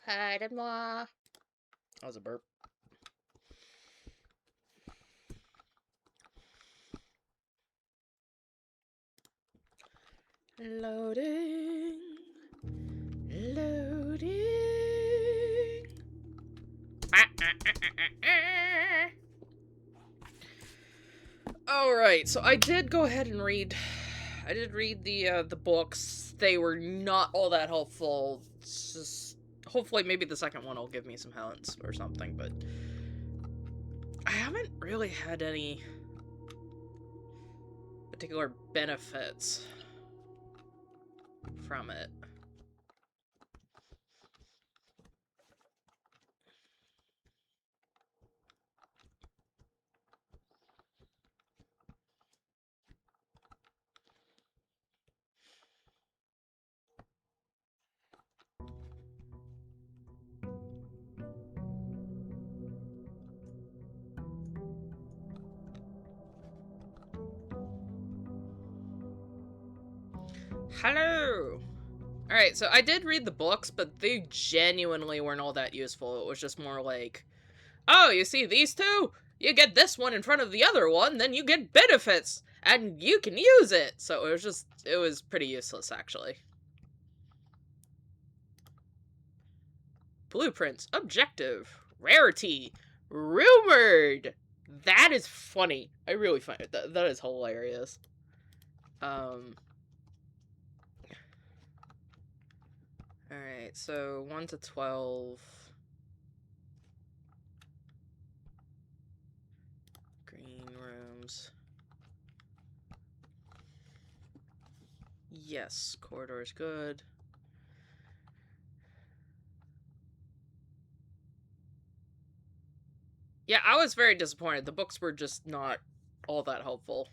Pardon-moi. That was a burp. Loading. Loading. Alright, so I did go ahead and read. I did read the books. They were not all that helpful. It's just hopefully maybe the second one will give me some hints or something, but I haven't really had any particular benefits from it. Hello! Alright, so I did read the books, but they genuinely weren't all that useful. It was just more like, oh, you see these two? You get this one in front of the other one, then you get benefits, and you can use it! So it was pretty useless, actually. Blueprints, objective, rarity, rumored! That is funny. I really find it, that is hilarious. Alright, so 1 to 12. Green rooms. Yes, corridor is good. Yeah, I was very disappointed. The books were just not all that helpful.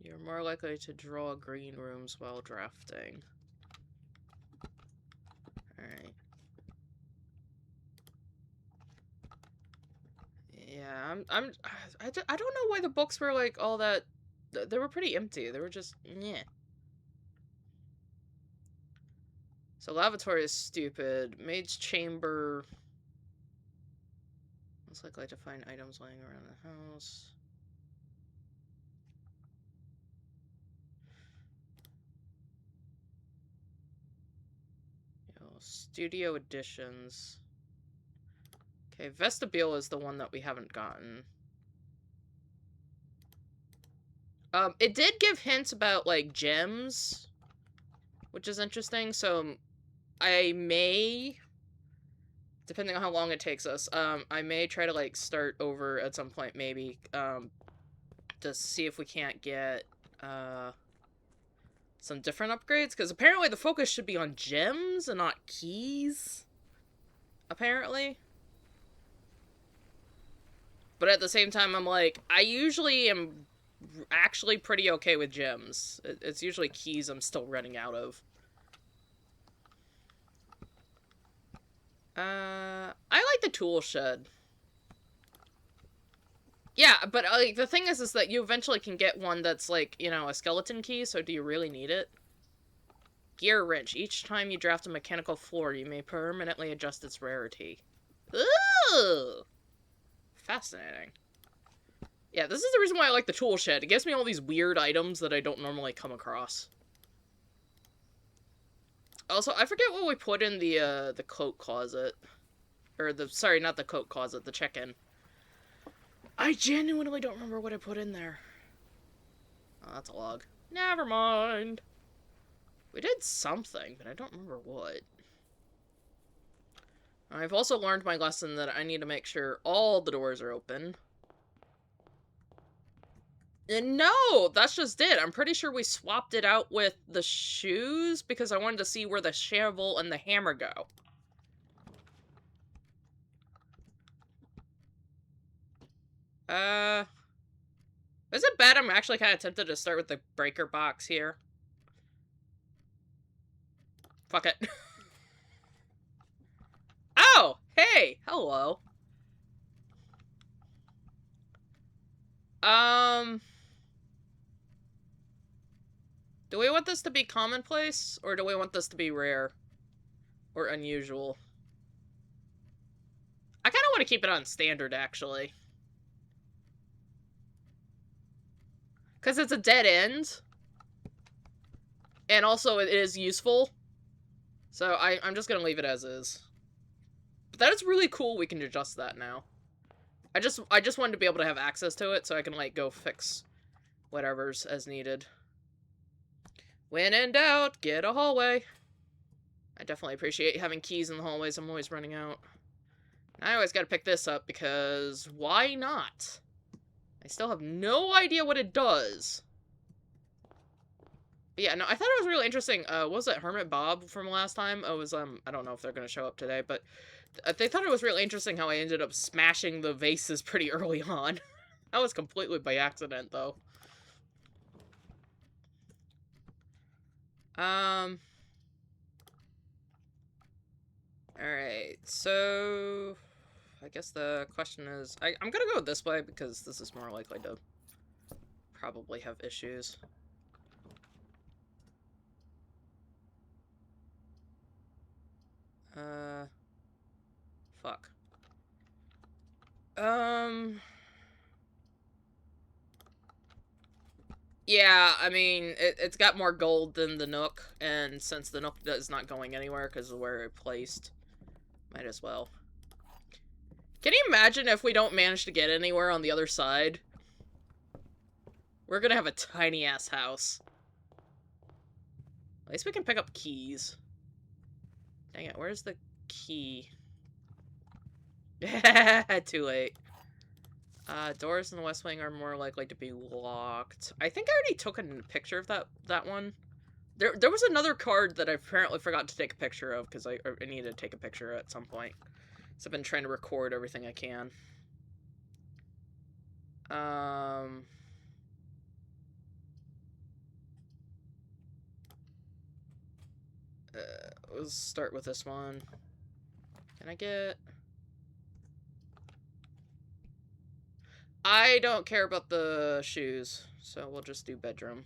You're more likely to draw green rooms while drafting. Alright. Yeah, I don't know why the books were like all that. They were pretty empty. They were just, yeah. So lavatory is stupid. Maid's chamber. Most likely to find items lying around the house. Studio additions. Okay, vestibule is the one that we haven't gotten. It did give hints about, like, gems, which is interesting, so I may, depending on how long it takes us, I may try to, like, start over at some point, maybe, to see if we can't get, some different upgrades, because apparently the focus should be on gems and not keys, apparently. But at the same time, I'm like, I usually am actually pretty okay with gems. It's usually keys I'm still running out of. I like the tool shed. Yeah, but like the thing is that you eventually can get one that's like, you know, a skeleton key, so do you really need it? Gear wrench. Each time you draft a mechanical floor, you may permanently adjust its rarity. Ooh! Fascinating. Yeah, this is the reason why I like the tool shed. It gives me all these weird items that I don't normally come across. Also, I forget what we put in the coat closet. Or sorry, not the coat closet, the check-in. I genuinely don't remember what I put in there. Oh, that's a log. Never mind. We did something, but I don't remember what. I've also learned my lesson that I need to make sure all the doors are open. And no, that's just it. I'm pretty sure we swapped it out with the shoes because I wanted to see where the shovel and the hammer go. Is it bad I'm actually kind of tempted to start with the breaker box here? Fuck it. Oh, hey, hello. Um, Do we want this to be commonplace, or do we want this to be rare? Or unusual? I kind of want to keep it on standard, actually. Because it's a dead end. And also, it is useful. So I'm just going to leave it as is. But that is really cool. We can adjust that now. I just wanted to be able to have access to it so I can, like, go fix whatever's as needed. When in doubt, get a hallway. I definitely appreciate having keys in the hallways. I'm always running out. I always gotta pick this up because why not? I still have no idea what it does. But yeah, no, I thought it was really interesting. What was it, Hermit Bob from last time? It was, I don't know if they're gonna show up today, but they thought it was really interesting how I ended up smashing the vases pretty early on. That was completely by accident, though. Alright, so I guess the question is, I'm gonna go this way because this is more likely to probably have issues. Fuck. Yeah, I mean, it's got more gold than the Nook, and since the Nook is not going anywhere because of where it placed, might as well. Can you imagine if we don't manage to get anywhere on the other side? We're gonna have a tiny-ass house. At least we can pick up keys. Dang it, where's the key? Too late. Doors in the West Wing are more likely to be locked. I think I already took a picture of that one. There was another card that I apparently forgot to take a picture of because I needed to take a picture at some point. So I've been trying to record everything I can. Let's start with this one. Can I get... I don't care about the shoes, so we'll just do bedroom.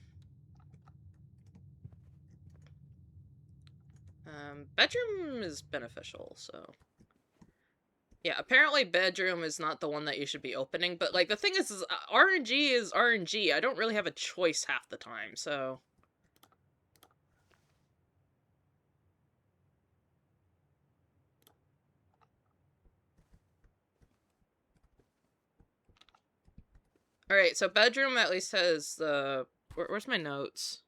Bedroom is beneficial, so... Yeah, apparently bedroom is not the one that you should be opening, but, like, the thing is RNG is RNG. I don't really have a choice half the time, so... Alright, so bedroom at least has the... Where's my notes?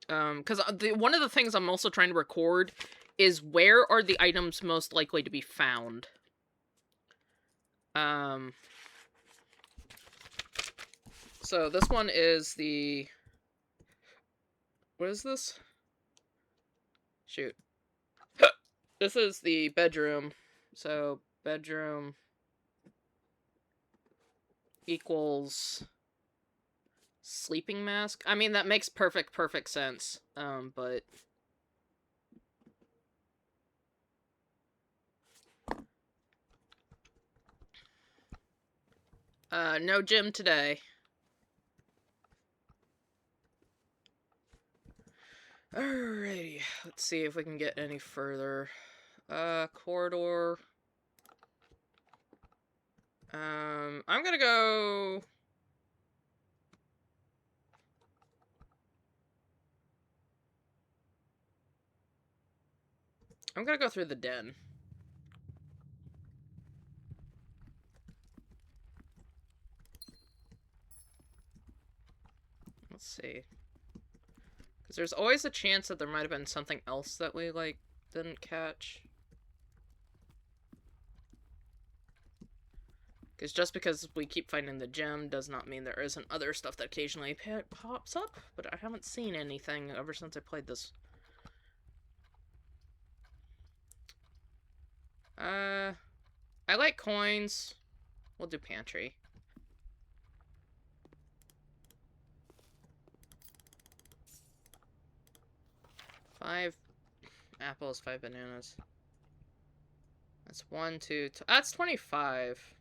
Because one of the things I'm also trying to record is where are the items most likely to be found. So this one is the... What is this? Shoot. This is the bedroom. So, bedroom equals sleeping mask. I mean, that makes perfect sense. But... no gym today. Alrighty, let's see if we can get any further. Corridor. I'm gonna go... I'm gonna go through the den. Let's see. Because there's always a chance that there might have been something else that we, like, didn't catch. Because just because we keep finding the gem does not mean there isn't other stuff that occasionally pops up. But I haven't seen anything ever since I played this. I like coins. We'll do pantry. 5 apples, 5 bananas. That's 1, 2, that's 25.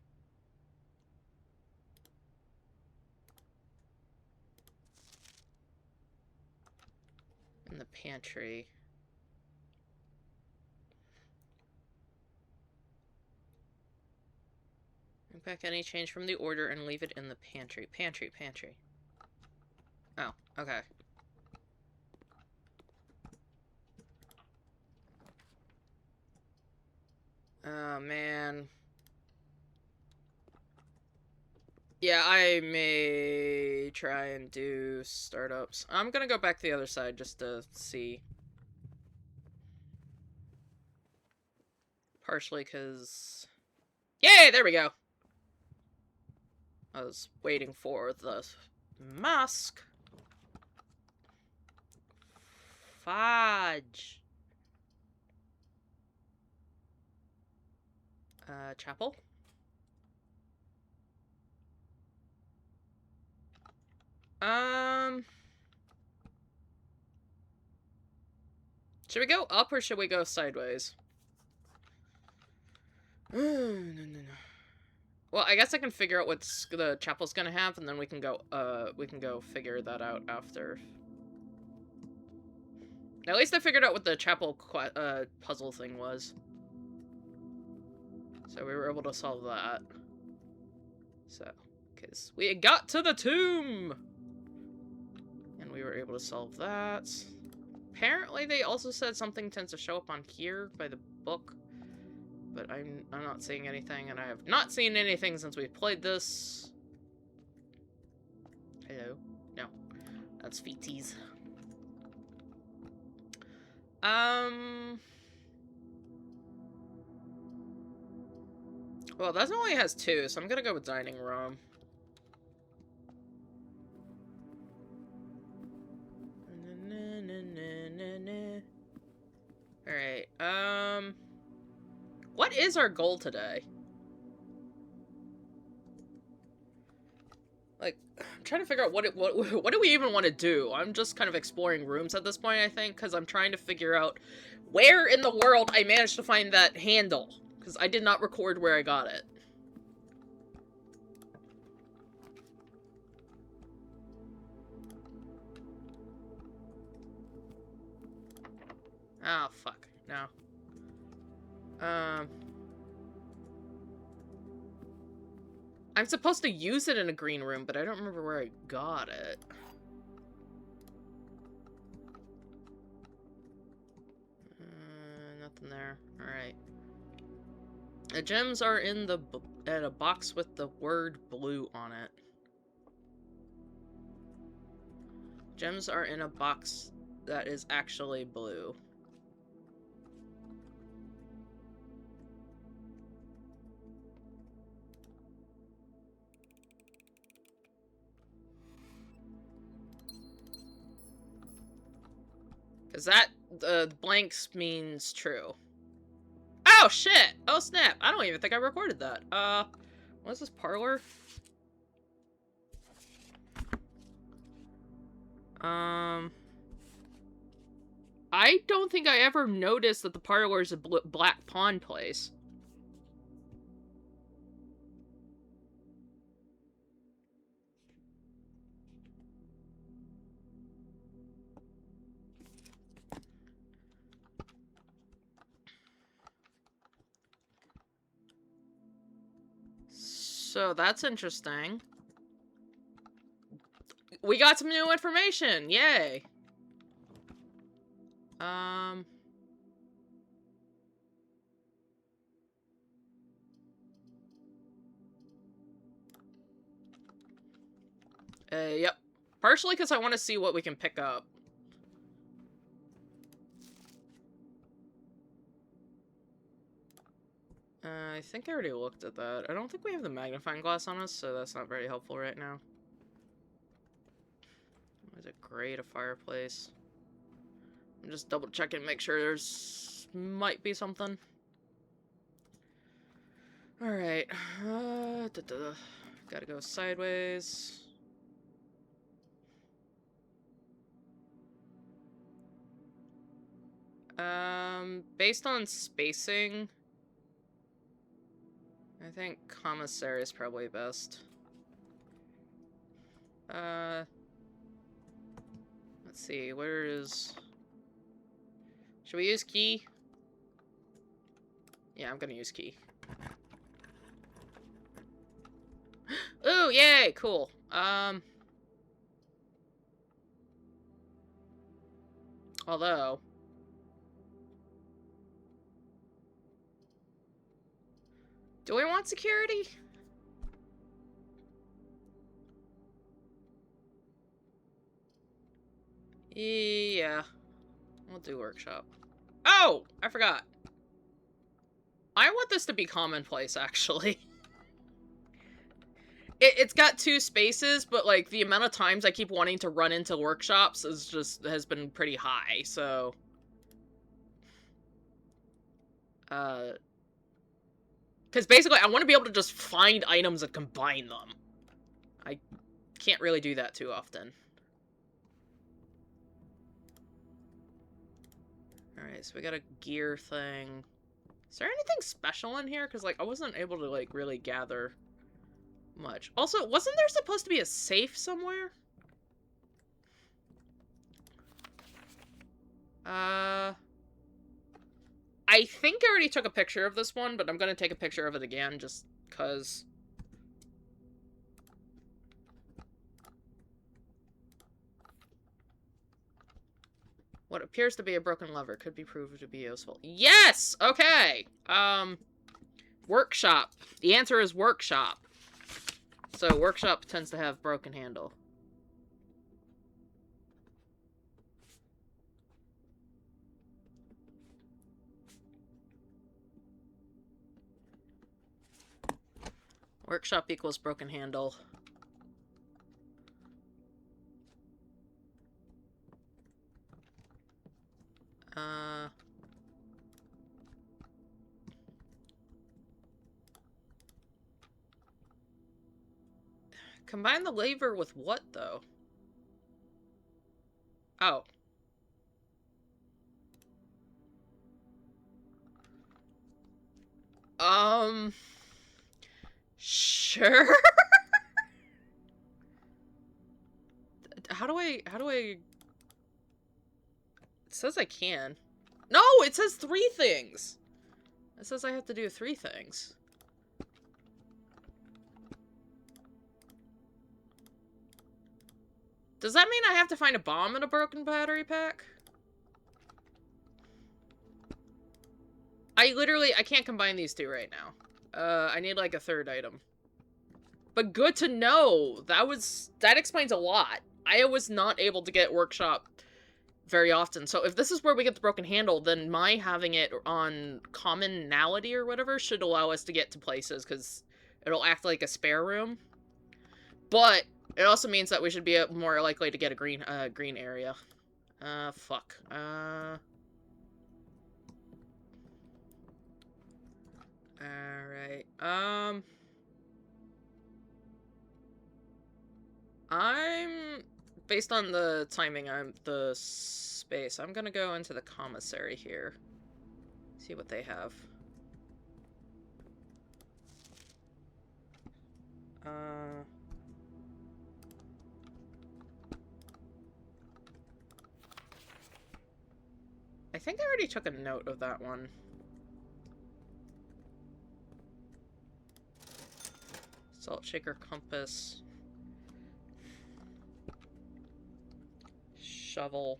In the pantry. Bring back any change from the order and leave it in the pantry. Pantry. Oh, okay. Oh, man. Yeah, I may try and do startups. I'm gonna go back to the other side just to see. Partially because... Yay! There we go! I was waiting for the mask. Fudge. Chapel? Should we go up or should we go sideways? No. Well, I guess I can figure out what the chapel's gonna have, and then we can go figure that out after. At least I figured out what the chapel puzzle thing was. So we were able to solve that. So, because we got to the tomb! And we were able to solve that. Apparently they also said something tends to show up on here by the book. But I'm not seeing anything, and I have not seen anything since we played this. Hello? No. That's feeties. Well, that only has 2, so I'm gonna go with dining room. Alright, what is our goal today? Like, I'm trying to figure out what do we even want to do? I'm just kind of exploring rooms at this point, I think, because I'm trying to figure out where in the world I managed to find that handle. Because I did not record where I got it. Oh, fuck. No. I'm supposed to use it in a green room, but I don't remember where I got it. Nothing there. Alright. The gems are in at a box with the word blue on it. Gems are in a box that is actually blue. Because that, blanks means true. Oh, shit! Oh, snap! I don't even think I recorded that. What's this, parlor? I don't think I ever noticed that the parlor is a black pawn place. So that's interesting. We got some new information! Yay! Yep. Partially because I want to see what we can pick up. I think I already looked at that. I don't think we have the magnifying glass on us, so that's not very helpful right now. Is it great? A fireplace. I'm just double checking, make sure there's might be something. Alright. Gotta go sideways. Based on spacing, I think commissary is probably best. Let's see, where is... Should we use key? Yeah, I'm gonna use key. Ooh, yay, cool. Although... do we want security? Yeah. We'll do workshop. Oh! I forgot. I want this to be commonplace, actually. It's got 2 spaces, but, like, the amount of times I keep wanting to run into workshops has been pretty high, so... Because basically, I want to be able to just find items and combine them. I can't really do that too often. Alright, so we got a gear thing. Is there anything special in here? Because, like, I wasn't able to, like, really gather much. Also, wasn't there supposed to be a safe somewhere? I think I already took a picture of this one, but I'm gonna take a picture of it again, just because... what appears to be a broken lever could be proved to be useful. Yes! Okay! Workshop. The answer is workshop. So, workshop tends to have broken handle. Workshop equals broken handle. Combine the lever with what, though? Oh. Sure? How do I... It says I can. No, it says 3 things! It says I have to do 3 things. Does that mean I have to find a bomb in a broken battery pack? I can't combine these 2 right now. I need, like, a 3rd item. But good to know! That explains a lot. I was not able to get workshop very often. So if this is where we get the broken handle, then my having it on commonality or whatever should allow us to get to places, because it'll act like a spare room. But it also means that we should be more likely to get a green area. Fuck. Alright. Based on the timing, the space, I'm gonna go into the commissary here. See what they have. I think I already took a note of that one. Salt shaker compass. Shovel.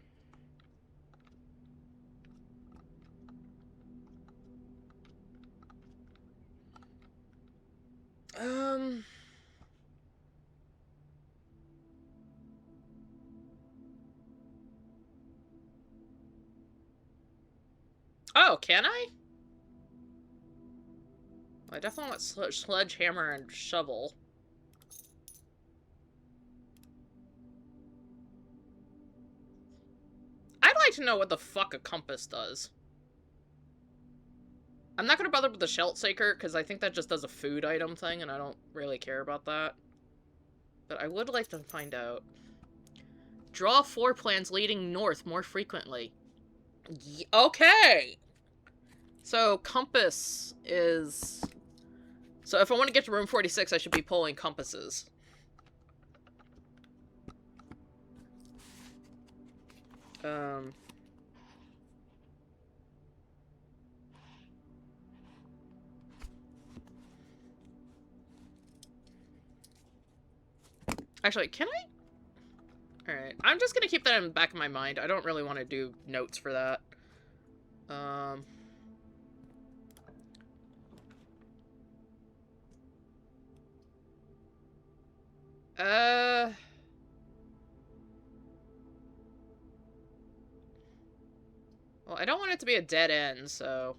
Oh, can I? I definitely want sledgehammer and shovel. I'd like to know what the fuck a compass does. I'm not gonna bother with the Shelt Shaker, because I think that just does a food item thing, and I don't really care about that. But I would like to find out. Draw floor plans leading north more frequently. Okay! So, compass is... so if I want to get to room 46, I should be pulling compasses. Actually, can I? Alright. I'm just gonna keep that in the back of my mind. I don't really want to do notes for that. Well, I don't want it to be a dead end, so...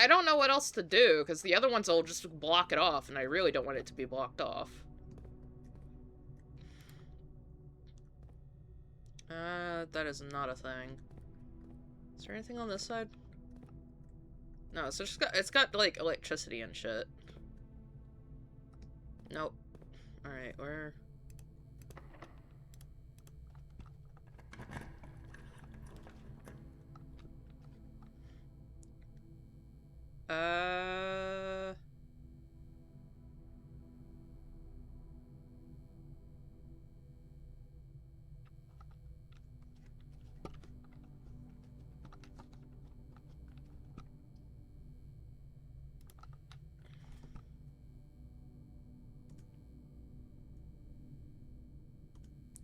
I don't know what else to do, because the other ones will just block it off, and I really don't want it to be blocked off. That is not a thing. Is there anything on this side? No, it's got like electricity and shit. Nope. Alright, where?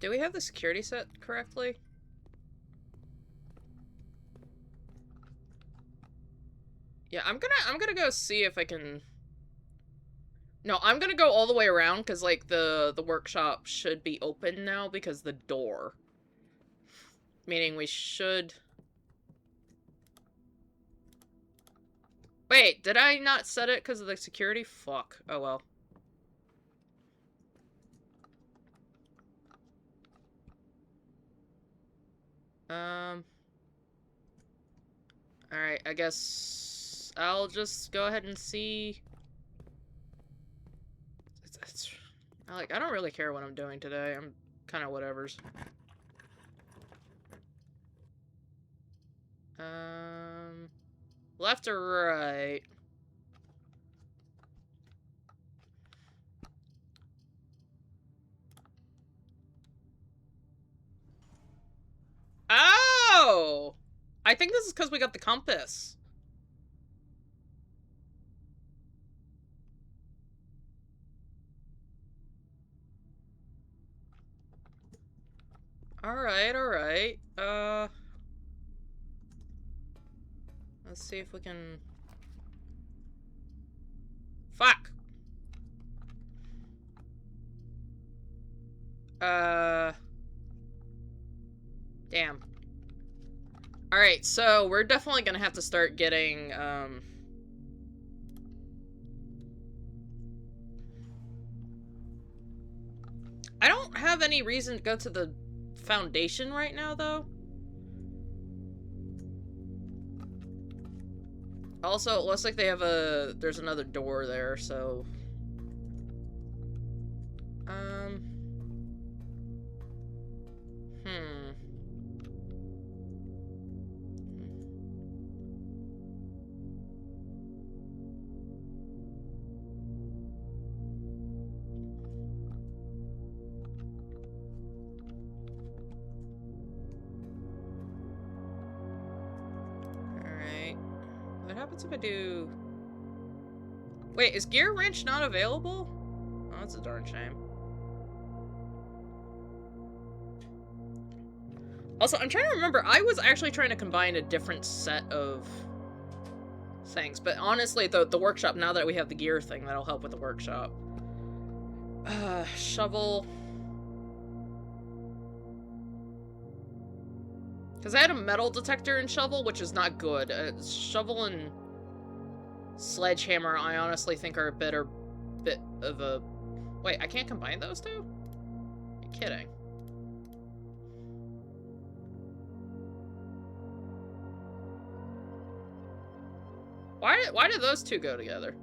Do we have the security set correctly? Yeah, I'm gonna go see if I can... No, I'm gonna go all the way around, because, like, the workshop should be open now because the door. Meaning we should... Wait, did I not set it because of the security? Fuck. Oh well. Alright, I guess I'll just go ahead and see. I don't really care what I'm doing today. I'm kind of whatevers. Left or right? Oh! I think this is because we got the compass. Alright, alright. Let's see if we can... Fuck! Damn. Alright, so we're definitely gonna have to start getting, I don't have any reason to go to the Foundation right now, though. Also, it looks like they have there's another door there, so... Alright. What happens if I do... Wait, is Gear Wrench not available? Oh, that's a darn shame. Also, I'm trying to remember, I was actually trying to combine a different set of things, but honestly, the workshop, now that we have the gear thing, that'll help with the workshop. Shovel. Because I had a metal detector in shovel, which is not good. Shovel and sledgehammer, I honestly think are a better bit of a... Wait, I can't combine those two? You're kidding. Why did those two go together?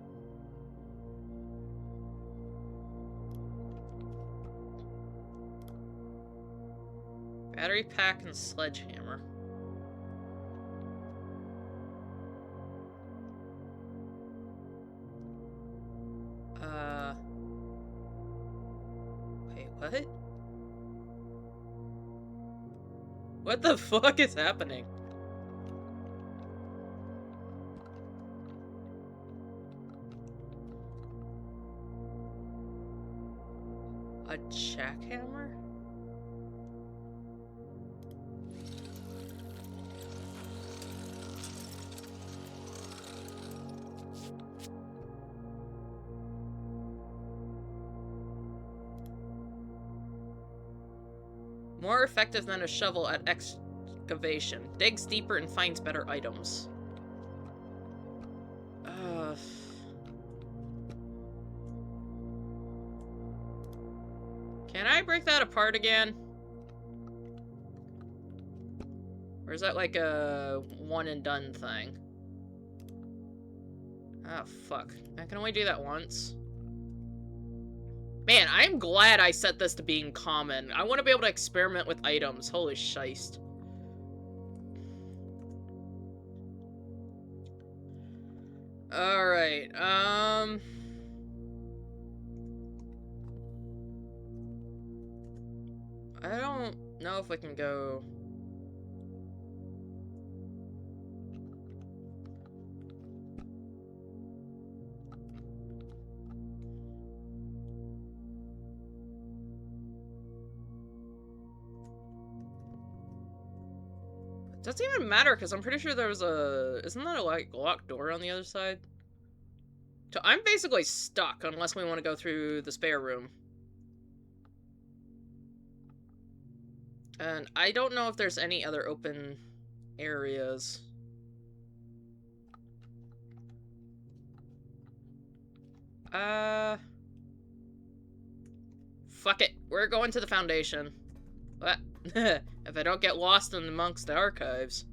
Battery pack and sledgehammer. Wait, what? What the fuck is happening? A jackhammer? More effective than a shovel at excavation. Digs deeper and finds better items. Can I break that apart again? Or is that like a one and done thing? Ah, fuck. I can only do that once. Man, I'm glad I set this to being common. I want to be able to experiment with items. Holy shite. Alright, I don't know if I can go... It doesn't even matter, because I'm pretty sure there was a... Isn't that a, like, locked door on the other side? So I'm basically stuck, unless we want to go through the spare room. And I don't know if there's any other open areas. Fuck it. We're going to the Foundation. What? If I don't get lost in amongst the archives.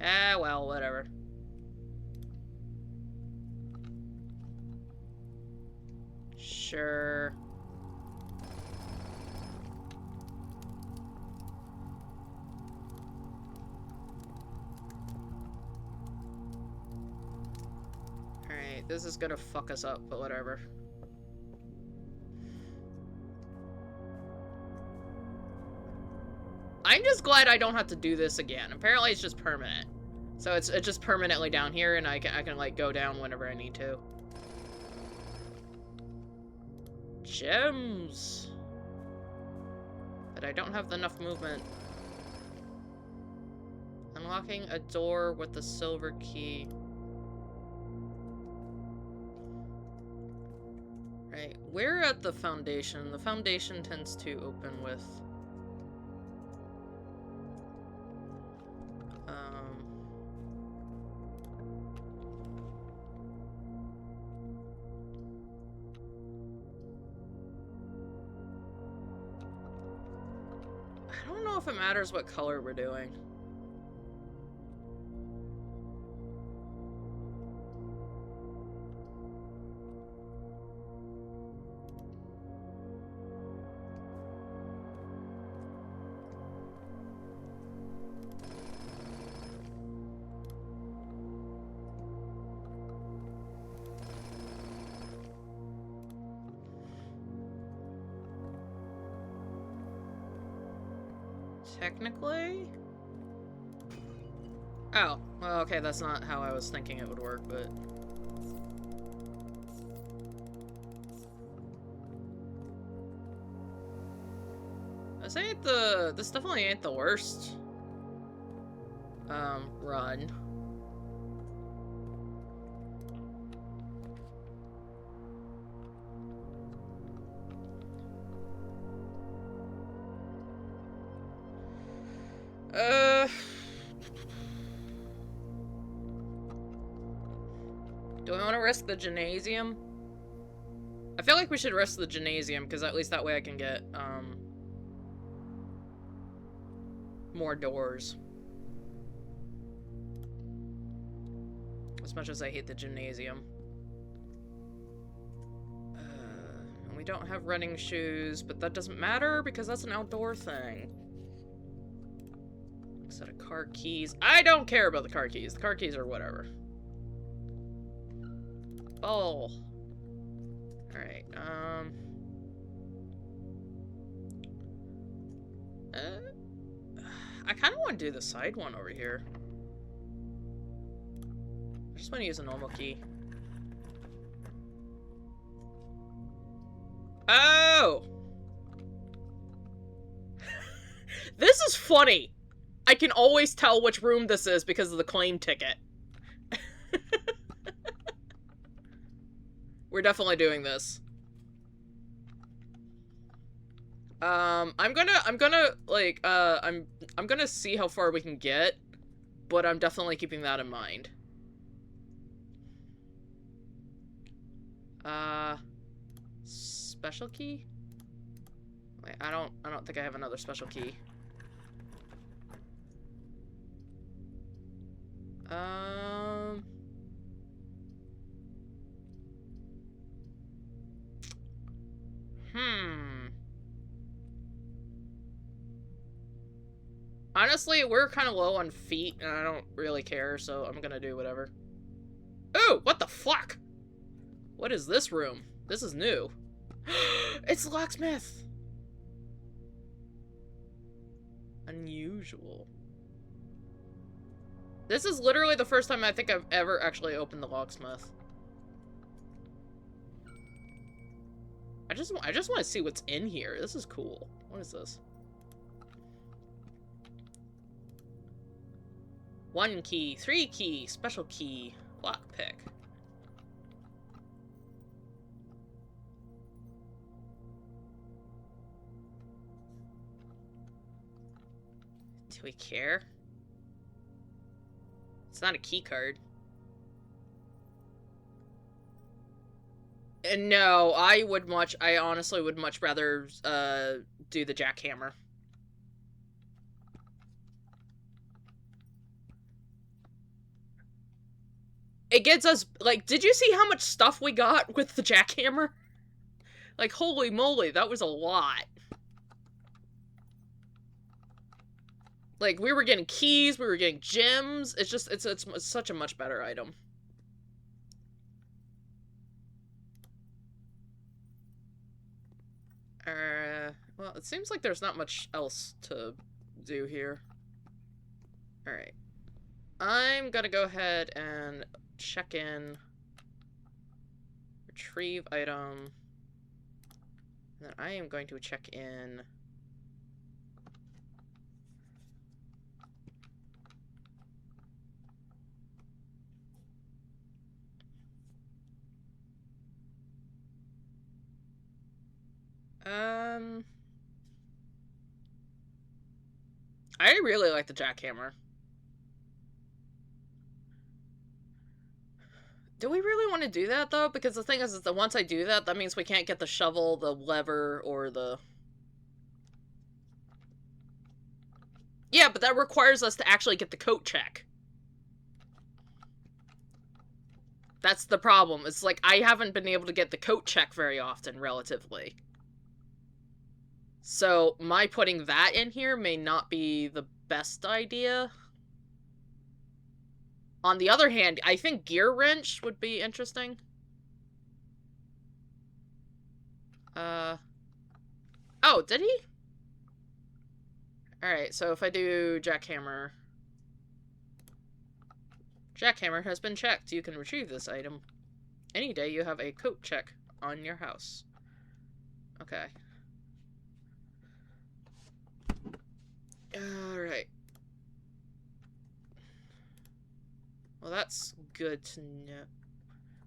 Ah, well, whatever. Sure. Alright, this is gonna fuck us up, but whatever. I'm just glad I don't have to do this again. Apparently it's just permanent. So it's just permanently down here, and I can like go down whenever I need to. Gems. But I don't have enough movement. Unlocking a door with the silver key. Right, we're at the Foundation. The Foundation tends to open with... I don't know if it matters what color we're doing. Technically? Oh, well, okay, that's not how I was thinking it would work, but... This definitely ain't the worst, run. Do we want to risk the gymnasium? I feel like we should risk the gymnasium, because at least that way I can get, more doors. As much as I hate the gymnasium. And we don't have running shoes, but that doesn't matter, because that's an outdoor thing. Set of car keys. I don't care about the car keys. The car keys are whatever. Oh. Alright, I kind of want to do the side one over here. I just want to use a normal key. Oh! This is funny! I can always tell which room this is because of the claim ticket. We're definitely doing this. I'm gonna see how far we can get, but I'm definitely keeping that in mind. Special key? Wait, I don't think I have another special key. Honestly, we're kind of low on feet, and I don't really care, so I'm gonna do whatever. Ooh, what the fuck? What is this room? This is new. It's the locksmith! Unusual. This is literally the first time I think I've ever actually opened the locksmith. I just want to see what's in here. This is cool. What is this? 1 key, 3 key, special key, lockpick. Do we care? It's not a key card. No, I honestly would much rather do the jackhammer. It gets us, like, did you see how much stuff we got with the jackhammer? Like, holy moly, that was a lot. Like, we were getting keys, we were getting gems. It's just, it's such a much better item. Well, it seems like there's not much else to do here. Alright. I'm gonna go ahead and check in. Retrieve item. And then I am going to check in. I really like the jackhammer. Do we really want to do that, though? Because the thing is that once I do that, that means we can't get the shovel, the lever, or the... Yeah, but that requires us to actually get the coat check. That's the problem. It's like, I haven't been able to get the coat check very often, relatively. So, my putting that in here may not be the best idea. On the other hand, I think Gear Wrench would be interesting. Oh, did he? Alright, so if I do Jackhammer... Jackhammer has been checked. You can retrieve this item. Any day you have a coat check on your house. Okay. Alright. Well, that's good to know.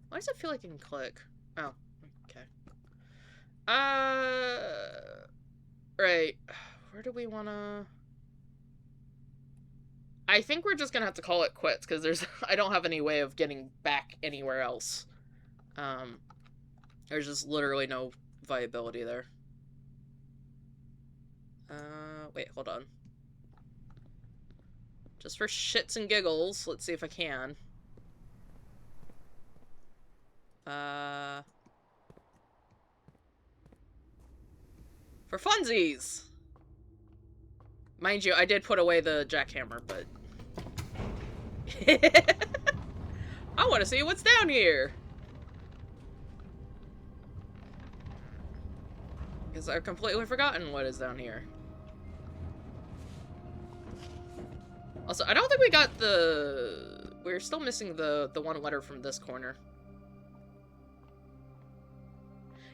Why does it feel like I can click? Oh, okay. Right. Where do we wanna... I think we're just gonna have to call it quits, because there's... I don't have any way of getting back anywhere else. There's just literally no viability there. Wait, hold on. Just for shits and giggles, let's see if I can. For funsies! Mind you, I did put away the jackhammer, but... I want to see what's down here! Because I've completely forgotten what is down here. Also, I don't think we got the... We're still missing the one letter from this corner.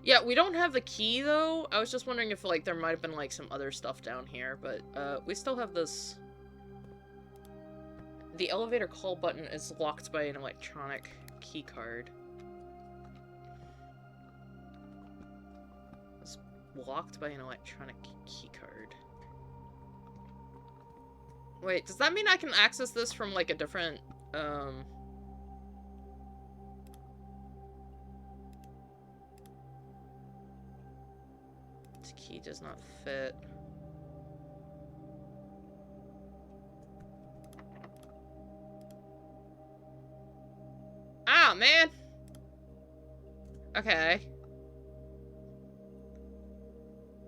Yeah, we don't have the key, though. I was just wondering if, like, there might have been, like, some other stuff down here, but, we still have this... The elevator call button is locked by an electronic key card. It's locked by an electronic key card. Wait, does that mean I can access this from, like, a different, The key does not fit. Ah, man! Okay.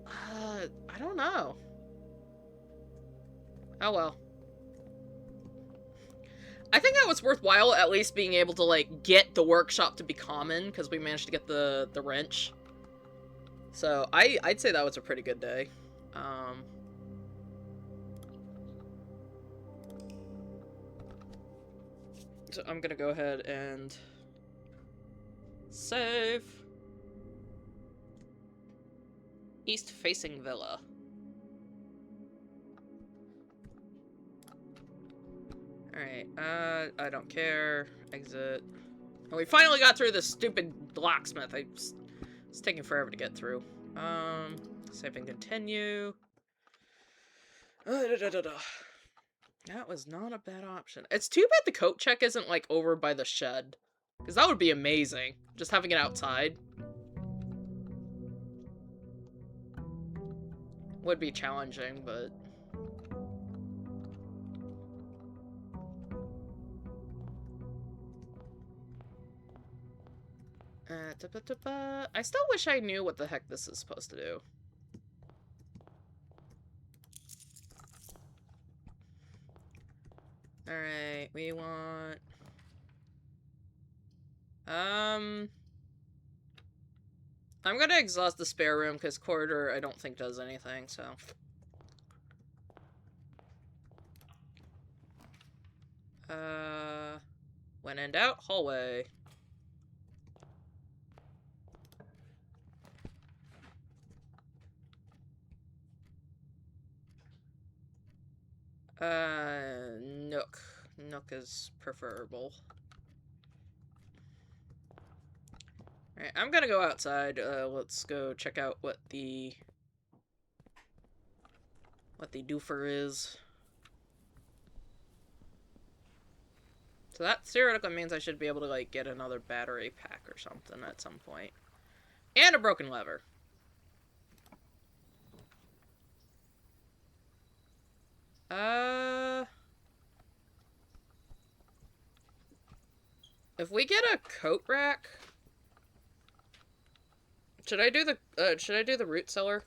I don't know. Oh well. I think that was worthwhile, at least being able to, like, get the workshop to be common, because we managed to get the wrench. So, I'd say that was a pretty good day. So I'm gonna go ahead and save. East-facing villa. Alright, I don't care. Exit. And we finally got through this stupid blacksmith. It's taking forever to get through. Save and continue. That was not a bad option. It's too bad the coat check isn't, like, over by the shed. Because that would be amazing. Just having it outside. Would be challenging, but... I still wish I knew what the heck this is supposed to do. Alright, we want... I'm gonna exhaust the spare room, because corridor I don't think does anything, so... When in doubt, hallway. Nook. Nook is preferable. Alright, I'm gonna go outside. Let's go check out what the doofer is. So that theoretically means I should be able to, like, get another battery pack or something at some point. And a broken lever. If we get a coat rack... Should I do the root cellar?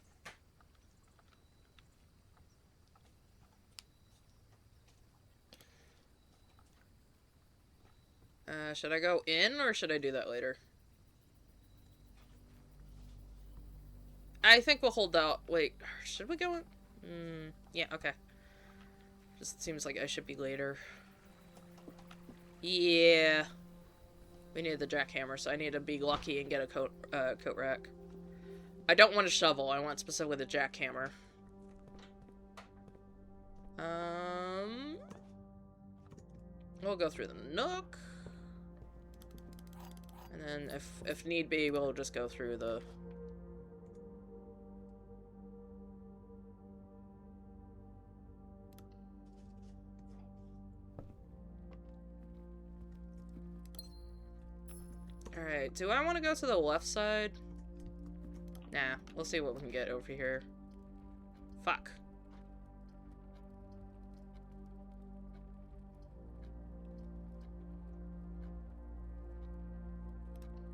Should I go in, or should I do that later? I think we'll hold out. Wait, should we go in? Yeah, okay. Just seems like I should be later. Yeah. We need the jackhammer, so I need to be lucky and get a coat rack. I don't want a shovel, I want specifically the jackhammer. We'll go through the nook. And then, if need be, we'll just go through the... Alright, do I want to go to the left side? Nah, we'll see what we can get over here. Fuck.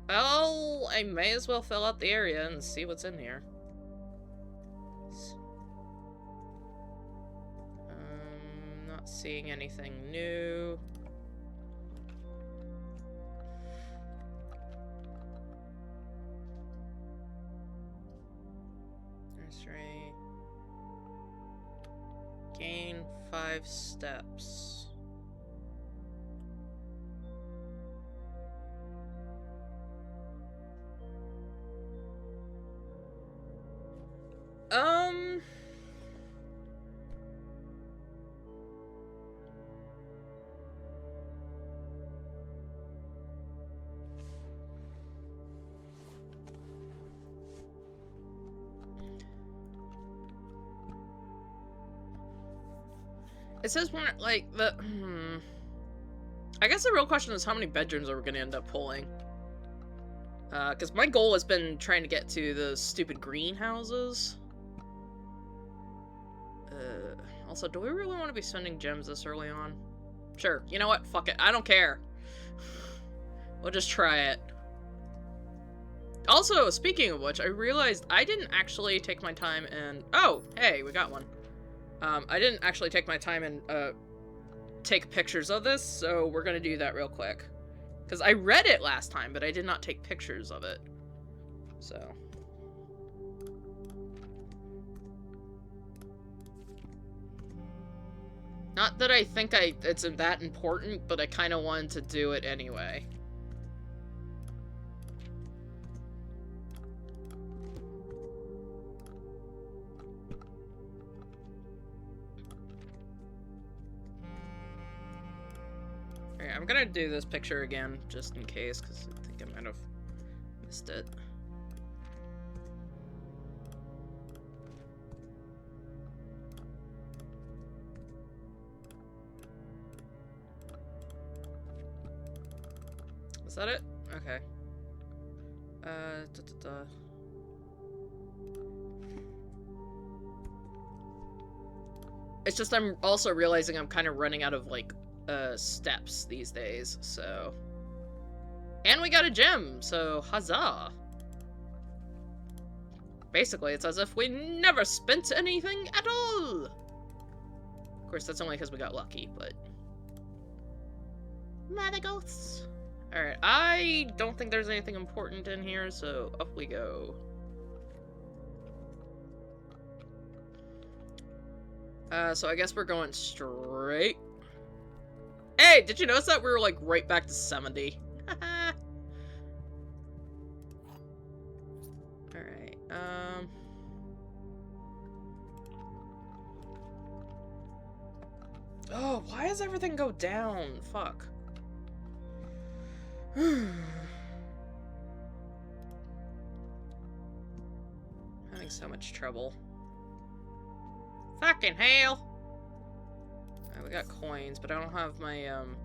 Well, I may as well fill out the area and see what's in here. Not seeing anything new. Nursery. Gain 5 steps. It says one, like, I guess the real question is how many bedrooms are we gonna end up pulling? Because my goal has been trying to get to the stupid greenhouses. Also, do we really want to be sending gems this early on? Sure, you know what? Fuck it. I don't care. We'll just try it. Also, speaking of which, I realized I didn't actually take my time and... Oh, hey, we got one. I didn't actually take my time and, take pictures of this, so we're gonna do that real quick. Because I read it last time, but I did not take pictures of it. So... Not that I think it's that important, but I kind of wanted to do it anyway. Alright, I'm gonna do this picture again, just in case, because I think I might have missed it. Is that it? Okay. It's just I'm also realizing I'm kind of running out of, like, steps these days, so... And we got a gem, so huzzah! Basically, it's as if we never spent anything at all! Of course, that's only because we got lucky, but... Mother ghosts! Alright, I don't think there's anything important in here, so up we go. So I guess we're going straight. Hey, did you notice that we were, like, right back to 70? Alright, Oh, why does everything go down? Fuck. Having so much trouble. Fucking hell! Alright, we got coins, but I don't have my, I don't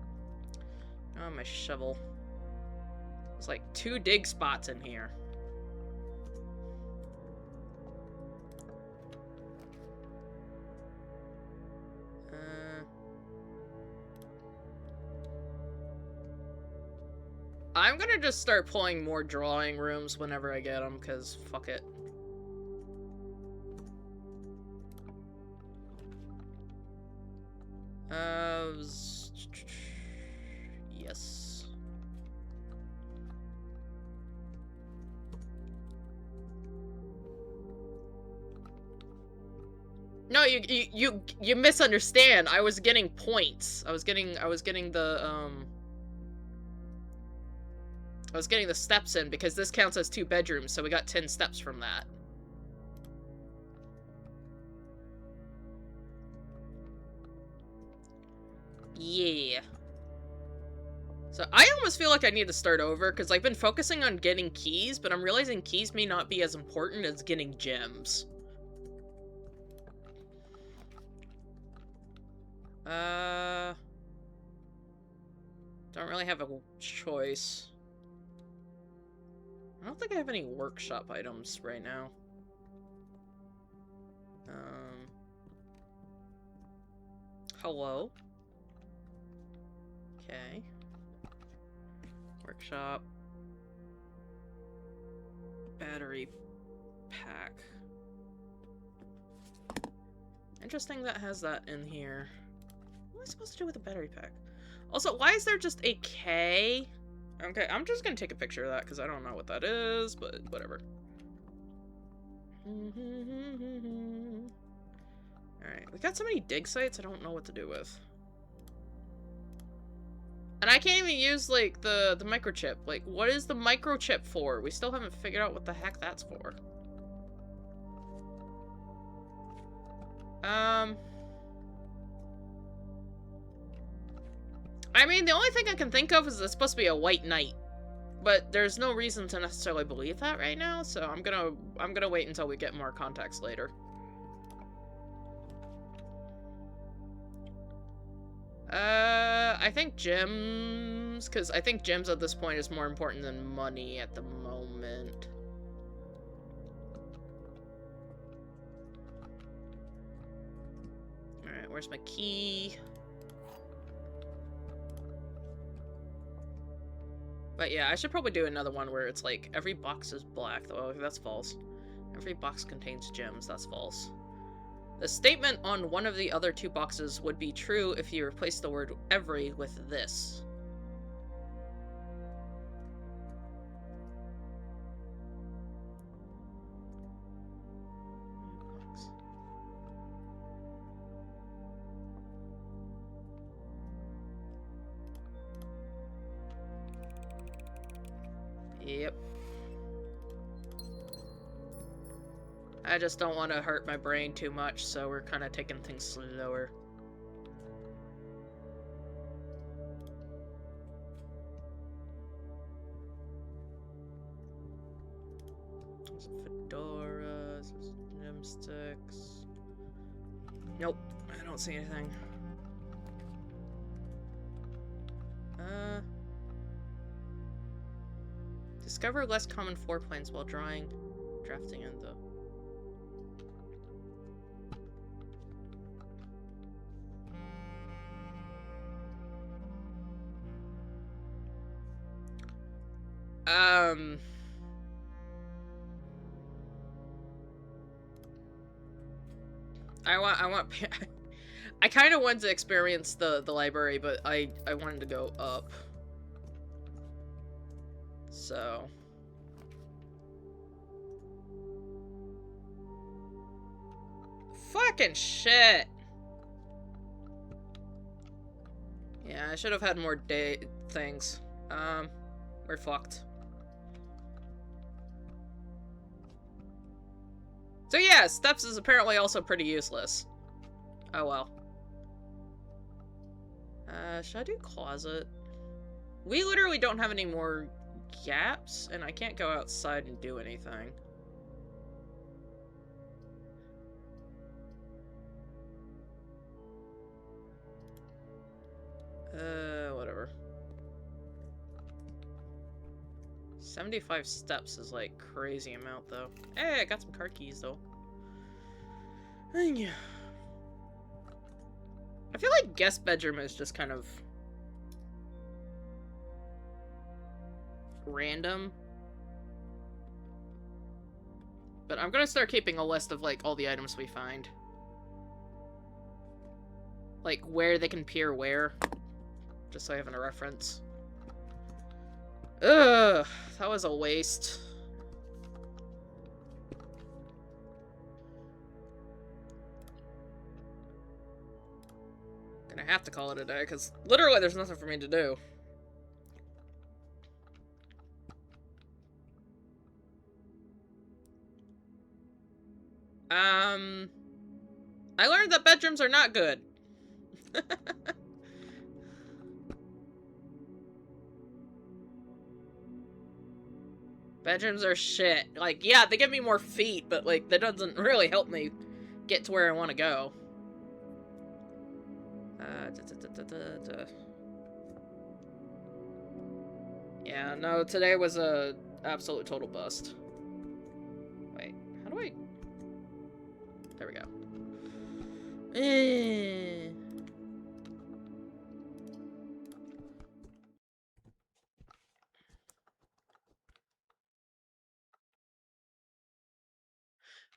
have my shovel. There's like 2 dig spots in here. I'm gonna just start pulling more drawing rooms whenever I get them, because fuck it. Yes. No, you misunderstand. I was getting points. I was getting the steps in because this counts as 2 bedrooms, so we got 10 steps from that. Yeah. So I almost feel like I need to start over because I've been focusing on getting keys, but I'm realizing keys may not be as important as getting gems. Don't really have a choice. I don't think I have any workshop items right now. Hello? Okay. Workshop. Battery pack. Interesting that has that in here. What am I supposed to do with a battery pack? Also, why is there just a K? Okay, I'm just gonna take a picture of that because I don't know what that is, but whatever. Alright, we got so many dig sites I don't know what to do with. And I can't even use, like, the microchip. Like, what is the microchip for? We still haven't figured out what the heck that's for. I mean, the only thing I can think of is it's supposed to be a white knight. But there's no reason to necessarily believe that right now, so I'm gonna wait until we get more context later. I think gems, because I think gems at this point is more important than money at the moment. Alright, where's my key? But yeah, I should probably do another one where it's like, every box is black. Oh, that's false. Every box contains gems. That's false. The statement on one of the other two boxes would be true if you replace the word every with this. Yep. I just don't want to hurt my brain too much, so we're kind of taking things slower. There's fedoras, there's gem sticks. Nope, I don't see anything. Discover less common floor plans while drafting in the... I want I kind of wanted to experience the library, but I wanted to go up. So fucking shit. Yeah, I should have had more day things. We're fucked. So yeah, steps is apparently also pretty useless. Oh well. Should I do closet? We literally don't have any more gaps, and I can't go outside and do anything. Whatever. 75 steps is like crazy amount though. Hey, I got some car keys though. I feel like guest bedroom is just kind of random. But I'm gonna start keeping a list of like all the items we find. Like where they can peer where. Just so I have a reference. Ugh, that was a waste. Gonna have to call it a day, because literally there's nothing for me to do. I learned that bedrooms are not good. Bedrooms are shit. Like, yeah, they give me more feet, but, like, that doesn't really help me get to where I want to go. Yeah, no, today was a absolute total bust. Wait, how do I... There we go.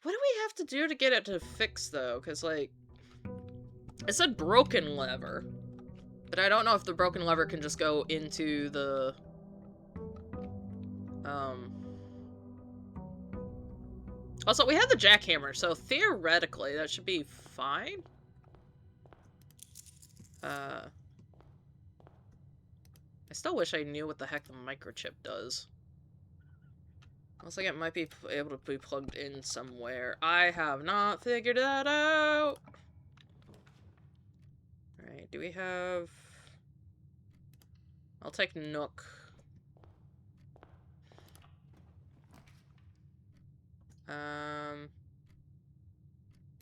What do we have to do to get it to fix, though? Because, like... It said broken lever. But I don't know if the broken lever can just go into the... Also, we have the jackhammer, so theoretically that should be fine. I still wish I knew what the heck the microchip does. Looks like it might be able to be plugged in somewhere. I have not figured that out. Alright, do we have... I'll take Nook.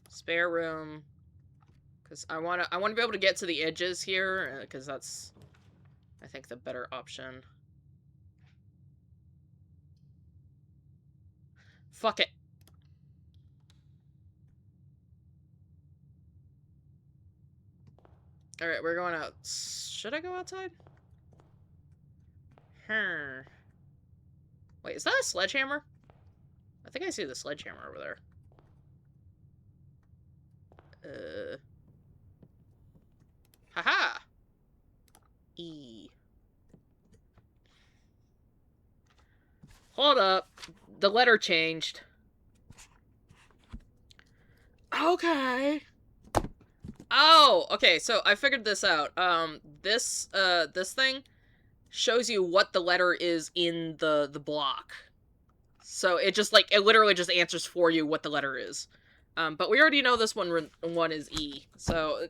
Spare room. Because I wanna be able to get to the edges here, because that's, I think, the better option. Fuck it. Alright, we're going out. Should I go outside? Wait, is that a sledgehammer? I think I see the sledgehammer over there. Haha! E. Hold up. The letter changed. Okay. Oh, okay, so I figured this out. This thing shows you what the letter is in the block. So it just, like, it literally just answers for you what the letter is. But we already know this one is E, so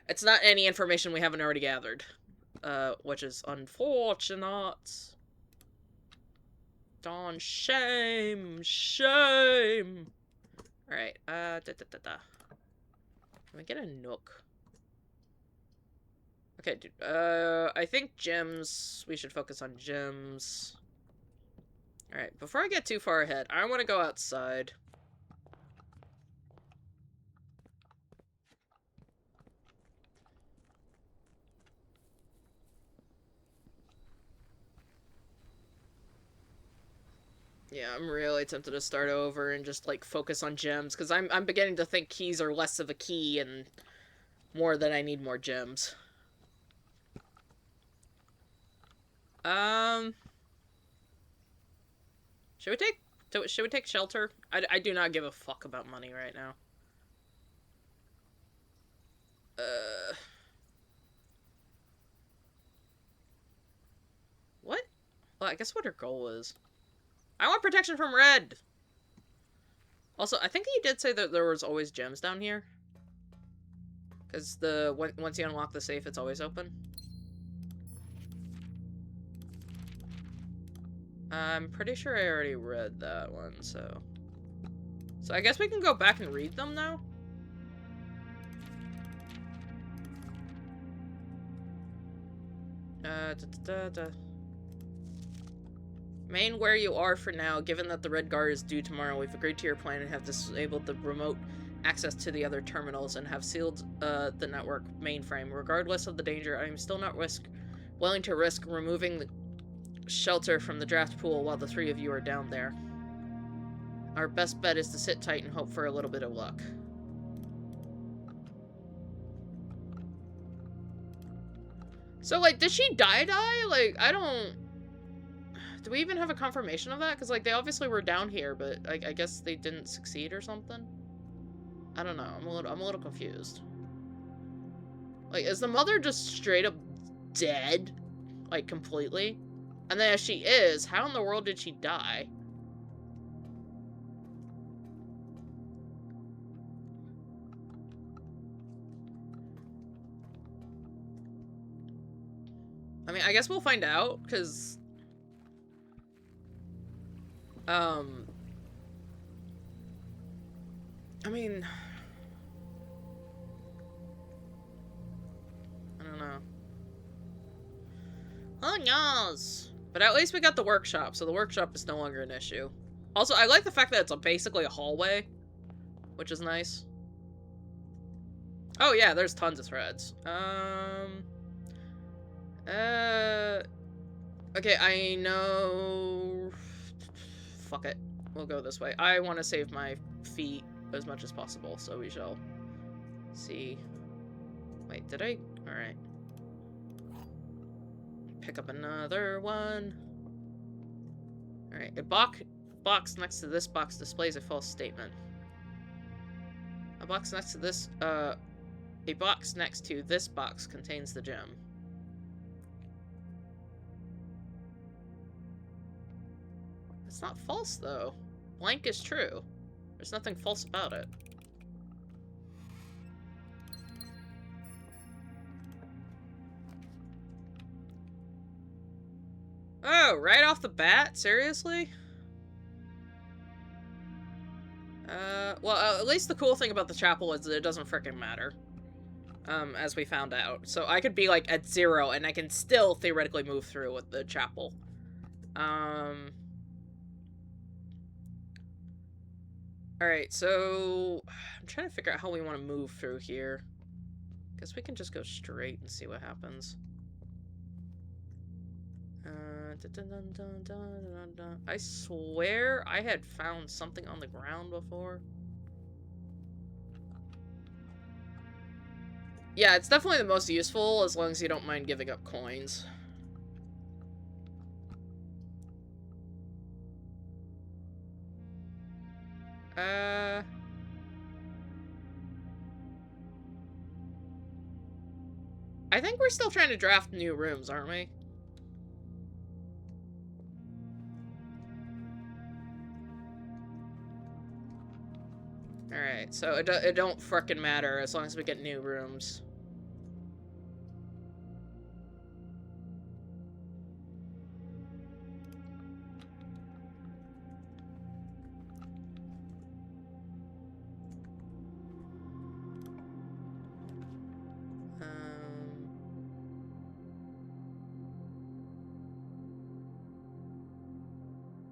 it's not any information we haven't already gathered. Which is unfortunate. Darn shame. Shame. Alright, Can we get a Nook? Okay, dude, I think gems, we should focus on gems. Alright, before I get too far ahead, I want to go outside. Yeah, I'm really tempted to start over and just, like, focus on gems, because I'm beginning to think keys are less of a key and more that I need more gems. Should we take shelter? I do not give a fuck about money right now. What? Well, I guess what her goal is. I want protection from red! Also, I think he did say that there was always gems down here. Because once you unlock the safe, it's always open. I'm pretty sure I already read that one, so... So I guess we can go back and read them now? Remain where you are for now. Given that the Red Guard is due tomorrow, we've agreed to your plan and have disabled the remote access to the other terminals and have sealed the network mainframe. Regardless of the danger, I am still not willing to risk removing the shelter from the draft pool while the three of you are down there. Our best bet is to sit tight and hope for a little bit of luck. So, like, did she die? Like, I don't... Do we even have a confirmation of that? Because, like, they obviously were down here, but I guess they didn't succeed or something? I don't know. I'm a little confused. Like, is the mother just straight up dead? Like, completely? And then if she is, how in the world did she die? I mean, I guess we'll find out, because... I mean... I don't know. Who knows? But at least we got the workshop, so the workshop is no longer an issue. Also, I like the fact that it's basically a hallway, which is nice. Oh yeah, there's tons of threads. Okay, I know... Fuck it. We'll go this way. I want to save my feet as much as possible, so we shall see. did I? Alright. Pick up another one. Alright, a box next to this box displays a false statement. A box next to this, a box next to this box contains the gem. It's not false, though. Blank is true. There's nothing false about it. Oh, right off the bat? Seriously? Well, at least the cool thing about the chapel is that it doesn't frickin' matter. As we found out. So I could be, like, at 0, and I can still theoretically move through with the chapel. Alright, so... I'm trying to figure out how we want to move through here. Guess we can just go straight and see what happens. I swear I had found something on the ground before. Yeah, it's definitely the most useful, as long as you don't mind giving up coins. I think we're still trying to draft new rooms, aren't we? Alright, so it don't frickin' matter as long as we get new rooms.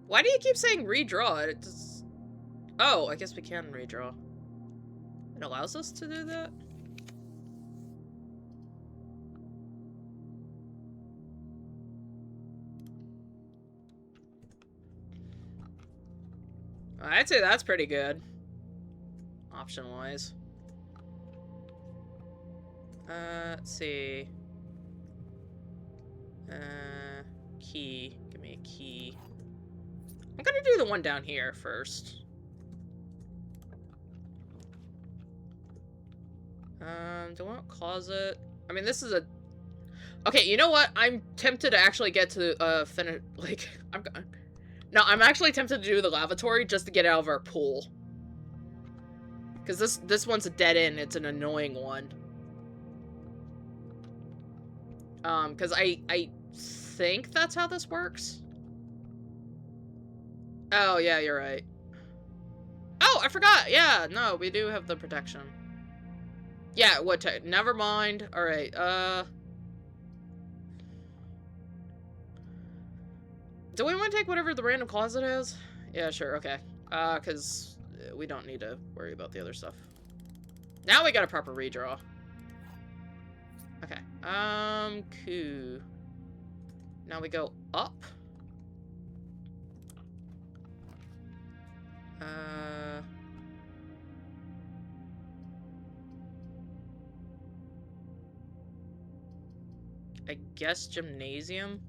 Why do you keep saying redraw? It just... Oh, I guess we can redraw. It allows us to do that? I'd say that's pretty good. Option-wise. Let's see. Key. Give me a key. I'm gonna do the one down here first. Do I want closet? I mean, this is a... Okay, you know what? I'm tempted to actually get to, finish... Like, No, I'm actually tempted to do the lavatory just to get out of our pool. Because this one's a dead end. It's an annoying one. Because I think that's how this works. Oh, yeah, you're right. Oh, I forgot! Yeah, no, we do have the protection. Yeah, what never mind. Alright, do we want to take whatever the random closet is? Yeah, sure, okay. Because we don't need to worry about the other stuff. Now we got a proper redraw. Okay, cool. Now we go up. I guess gymnasium?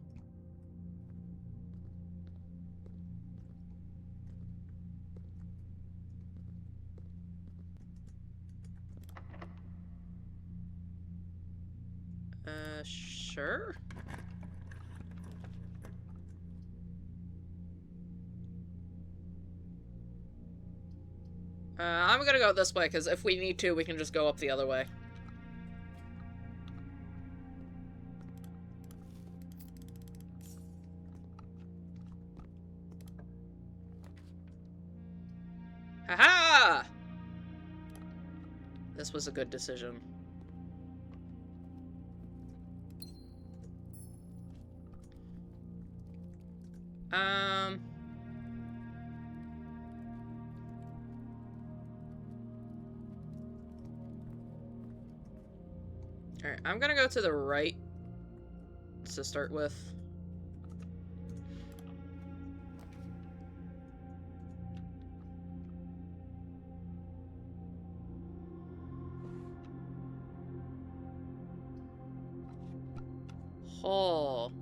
Sure? I'm gonna go this way, because if we need to, we can just go up the other way. Haha! This was a good decision. Alright, I'm gonna go to the right to start with. hall.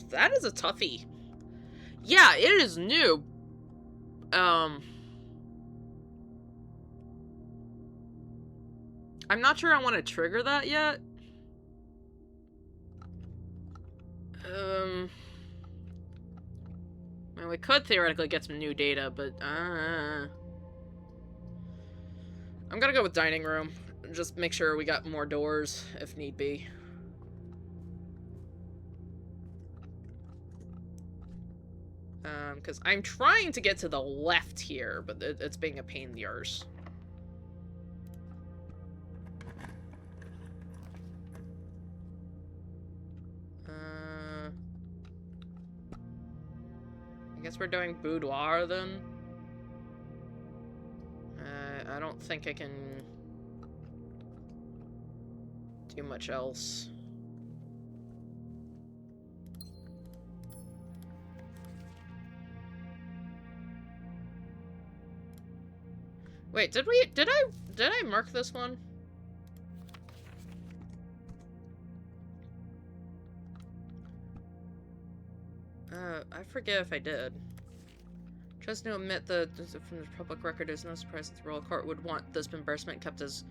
That is a toughie. Yeah, it is new. I'm not sure I want to trigger that yet. I mean, we could theoretically get some new data, but, I'm gonna go with dining room. Just make sure we got more doors, if need be. Because I'm trying to get to the left here, but it's being a pain in the arse. I guess we're doing boudoir, then? I don't think I can do much else. Wait, did I mark this one? I forget if I did. Just to admit that from the public record, there's no surprise that the royal court would want this embarrassment kept as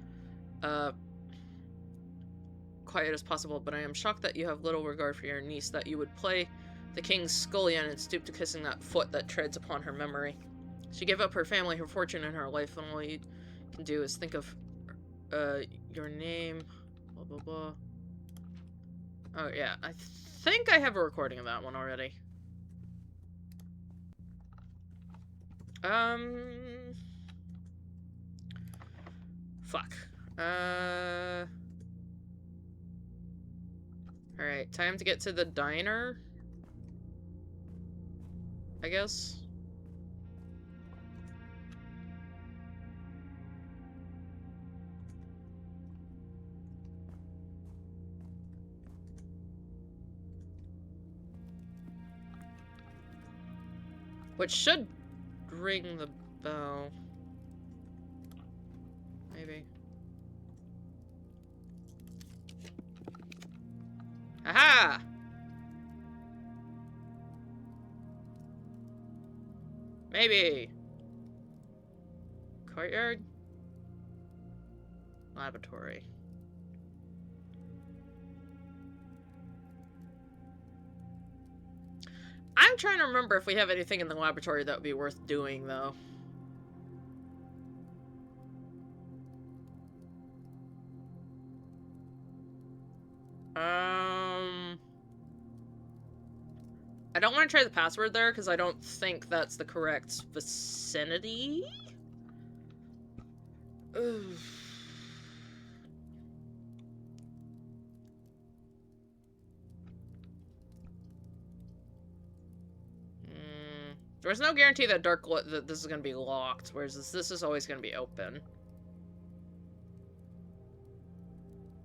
quiet as possible, but I am shocked that you have little regard for your niece, that you would play the king's scullion and stoop to kissing that foot that treads upon her memory. She gave up her family, her fortune, and her life, and all you can do is think of your name, blah blah blah. Oh yeah, I think I have a recording of that one already. Fuck. Alright, time to get to the diner, I guess. Which should ring the bell. Maybe. Aha! Maybe. Courtyard? Laboratory. I'm trying to remember if we have anything in the laboratory that would be worth doing, though. I don't want to try the password there, because I don't think that's the correct vicinity. Ugh. There's no guarantee that that this is going to be locked, whereas this is always going to be open.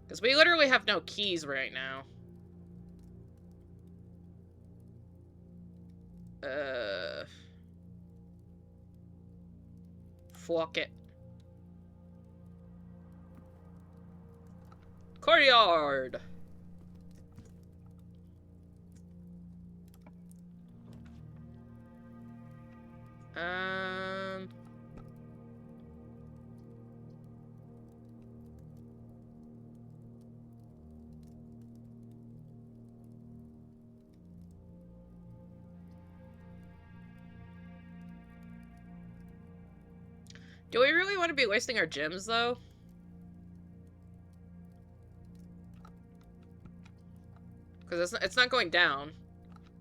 Because we literally have no keys right now. Fuck it. Courtyard! Do we really want to be wasting our gems, though? Because it's not going down.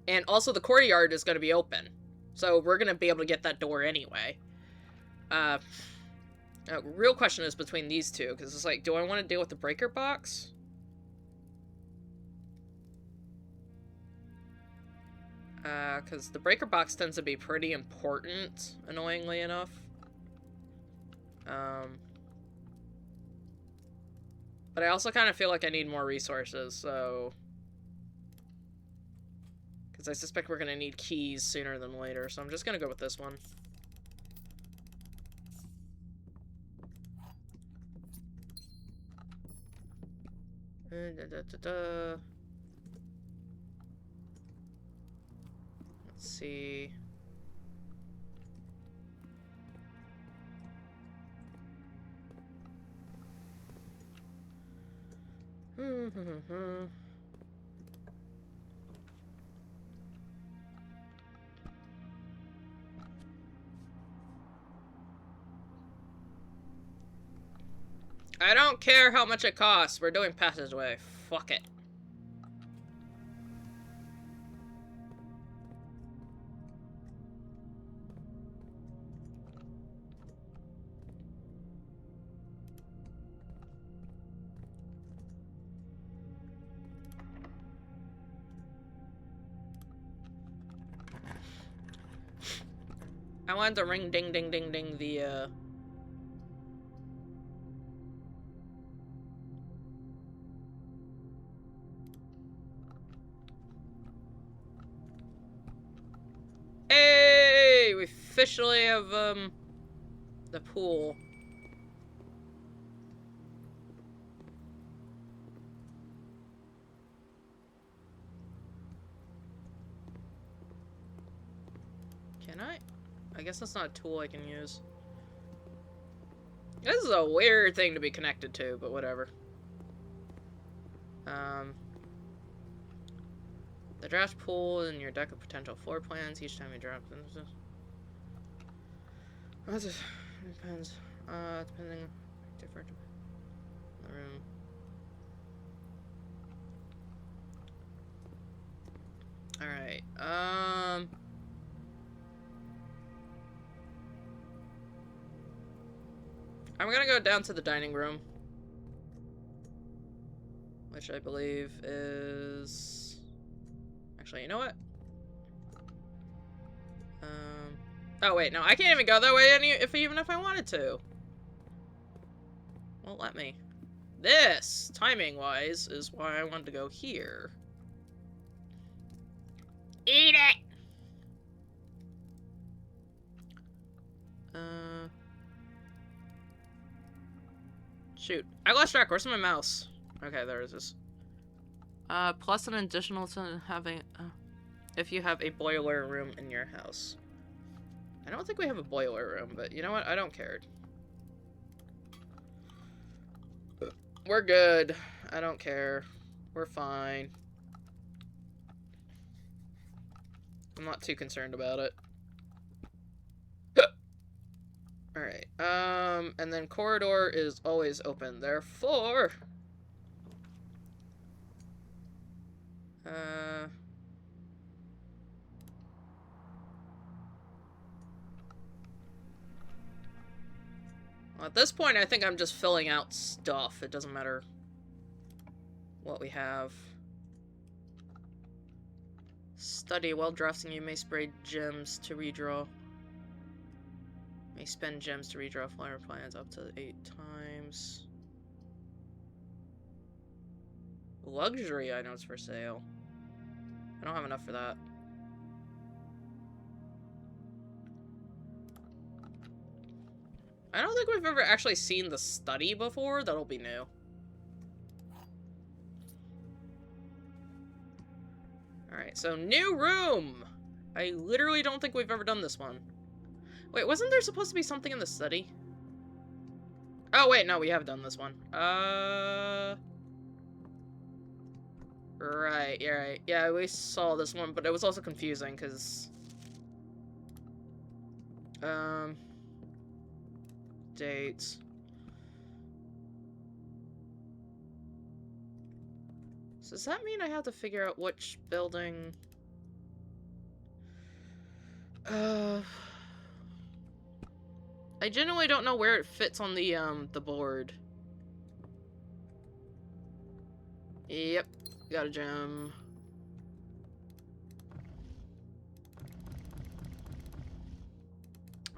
And also the courtyard is going to be open. So we're going to be able to get that door anyway. Real question is between these two. Because it's like, do I want to deal with the breaker box? Because the breaker box tends to be pretty important, annoyingly enough. But I also kind of feel like I need more resources, so... Because I suspect we're going to need keys sooner than later, so I'm just going to go with this one. Let's see. I don't care how much it costs. We're doing passageway. Fuck it. I wanted to ring ding ding ding ding the Hey! We officially have the pool. Can I? I guess that's not a tool I can use. This is a weird thing to be connected to, but whatever. The draft pool in your deck of potential floor plans each time you drop. Depends. Depending different in the room. Alright. I'm gonna go down to the dining room, which I believe is... Actually, you know what? Oh wait, no, I can't even go that way even if I wanted to. Won't let me. This, timing-wise, is why I wanted to go here. Eat it! Shoot. I lost track. Where's my mouse? Okay, there it is. Plus an additional to having... if you have a boiler room in your house. I don't think we have a boiler room, but you know what? I don't care. We're good. I don't care. We're fine. I'm not too concerned about it. Alright, and then corridor is always open, therefore... Well, at this point, I think I'm just filling out stuff. It doesn't matter what we have. Study. While drafting, you may spray gems to redraw. May spend gems to redraw flower plans up to 8 times. Luxury items for sale. I don't have enough for that. I don't think we've ever actually seen the study before. That'll be new. Alright, so new room! I literally don't think we've ever done this one. Wait, wasn't there supposed to be something in the study? Oh, wait, no, we have done this one. Right, yeah, right. Yeah, we saw this one, but it was also confusing, because... Dates. So does that mean I have to figure out which building... I genuinely don't know where it fits on the board. Yep, got a gem.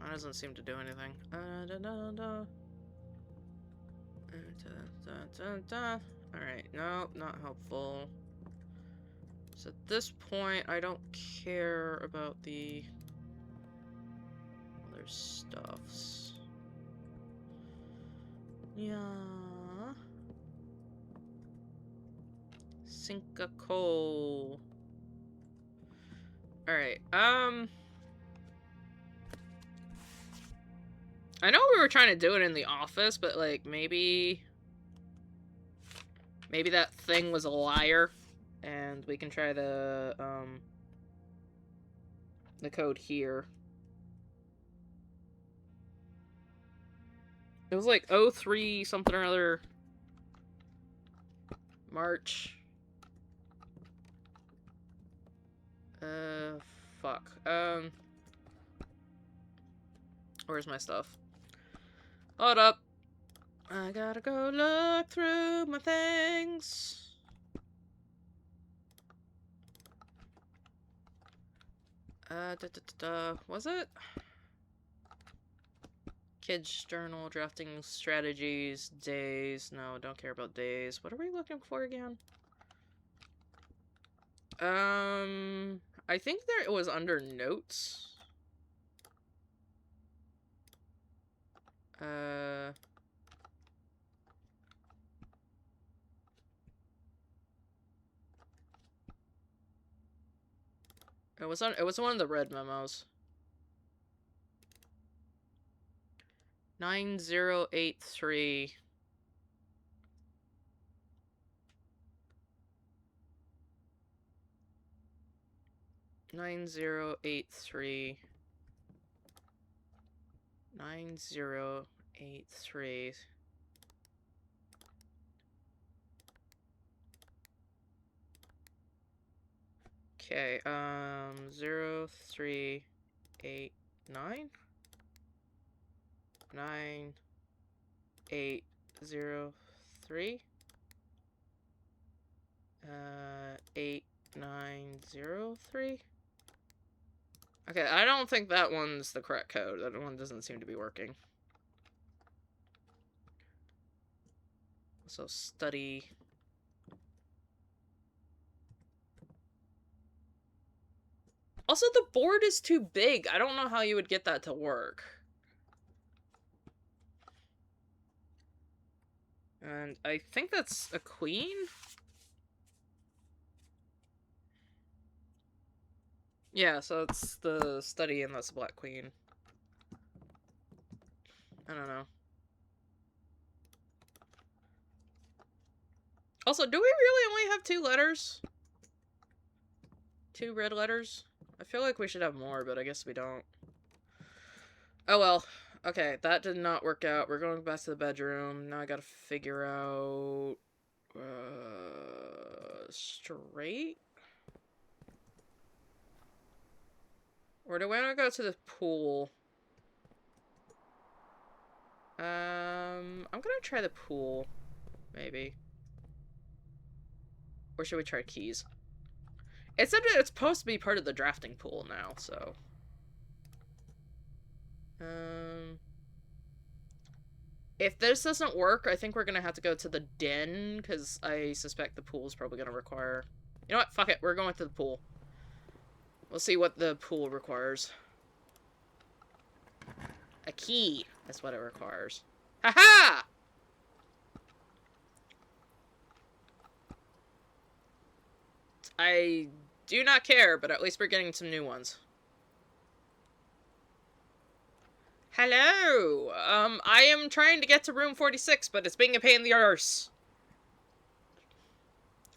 That doesn't seem to do anything. Alright, no, not helpful. So at this point, I don't care about the other stuffs. Yeah. Sink a coal. Alright, I know we were trying to do it in the office, but, like, maybe that thing was a liar, and we can try the code here. It was like 03 something or other. March. Fuck. Where's my stuff? Hold up. I gotta go look through my things. Was it? Kids journal, drafting strategies, days. No, don't care about days. What are we looking for again? I think it was under notes. It was one of the red memos. 9083. (9083) 9083. Okay, 0389 9803 8903. Okay, I don't think that one's the correct code. That one doesn't seem to be working. So study. Also, the board is too big. I don't know how you would get that to work. And I think that's a queen? Yeah, so it's the study and that's the black queen. I don't know. Also, do we really only have 2 letters? 2 red letters? I feel like we should have more, but I guess we don't. Oh well. Okay, that did not work out. We're going back to the bedroom. Now I gotta figure out... straight? Or do we want to go to the pool? I'm gonna try the pool. Maybe. Or should we try keys? It said it's supposed to be part of the drafting pool now, so... If this doesn't work, I think we're gonna have to go to the den, because I suspect the pool is probably gonna require... You know what? Fuck it. We're going to the pool. We'll see what the pool requires. A key. That's what it requires. Haha! I do not care, but at least we're getting some new ones. Hello! I am trying to get to room 46, but it's being a pain in the arse.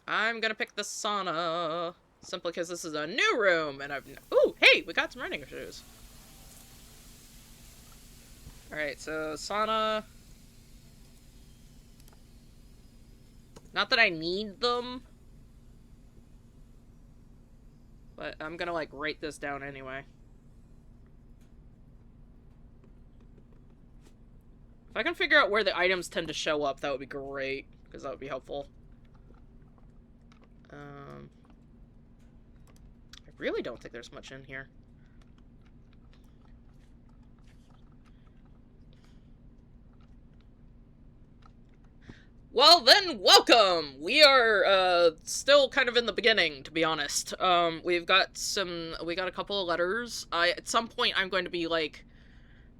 I'm gonna pick the sauna. Simply because this is a new room, and I've... Ooh, hey! We got some running shoes. Alright, so sauna... Not that I need them. But I'm gonna, like, write this down anyway. If I can figure out where the items tend to show up, that would be great. Because that would be helpful. I really don't think there's much in here. Well then, welcome! We are, still kind of in the beginning, to be honest. We got a couple of letters. At some point I'm going to be, like,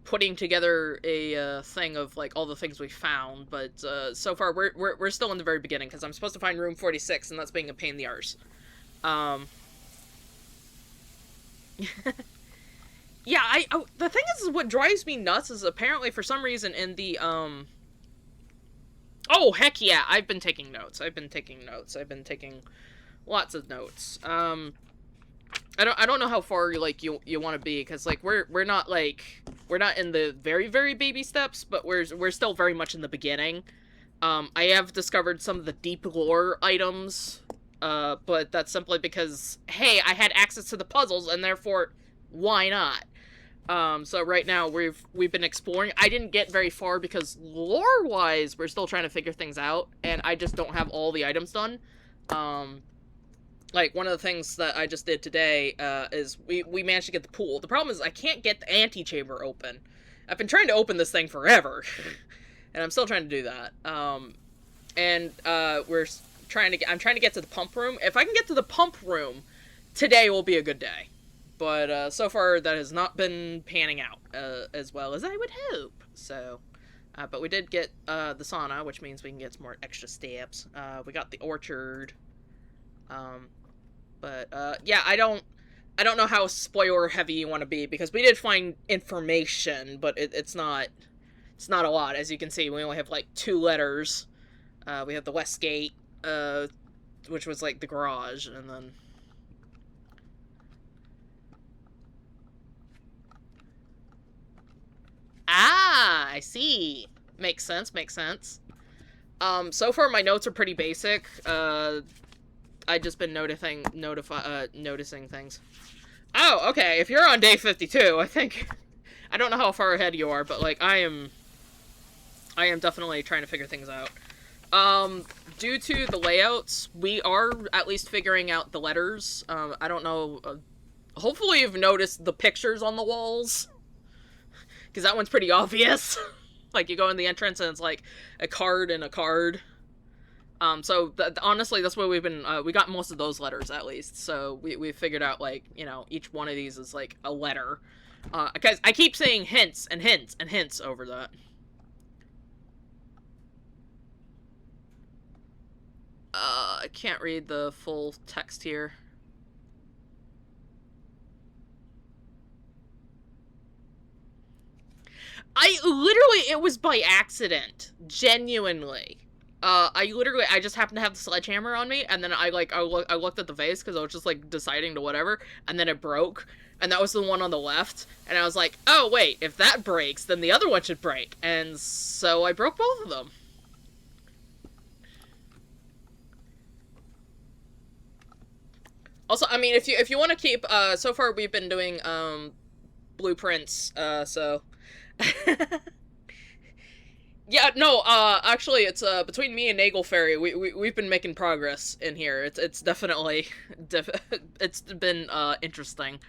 putting together a thing of like all the things we found, but so far we're still in the very beginning because I'm supposed to find room 46, and that's being a pain in the arse. Um, yeah, the thing is what drives me nuts is apparently for some reason in the oh heck yeah, I've been taking notes. I've been taking lots of notes. I don't know how far like you want to be because like we're not in the very very baby steps, but we're still very much in the beginning. I have discovered some of the deep lore items, but that's simply because hey, I had access to the puzzles and therefore why not? So right now we've been exploring. I didn't get very far because lore wise we're still trying to figure things out, and I just don't have all the items done. Like, one of the things that I just did today, is we managed to get the pool. The problem is I can't get the antechamber open. I've been trying to open this thing forever. And I'm still trying to do that. I'm trying to get to the pump room. If I can get to the pump room, today will be a good day. But, so far, that has not been panning out, as well as I would hope. So, but we did get, the sauna, which means we can get some more extra steps. We got the orchard. Yeah, I don't know how spoiler heavy you want to be, because we did find information, but it's not a lot. As you can see, we only have, like, 2 letters. We have the West Gate, which was, like, the garage, and then... Ah, I see. Makes sense. So far my notes are pretty basic. I've just been noticing things. Oh, okay. If you're on day 52, I think... I don't know how far ahead you are, but, like, I am definitely trying to figure things out. Due to the layouts, we are at least figuring out the letters. I don't know... hopefully you've noticed the pictures on the walls. Because that one's pretty obvious. Like, you go in the entrance and it's, like, a card and a card. So, honestly, that's what we've been, we got most of those letters, at least, so we figured out, like, you know, each one of these is, like, a letter, because I keep saying hints, and hints, and hints over that. I can't read the full text here. It was by accident, genuinely. I just happened to have the sledgehammer on me, and then I looked at the vase, because I was just, like, deciding to whatever, and then it broke, and that was the one on the left, and I was like, oh, wait, if that breaks, then the other one should break, and so I broke both of them. Also, I mean, if you want to keep, so far we've been doing, blueprints, so... Yeah, no, actually, it's, between me and Nagel Fairy, we've been making progress in here. It's definitely, it's been, interesting.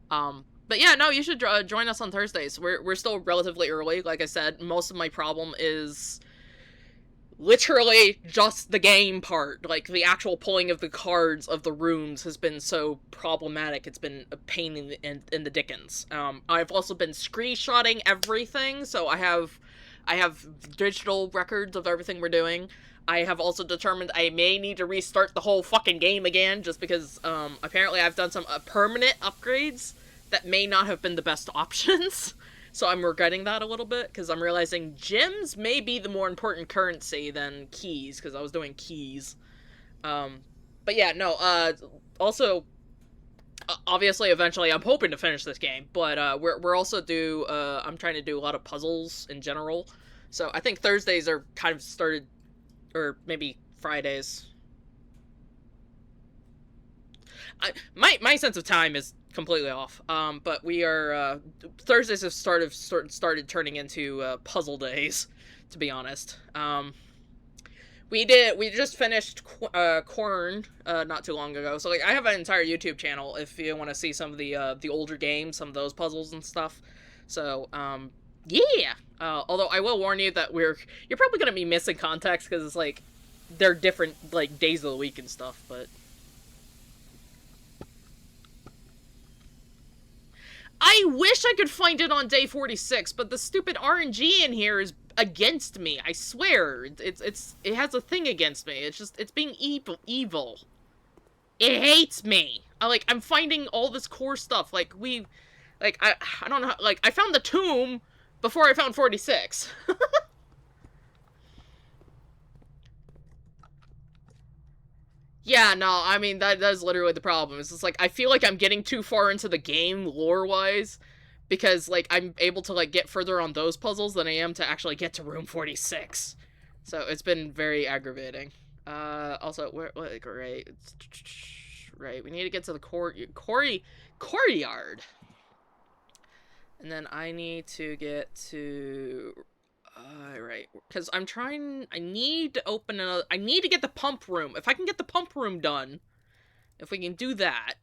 But yeah, no, you should, join us on Thursdays. We're still relatively early, like I said. Most of my problem is literally just the game part. Like, the actual pulling of the cards of the rooms has been so problematic. It's been a pain in the dickens. I've also been screenshotting everything, so I have digital records of everything we're doing. I have also determined I may need to restart the whole fucking game again, just because, apparently I've done some permanent upgrades that may not have been the best options. So I'm regretting that a little bit, because I'm realizing gems may be the more important currency than keys, because I was doing keys. But yeah, no, also, obviously, eventually, I'm hoping to finish this game, but, we're also I'm trying to do a lot of puzzles in general, so I think Thursdays are kind of started, or maybe Fridays. My sense of time is completely off, but we are, Thursdays have started turning into, puzzle days, to be honest. We just finished, Corn, not too long ago, so, like, I have an entire YouTube channel if you want to see some of the older games, some of those puzzles and stuff, so, yeah! Although I will warn you that you're probably gonna be missing context, because it's, like, they're different, like, days of the week and stuff, but... I wish I could find it on day 46, but the stupid RNG in here is against me. I swear, it has a thing against me. It's being evil. It hates me. I'm finding all this core stuff. I don't know. Like, I found the tomb before I found 46. Yeah, no, I mean, that's literally the problem. It's just, like, I feel like I'm getting too far into the game, lore-wise, because, like, I'm able to, like, get further on those puzzles than I am to actually get to room 46. So, it's been very aggravating. Also, right, we need to get to the courtyard. And then I need to get to... right, because I need to open another, I need to get the pump room. If I can get the pump room done, if we can do that.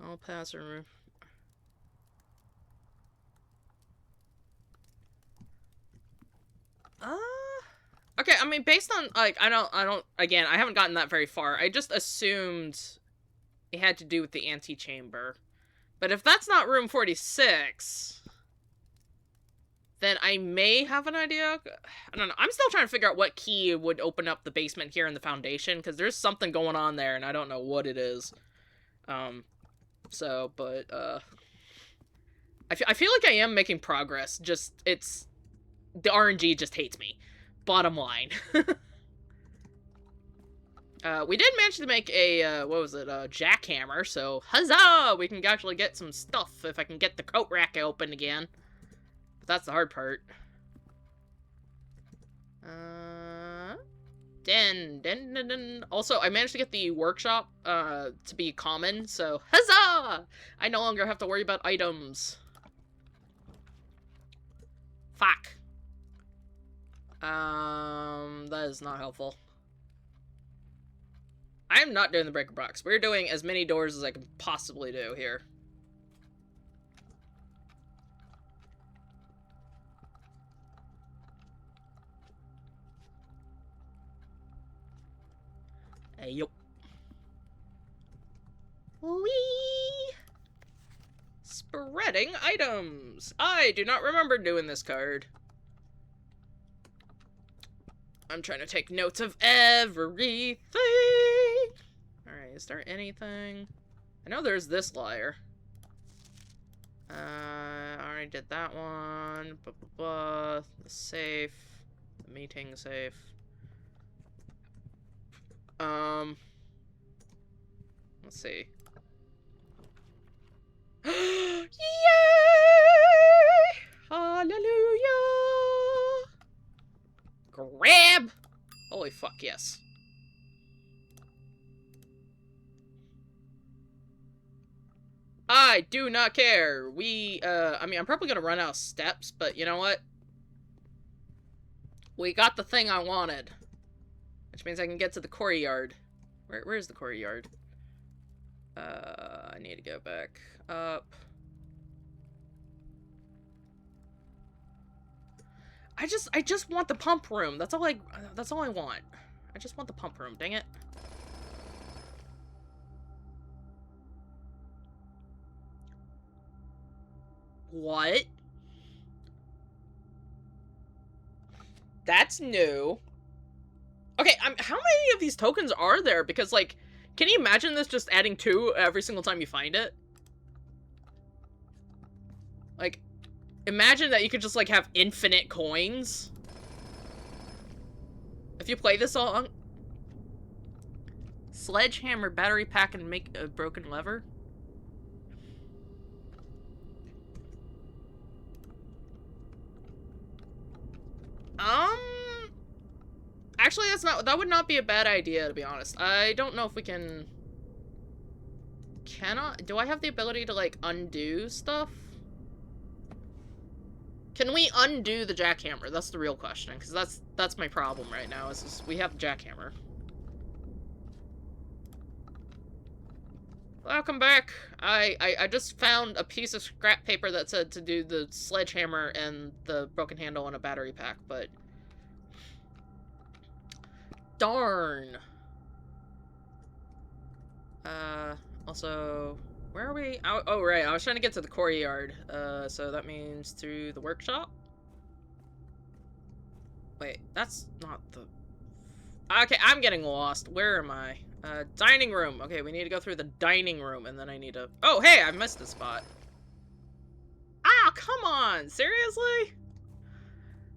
I'll pass a room. Okay, I mean, based on, like, again, I haven't gotten that very far. I just assumed it had to do with the antechamber. But if that's not room 46, then I may have an idea. I don't know. I'm still trying to figure out what key would open up the basement here in the foundation, because there's something going on there, and I don't know what it is. I feel like I am making progress. Just, the RNG just hates me. Bottom line. We did manage to make a, what was it, a jackhammer, so huzzah! We can actually get some stuff if I can get the coat rack open again. But that's the hard part. Also, I managed to get the workshop, to be common, so huzzah! I no longer have to worry about items. Fuck. That is not helpful. I am not doing the breaker box. We're doing as many doors as I can possibly do here. Hey, yo. Whee! Spreading items. I do not remember doing this card. I'm trying to take notes of everything. Alright, is there anything? I know there's this liar. I already did that one. The safe. The meeting safe. Let's see. Yay! Hallelujah! Grab! Holy fuck, yes. I do not care. I mean, I'm probably gonna run out of steps, but you know what? We got the thing I wanted. Which means I can get to the courtyard. Where's the courtyard? I need to go back up. I just want the pump room. That's all I want. I just want the pump room, dang it. What? That's new. Okay, how many of these tokens are there? Because, like, can you imagine this just adding 2 every single time you find it? Like, imagine that you could just, like, have infinite coins. If you play this song. Sledgehammer, battery pack, and make a broken lever. Actually, that would not be a bad idea, to be honest. I don't know if we can... do I have the ability to, like, undo stuff? Can we undo the jackhammer? That's the real question, because that's my problem right now, is just, we have the jackhammer. Welcome back. I just found a piece of scrap paper that said to do the sledgehammer and the broken handle and a battery pack, but... Darn. Also, where are we? Oh, right, I was trying to get to the courtyard. So that means through the workshop? Wait, that's not the... Okay, I'm getting lost. Where am I? Dining room. Okay, we need to go through the dining room, and then I need to... Oh, hey, I missed a spot. Ah, come on! Seriously?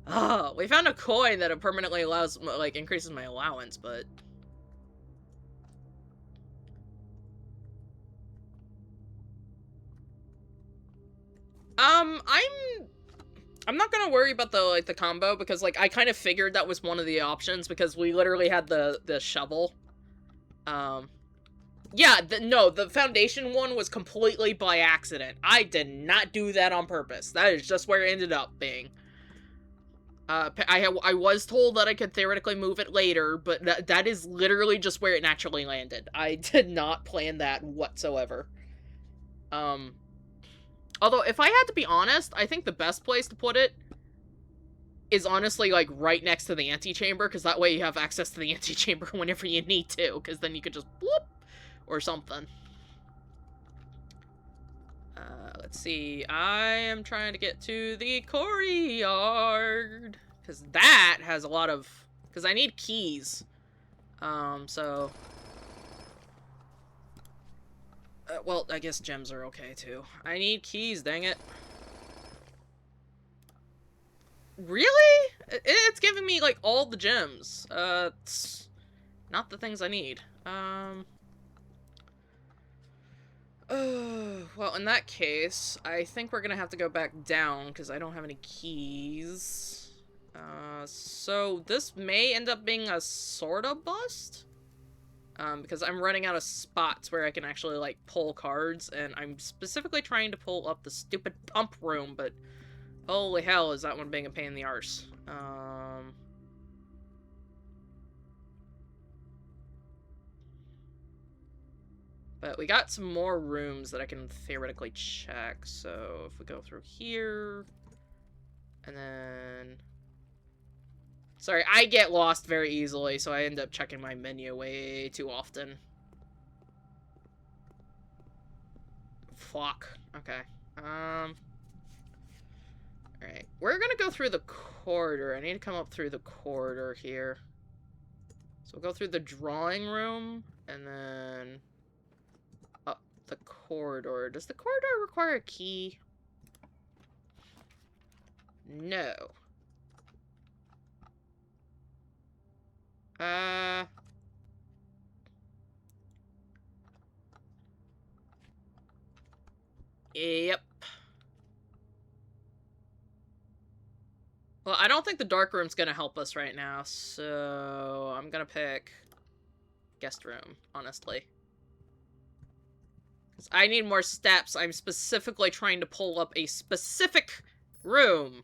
Oh, we found a coin that permanently allows, like, increases my allowance, but... I'm not gonna worry about the combo, because, like, I kind of figured that was one of the options, because we literally had the shovel. Yeah, no, the foundation one was completely by accident. I did not do that on purpose. That is just where it ended up being. I was told that I could theoretically move it later, but that is literally just where it naturally landed. I did not plan that whatsoever. Although, if I had to be honest, I think the best place to put it is honestly, like, right next to the antechamber, because that way you have access to the antechamber whenever you need to, because then you could just whoop or something. Let's see. I am trying to get to the courtyard, because that has a lot of... Because I need keys. So... well, I guess gems are okay, too. I need keys, dang it. Really? It's giving me, like, all the gems. It's not the things I need. Well, in that case, I think we're gonna have to go back down, because I don't have any keys. So this may end up being a sorta bust? Because I'm running out of spots where I can actually, like, pull cards, and I'm specifically trying to pull up the stupid pump room, but holy hell, is that one being a pain in the arse. But we got some more rooms that I can theoretically check, so if we go through here, and then... Sorry, I get lost very easily, so I end up checking my menu way too often. Fuck. Okay. Alright. We're gonna go through the corridor. I need to come up through the corridor here. So we'll go through the drawing room, and then... up the corridor. Does the corridor require a key? No. Yep. Well, I don't think the dark room's gonna help us right now, so I'm gonna pick guest room, honestly. I need more steps. I'm specifically trying to pull up a specific room.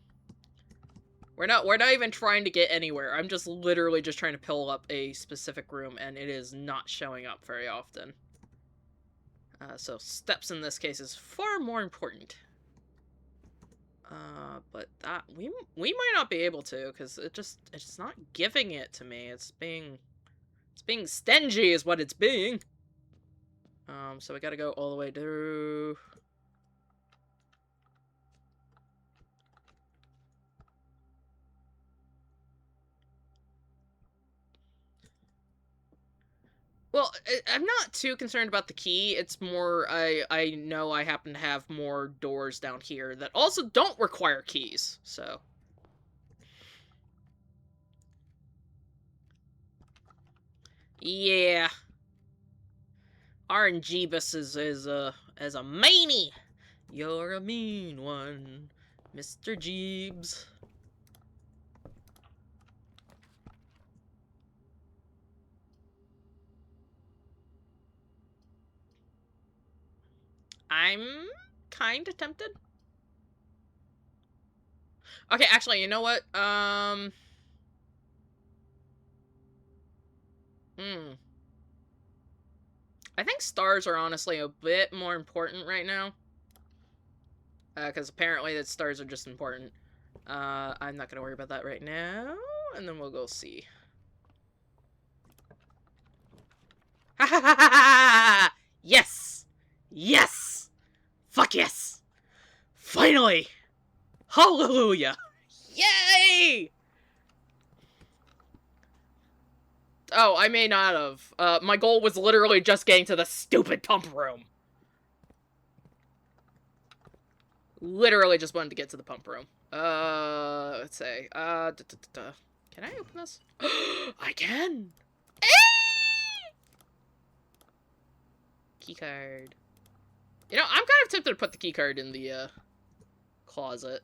We're not even trying to get anywhere. I'm just literally just trying to pull up a specific room, and it is not showing up very often. So steps in this case is far more important. But that we might not be able to, because it's not giving it to me. It's being stingy is what it's being. So we gotta go all the way through. Well, I'm not too concerned about the key. It's more, I know I happen to have more doors down here that also don't require keys, so. Yeah. RNGeebus is a meanie. You're a mean one, Mr. Jeebs. I'm kind of tempted. Okay, actually, you know what? I think stars are honestly a bit more important right now. Because apparently that stars are just important. I'm not gonna worry about that right now, and then we'll go see. Ha ha ha ha! Yes! Yes! Fuck yes! Finally! Hallelujah! Yay! Oh, I may not have. My goal was literally just getting to the stupid pump room. Literally just wanted to get to the pump room. Let's say, can I open this? I can! Keycard. You know, I'm kind of tempted to put the keycard in the, closet.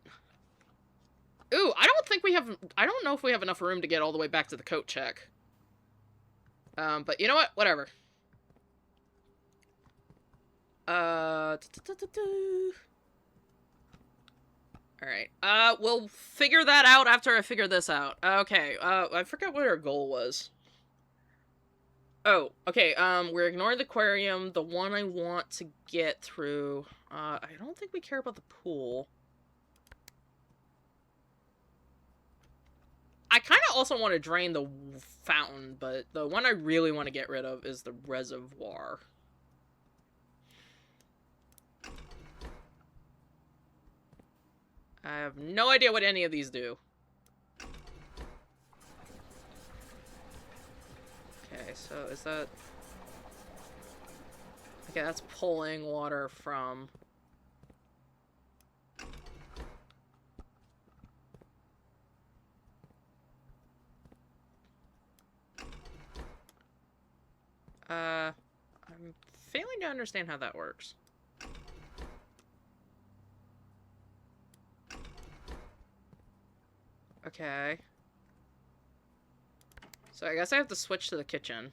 Ooh, I don't know if we have enough room to get all the way back to the coat check. But you know what? Whatever. Alright. We'll figure that out after I figure this out. Okay, I forgot what our goal was. Oh, okay, we're ignoring the aquarium. The one I want to get through, I don't think we care about the pool. I kind of also want to drain the fountain, but the one I really want to get rid of is the reservoir. I have no idea what any of these do. Okay, so is that... Okay, that's pulling water from... I'm failing to understand how that works. Okay. So I guess I have to switch to the kitchen.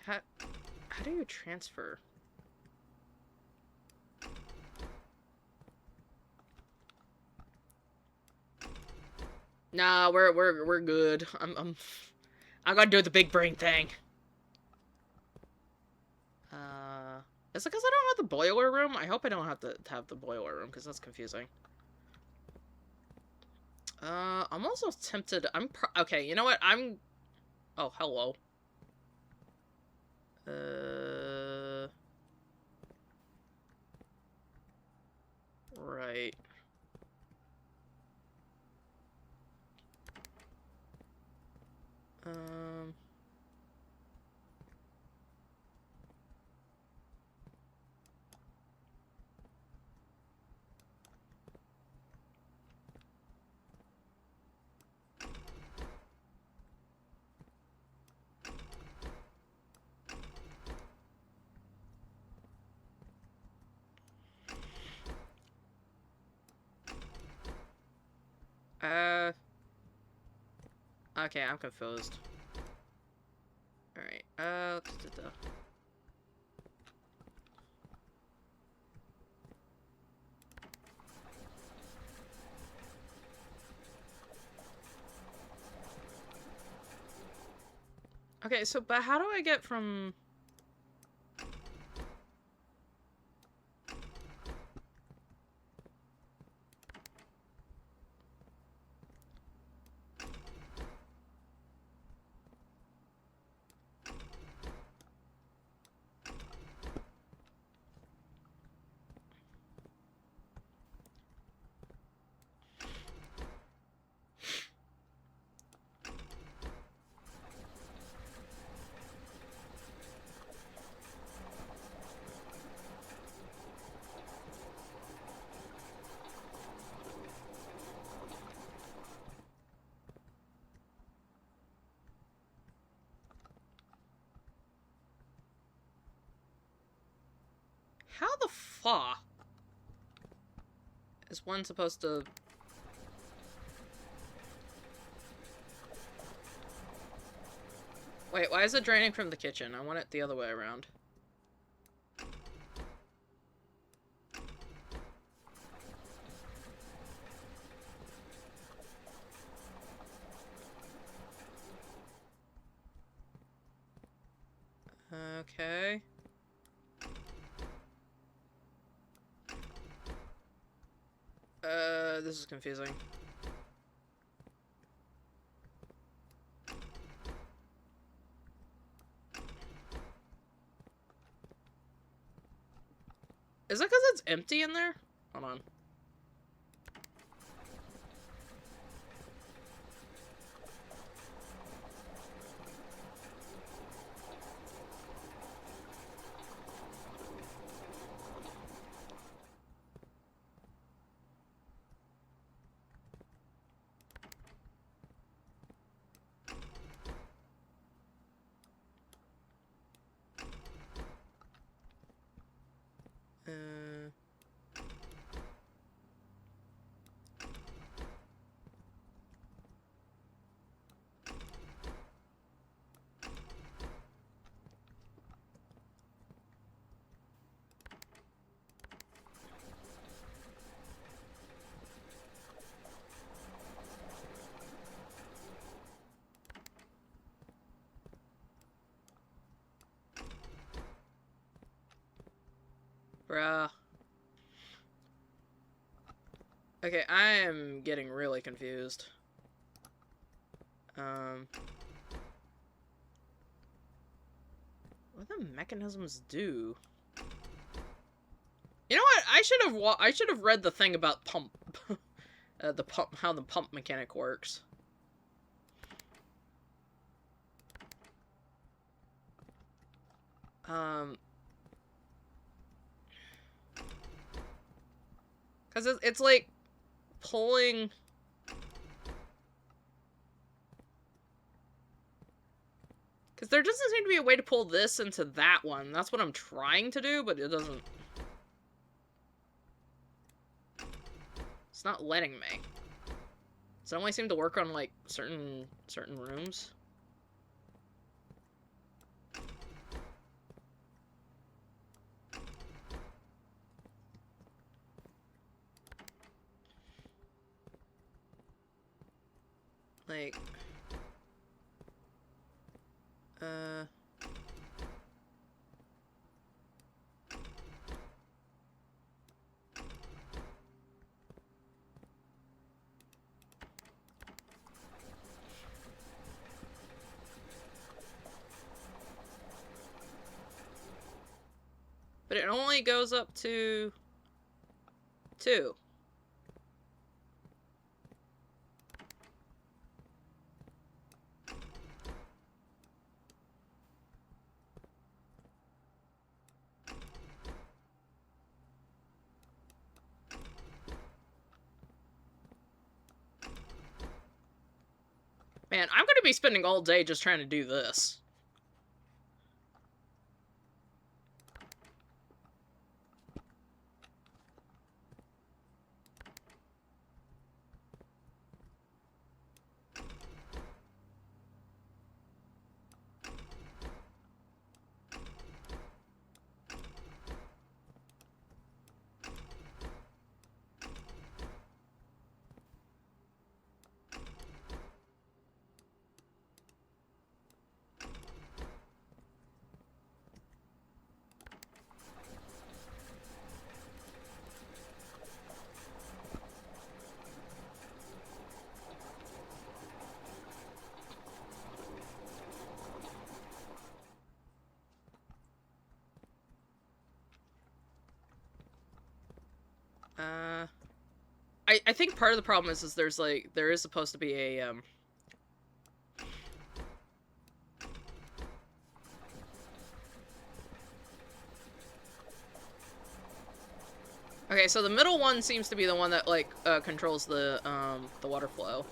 How do you transfer? Nah, we're good. I'm gonna do the big brain thing. Is it because I don't have the boiler room? I hope I don't have to have the boiler room, because that's confusing. I'm also tempted... okay, you know what? Oh, hello. Right. Um... Okay, I'm confused. Alright, Okay, so, but how do I get from... How the fuck is one supposed to... Wait, why is it draining from the kitchen? I want it the other way around. Okay. This is confusing. Is it because it's empty in there? Hold on. Bruh. Okay, I am getting really confused. What do the mechanisms do? You know what? I should have read the thing about pump. The pump, how the pump mechanic works. Because it's like pulling. Because there doesn't seem to be a way to pull this into that one. That's what I'm trying to do, but it doesn't. It's not letting me. Does it only seem to work on, like, certain rooms? Like... But it only goes up to 2. Man, I'm gonna be spending all day just trying to do this. I think part of the problem is there's like, there is supposed to be a, Okay, so the middle one seems to be the one that, like, controls the water flow.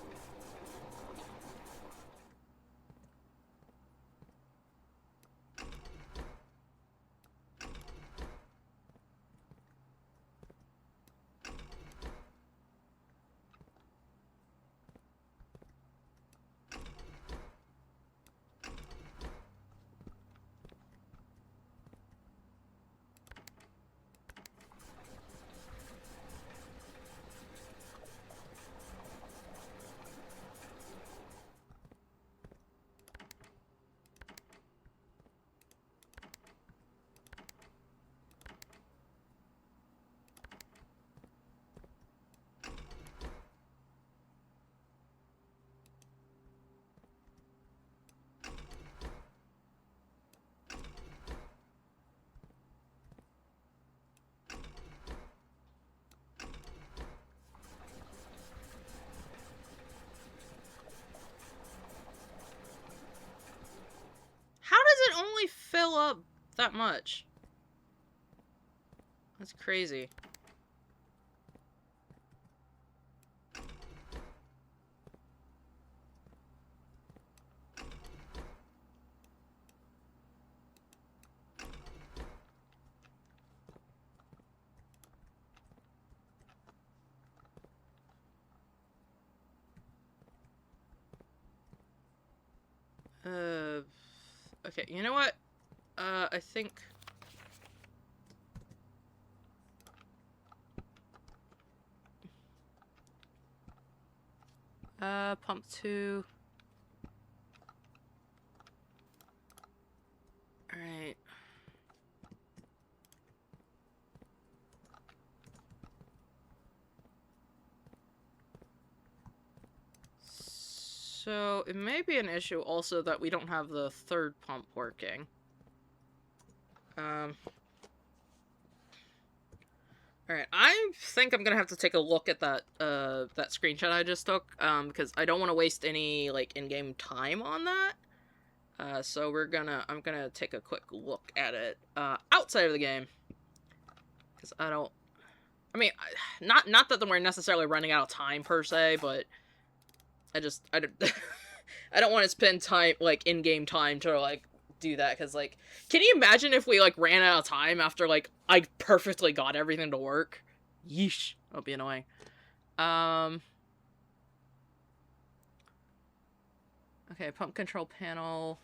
that much. That's crazy. Okay, you know what? I think... pump 2. Alright. So, it may be an issue also that we don't have the third pump working. Alright, I think I'm gonna have to take a look at that, that screenshot I just took, because I don't want to waste any, like, in-game time on that. So I'm gonna take a quick look at it, outside of the game. Because I mean, not that we're necessarily running out of time, per se, but I don't, I don't want to spend time, like, in-game time to, like, do that, because, like, can you imagine if we, like, ran out of time after, like, I perfectly got everything to work? Yeesh. That'll be annoying. Okay, pump control panel.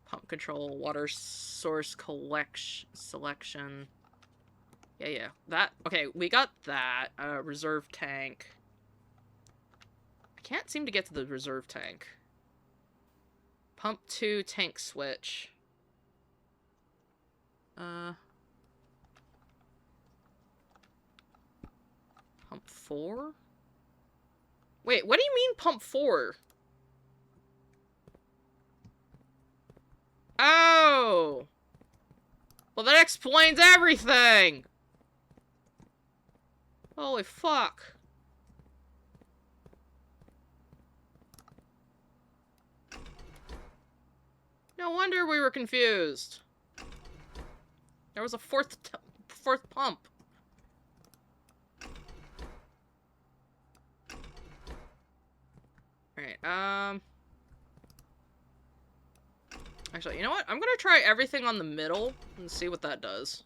Pump control, water source selection. Yeah. That, okay, we got that. Reserve tank. I can't seem to get to the reserve tank. Pump 2 tank switch. Pump 4? Wait, what do you mean pump 4? Oh! Well, that explains everything! Holy fuck. No wonder we were confused. There was a fourth pump. Alright, actually, you know what? I'm gonna try everything on the middle and see what that does.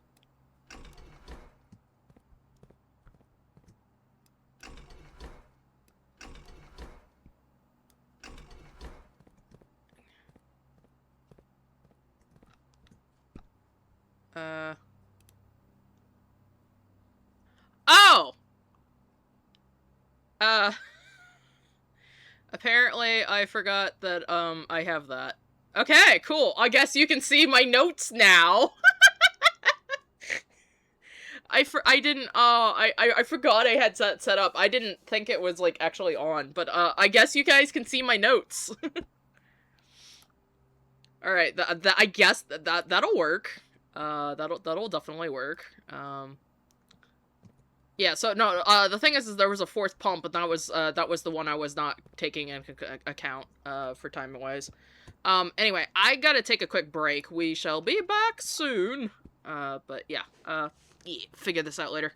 Oh! Apparently I forgot that, I have that. Okay, cool. I guess you can see my notes now. I forgot I had set up. I didn't think it was, like, actually on, but, I guess you guys can see my notes. Alright, I guess that'll work. That'll definitely work. Yeah, so, no, the thing is there was a fourth pump, but that was the one I was not taking into account, for time-wise. Anyway, I gotta take a quick break. We shall be back soon. But yeah, figure this out later.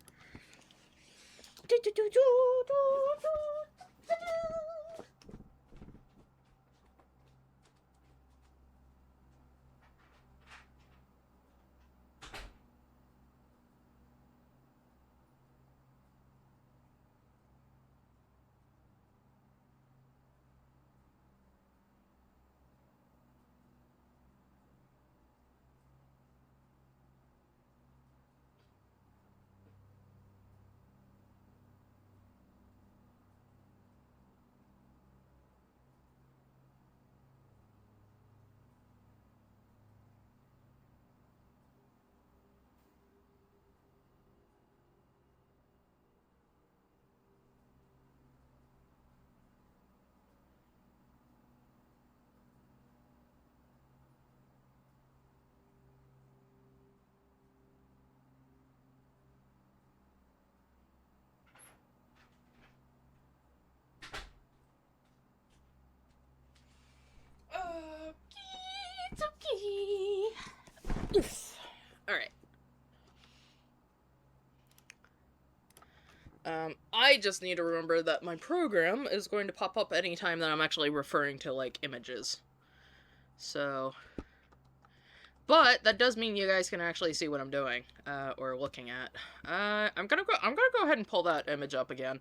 just need to remember that my program is going to pop up anytime that I'm actually referring to, like, images. So... But that does mean you guys can actually see what I'm doing, or looking at. I'm gonna go ahead and pull that image up again.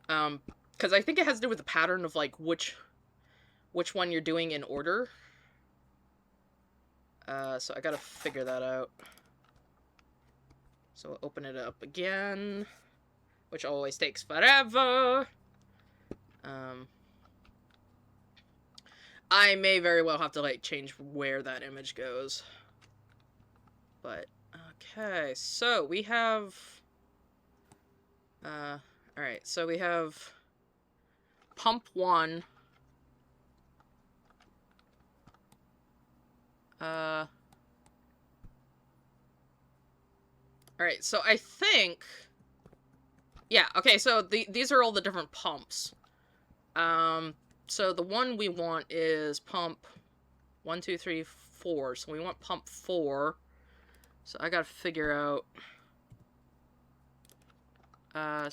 Because I think it has to do with the pattern of, like, which one you're doing in order. So I gotta figure that out. So we'll open it up again, which always takes forever. I may very well have to, like, change where that image goes. But, okay, so we have... alright, so we have pump 1. Alright, so I think... Yeah, okay, so these are all the different pumps. So the one we want is pump 1, 2, 3, 4. So we want pump 4. So I gotta figure out...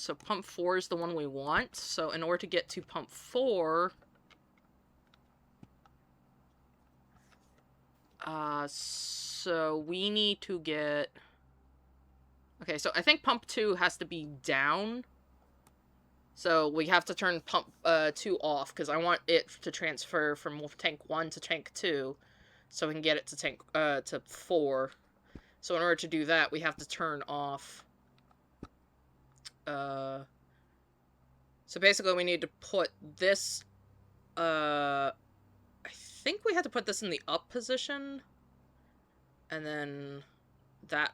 so pump 4 is the one we want. So in order to get to pump 4... so we need to get... Okay, so I think pump 2 has to be down. So we have to turn pump 2 off, because I want it to transfer from tank 1 to tank 2, so we can get it to tank to 4. So in order to do that, we have to turn off... So basically we need to put this... I think we had to put this in the up position, and then that...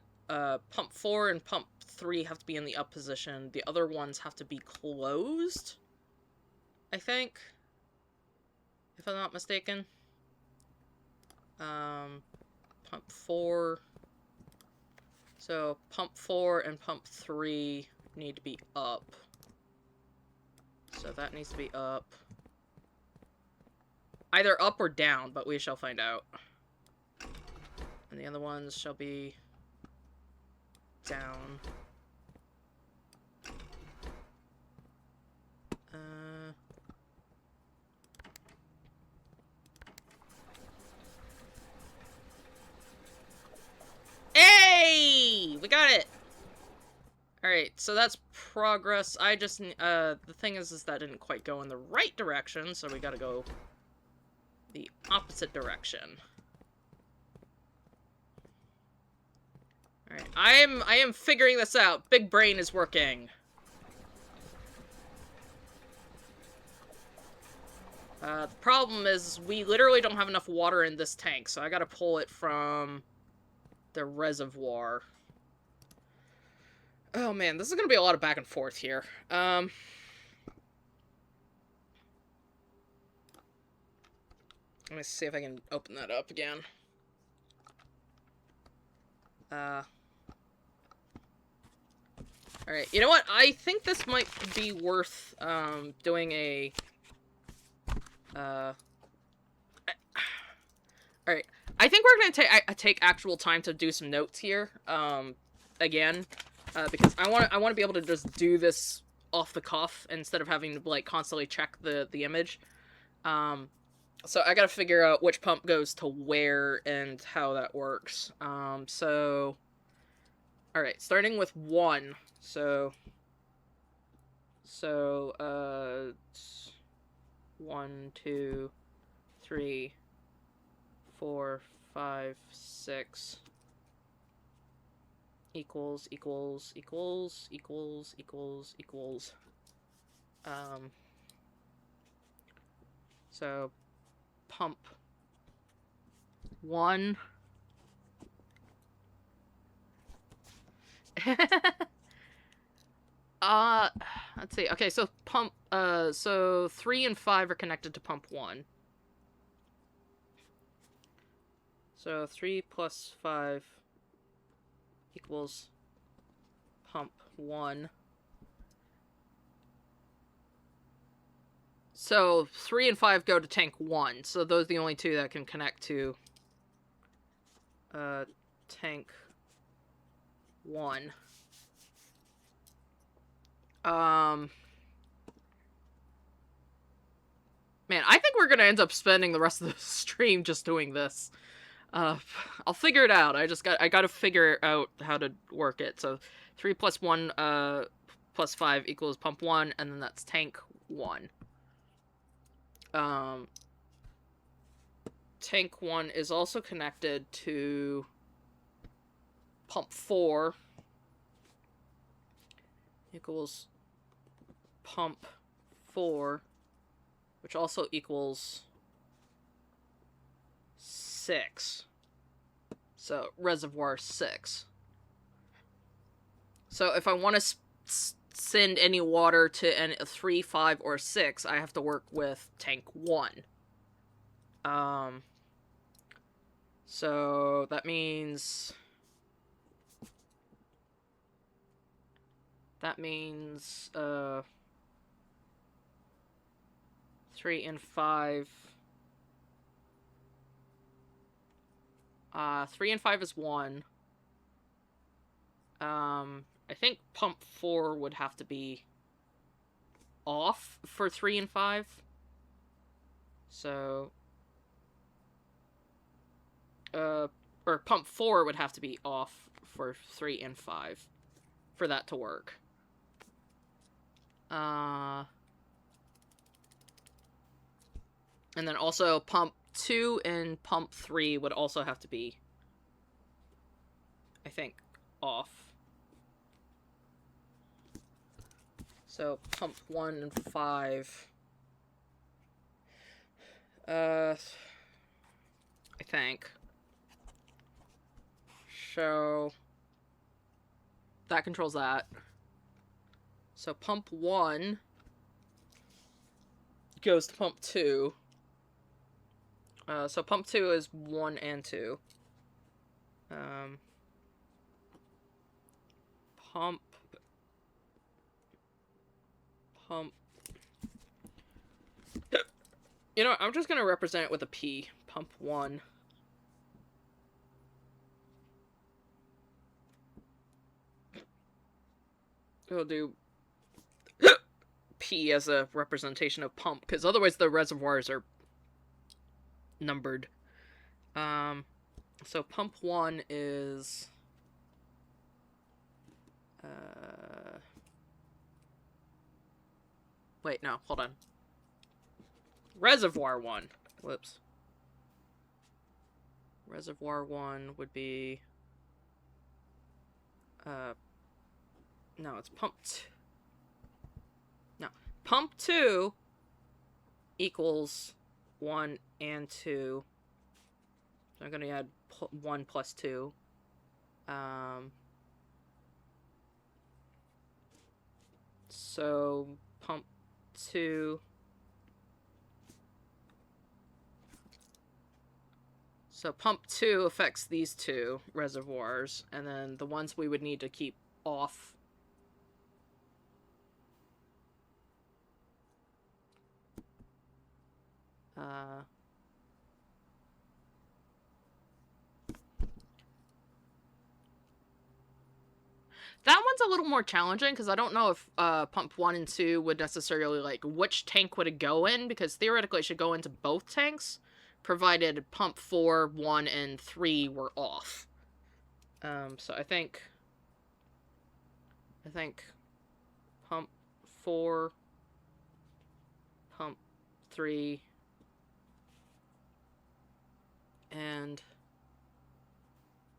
pump 4 and pump 3 have to be in the up position. The other ones have to be closed, I think, if I'm not mistaken. Pump 4. So pump 4 and pump 3 need to be up. So that needs to be up. Either up or down, but we shall find out. And the other ones shall be... down. Hey! We got it! Alright, so that's progress. I just, the thing is that didn't quite go in the right direction, so we gotta go the opposite direction. Alright, I am figuring this out. Big brain is working. The problem is we literally don't have enough water in this tank, so I gotta pull it from the reservoir. Oh man, this is gonna be a lot of back and forth here. Let me see if I can open that up again. Alright, you know what? I think this might be worth, doing a... Alright. I think we're gonna take actual time to do some notes here, again. Because I wanna be able to just do this off the cuff instead of having to, like, constantly check the image. So I gotta figure out which pump goes to where and how that works. So... Alright, starting with 1. So... 1, 2, 3, 4, 5, 6... equals. So, pump 1. Let's see. Okay, so pump, so 3 and 5 are connected to pump 1. So 3 plus 5 equals pump 1. So 3 and 5 go to tank 1. So those are the only two that can connect to tank 1. Man, I think we're gonna end up spending the rest of the stream just doing this. I'll figure it out. I gotta figure out how to work it. So 3 plus 1 plus 5 equals pump 1, and then that's tank 1. Tank 1 is also connected to pump 4 equals pump 4, which also equals 6. So reservoir 6. So if I want to send any water to 3, 5, or 6, I have to work with tank 1. So that means... 3 and 5... 3 and 5 is 1. I think pump 4 would have to be off for 3 and 5. So... or pump 4 would have to be off for 3 and 5 for that to work. And then also pump 2 and pump 3 would also have to be, I think, off. So pump 1 and 5. I think. So that controls that. So pump 1 goes to pump 2. So pump 2 is 1 and 2. Pump. You know, I'm just gonna represent it with a P. Pump 1. We'll do P as a representation of pump, because otherwise the reservoirs are numbered. So pump 1 is... wait, no, hold on. Reservoir 1. Whoops. Reservoir 1 would be... no, it's pump 2. No. Pump 2 equals 1 and 2. So I'm going to add 1 plus 2. So pump 2... So pump 2 affects these two reservoirs, and then the ones we would need to keep off. That one's a little more challenging, because I don't know if pump 1 and 2 would necessarily, like, which tank would it go in, because theoretically it should go into both tanks, provided pump 4, 1, and 3 were off. So I think pump 4, pump 3, and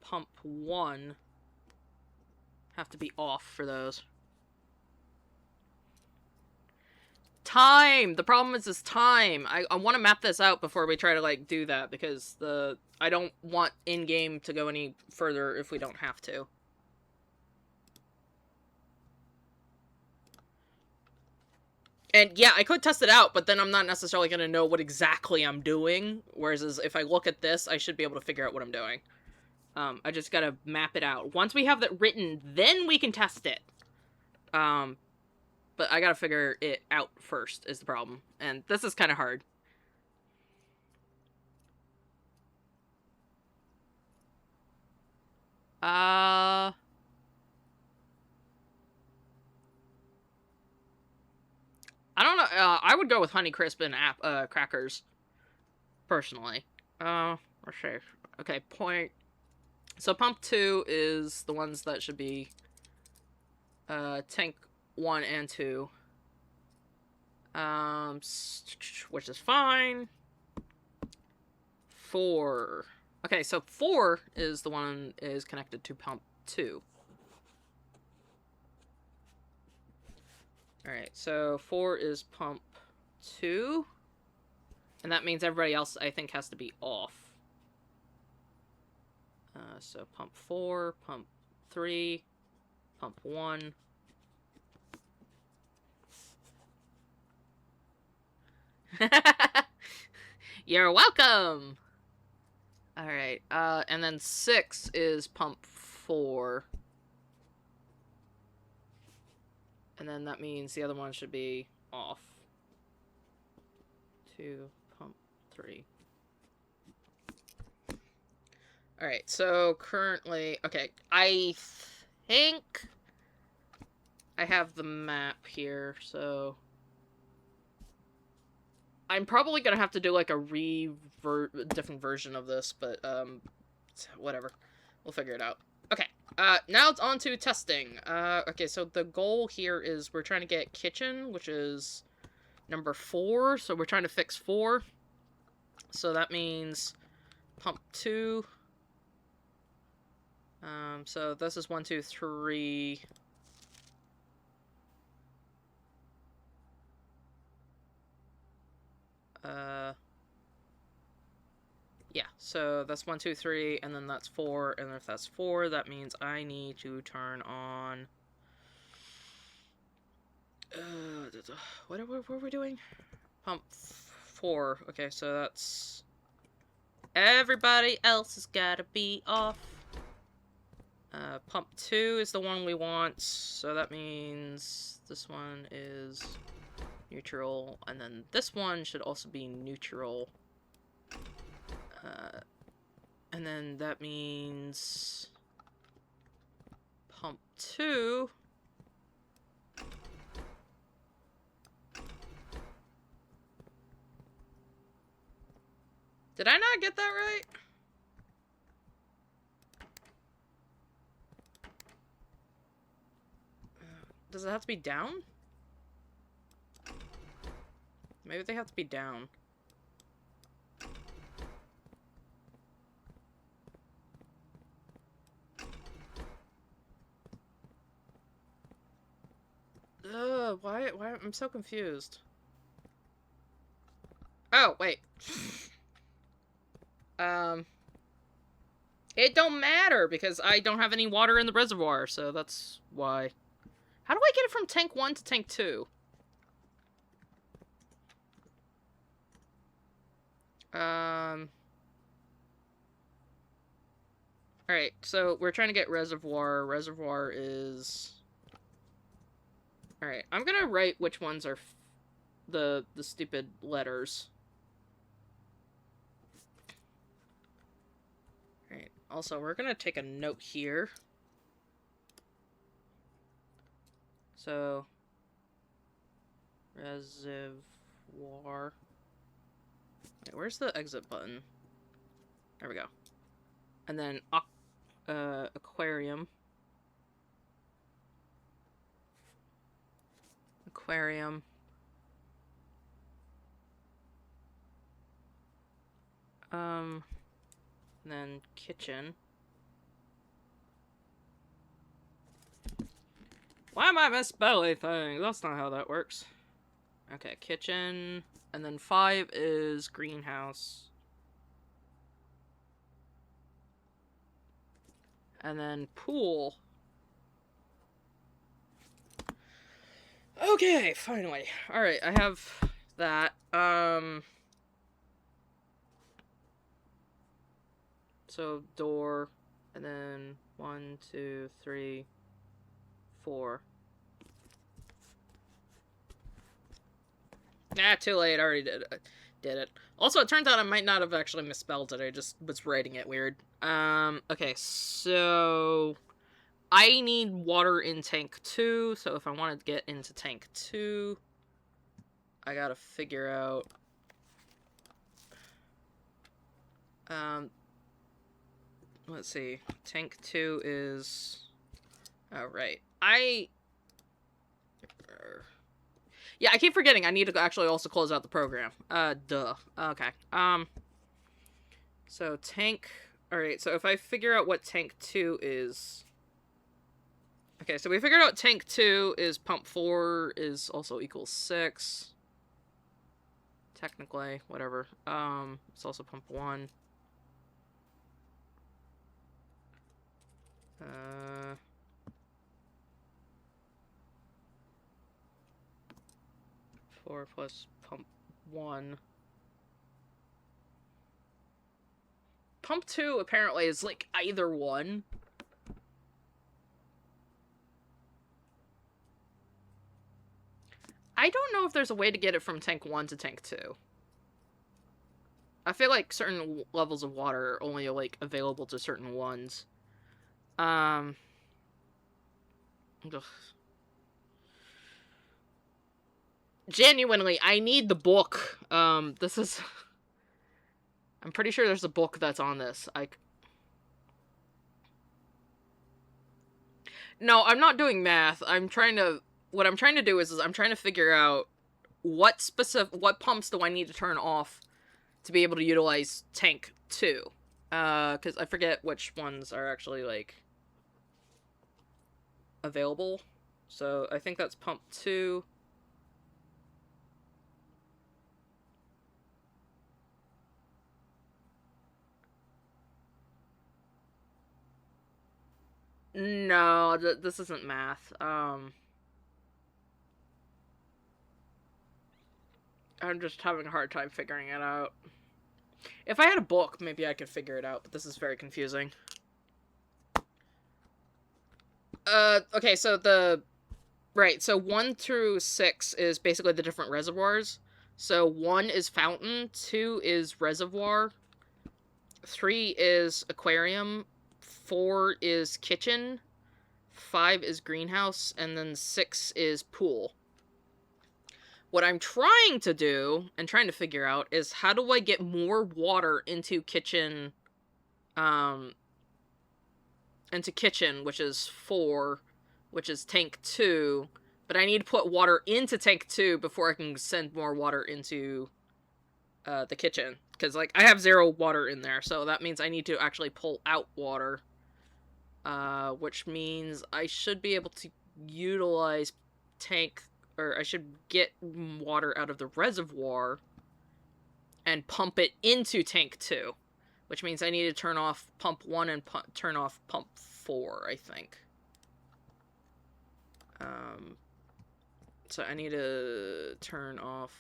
pump 1 have to be off for those. Time! The problem is time. I want to map this out before we try to, like, do that, because I don't want in-game to go any further if we don't have to. And yeah, I could test it out, but then I'm not necessarily going to know what exactly I'm doing, whereas if I look at this, I should be able to figure out what I'm doing. I just gotta map it out. Once we have that written, then we can test it. But I gotta figure it out first, is the problem. And this is kind of hard. I don't know. I would go with Honeycrisp and crackers, personally. Let's see. Okay, point. So pump 2 is the ones that should be tank 1 and 2. Which is fine. 4. Okay, so 4 is the one is connected to pump 2. Alright, so 4 is pump 2. And that means everybody else, I think, has to be off. So pump 4, pump 3, pump 1. You're welcome! Alright, and then 6 is pump 4. And then that means the other one should be off. 2, pump 3. Alright, so currently... Okay, I think I have the map here, so... I'm probably gonna have to do, like, a different version of this, but, whatever. We'll figure it out. Okay, now it's on to testing. Okay, so the goal here is we're trying to get kitchen, which is number 4, so we're trying to fix 4. So that means pump 2. So this is 1, 2, 3... Yeah, so that's 1, 2, 3, and then that's 4, and if that's 4, that means I need to turn on... what were we doing? Pump 4. Okay, so that's... Everybody else has gotta be off. Pump 2 is the one we want, so that means this one is neutral, and then this one should also be neutral. And then that means pump 2 Did I not get that right? Does it have to be down? Maybe they have to be down. Why I'm so confused. Oh, wait. It don't matter because I don't have any water in the reservoir, so that's why. How do I get it from tank 1 to tank 2? Alright, so we're trying to get reservoir. Reservoir is... Alright, I'm gonna write which ones are the stupid letters. Alright, also, we're gonna take a note here. So... Reservoir... Wait, where's the exit button? There we go. And then, aquarium. Aquarium. And then kitchen. Why am I misspelling things? That's not how that works. Okay, kitchen. And then 5 is greenhouse. And then pool. Okay, finally. Alright, I have that. So door, and then 1, 2, 3, 4. Nah, too late. I already did it. Also, it turns out I might not have actually misspelled it. I just was writing it weird. Okay, so... I need water in tank 2, so if I want to get into tank 2... I gotta figure out... let's see. Tank 2 is... Oh, right. Yeah, I keep forgetting I need to actually also close out the program. Duh. Okay. So tank... Alright, so if I figure out what tank 2 is... Okay, so we figured out tank 2 is pump 4 is also equals 6. Technically, whatever. It's also pump 1. 4 plus pump 1. Pump 2 apparently is like either one. I don't know if there's a way to get it from tank 1 to tank 2. I feel like certain levels of water are only like available to certain ones. Ugh. Genuinely, I need the book. This is... I'm pretty sure there's a book that's on this. No, I'm not doing math. What I'm trying to do is I'm trying to figure out what pumps do I need to turn off to be able to utilize tank 2. Because I forget which ones are actually, like, available. So, I think that's pump 2. No, this isn't math. I'm just having a hard time figuring it out. If I had a book, maybe I could figure it out, but this is very confusing. Okay, so Right, so 1 through 6 is basically the different reservoirs. So 1 is fountain, 2 is reservoir, 3 is aquarium, 4 is kitchen, 5 is greenhouse, and then 6 is pool. What I'm trying to do, and trying to figure out, is how do I get more water into kitchen, which is 4, which is tank 2, but I need to put water into tank 2 before I can send more water into, the kitchen. Because, like, I have 0 water in there, so that means I need to actually pull out water. Which means I should be able to utilize I should get water out of the reservoir and pump it into tank 2. Which means I need to turn off pump 1 and turn off pump 4, I think. So I need to turn off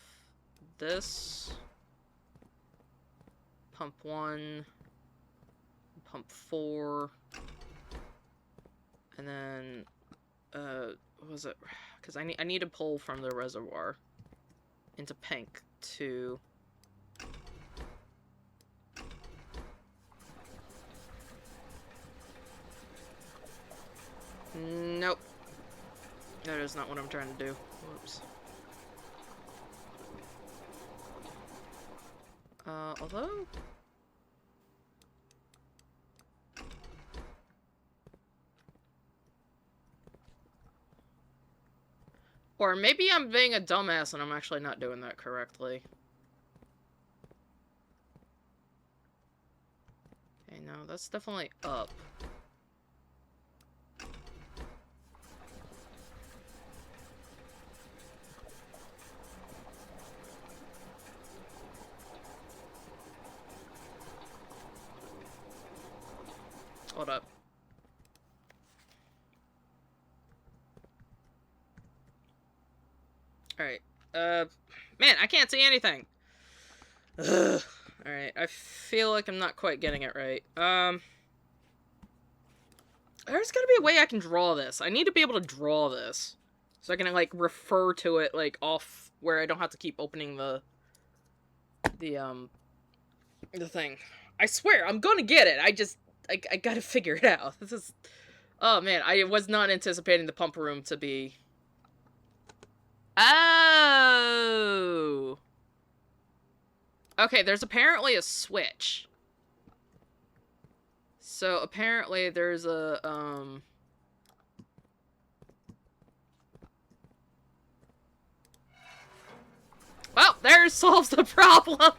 this. Pump 1. Pump 4. And then, what was it? Because I need to pull from the reservoir into tank 2. Nope. That is not what I'm trying to do. Whoops. Although... Or maybe I'm being a dumbass and I'm actually not doing that correctly. Okay, no, that's definitely up. Hold up. Alright. Man, I can't see anything. Ugh. Alright, I feel like I'm not quite getting it right. There's gotta be a way I can draw this. I need to be able to draw this. So I can, like, refer to it, like, off where I don't have to keep opening the thing. I swear, I'm gonna get it. I gotta figure it out. This is... Oh, man, I was not anticipating the pump room to be... Oh! Okay, there's apparently a switch. So apparently there's a, well, there solves the problem!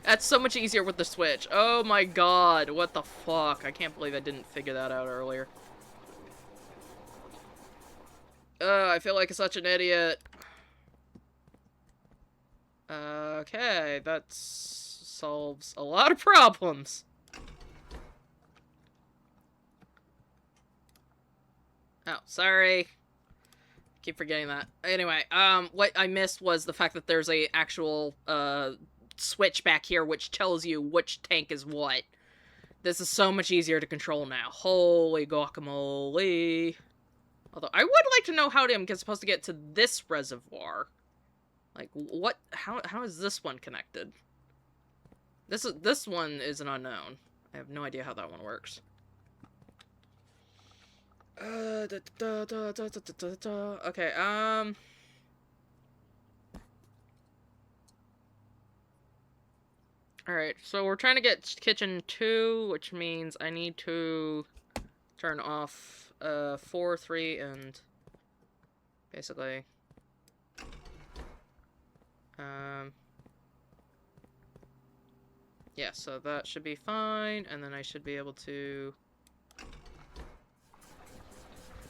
That's so much easier with the switch. Oh my god, what the fuck? I can't believe I didn't figure that out earlier. I feel like such an idiot. Okay, that solves a lot of problems. Oh, sorry. Keep forgetting that. Anyway, what I missed was the fact that there's a actual, switch back here which tells you which tank is what. This is so much easier to control now. Holy guacamole. Although, I would like to know how I'm supposed to get to this reservoir. Like, what? How is this one connected? This one is an unknown. I have no idea how that one works. Okay, Alright, so we're trying to get kitchen 2, which means I need to turn off, 4, 3, and basically, yeah, so that should be fine, and then I should be able to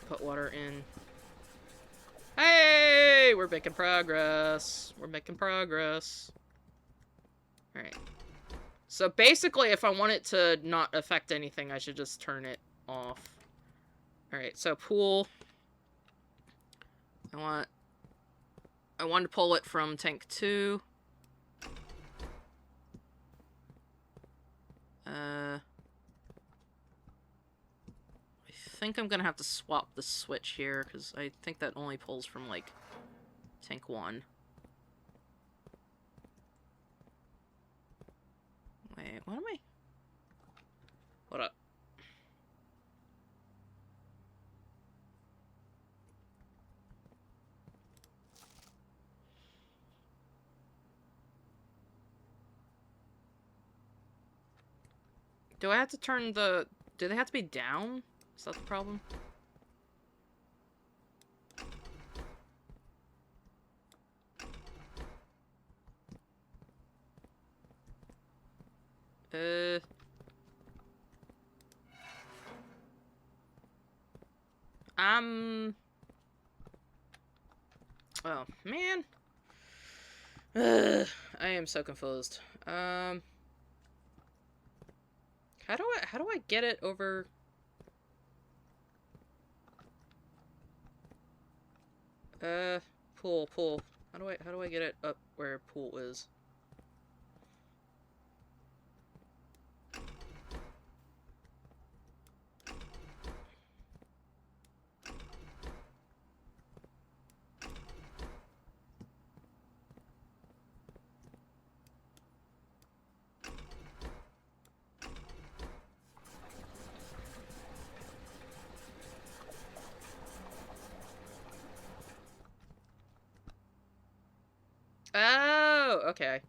put water in. Hey! We're making progress. We're making progress. Alright. So basically, if I want it to not affect anything, I should just turn it off. Alright, so pool. I want to pull it from tank 2. I think I'm gonna have to swap the switch here, because I think that only pulls from, like, tank 1. Wait, what am I? Hold up. Do I have to turn the... Do they have to be down? Is that the problem? Oh, man. I am so confused. How do I get it over... Pool. How do I get it up where pool is? Oh, okay.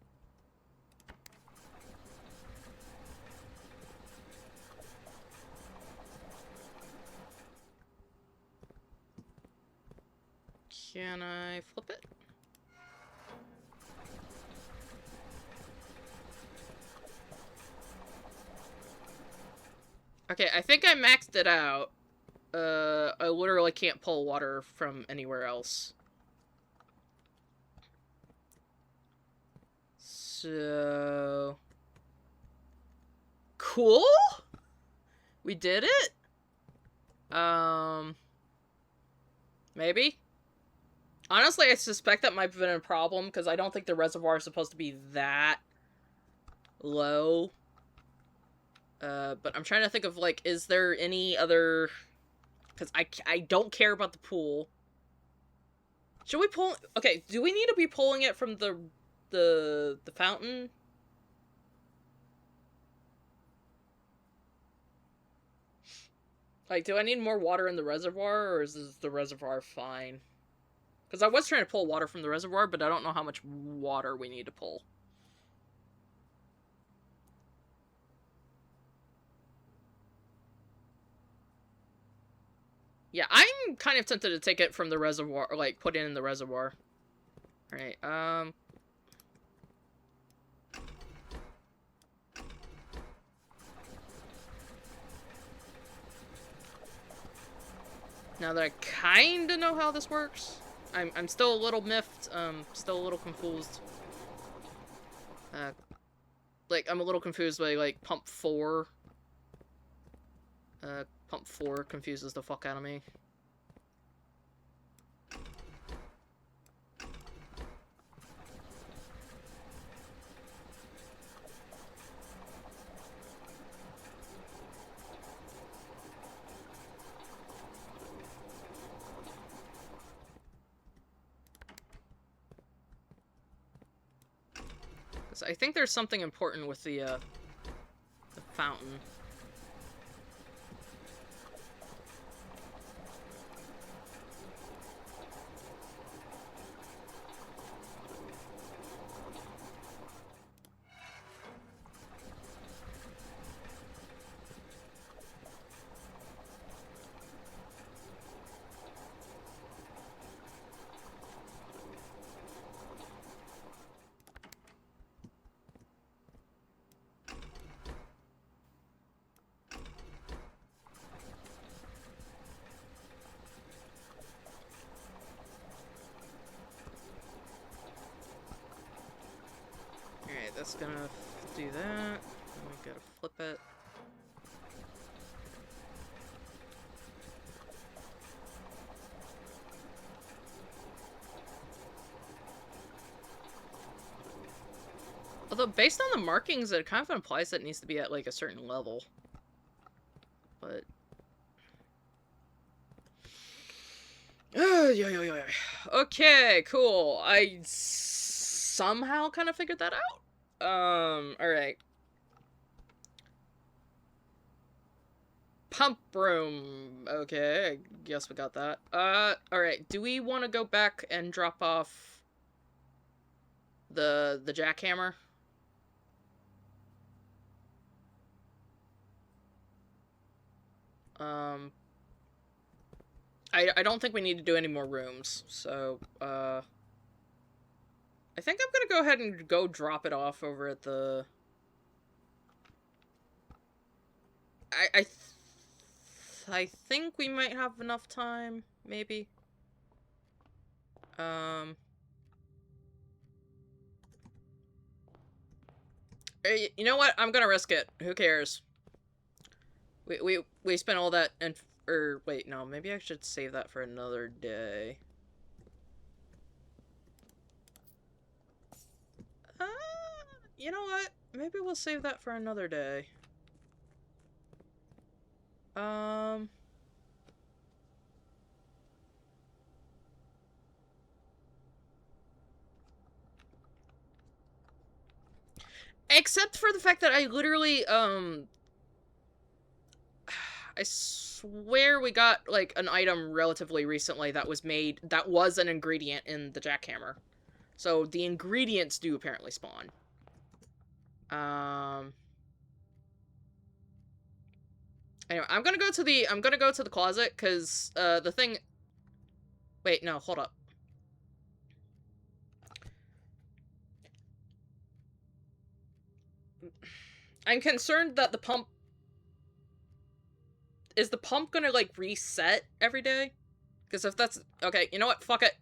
Can I flip it? Okay, I think I maxed it out. I literally can't pull water from anywhere else. So... Cool? We did it? Maybe? Honestly, I suspect that might have been a problem, because I don't think the reservoir is supposed to be that low. But I'm trying to think of, like, is there any other... Because I don't care about the pool. Should we pull... Okay, do we need to be pulling it from the fountain? Like, do I need more water in the reservoir, or is the reservoir fine? Because I was trying to pull water from the reservoir, but I don't know how much water we need to pull. Yeah, I'm kind of tempted to take it from the reservoir, or, like, put it in the reservoir. Alright, now that I kinda know how this works, I'm still a little miffed, still a little confused. Like, I'm a little confused by, like, pump 4. Pump 4 confuses the fuck out of me. I think there's something important with the fountain. Alright, that's gonna do that. We gotta flip it. Although, based on the markings, it kind of implies that it needs to be at, like, a certain level. But... Okay, cool. I somehow kind of figured that out. Alright. Pump room. Okay, I guess we got that. Alright. Do we want to go back and drop off the jackhammer? I don't think we need to do any more rooms, so, I think I'm gonna go ahead and go drop it off over at the... I think we might have enough time, maybe. You know what? I'm gonna risk it. Who cares? We spent all that and... Or, wait, no, maybe I should save that for another day. You know what? Maybe we'll save that for another day. Except for the fact that I literally, I swear we got, like, an item relatively recently that was made, that was an ingredient in the jackhammer. So, the ingredients do apparently spawn. Anyway, I'm gonna go to the closet, because, the thing... Wait, no, hold up. I'm concerned that the pump... Is the pump gonna, like, reset every day? Because if that's... Okay, you know what? Fuck it.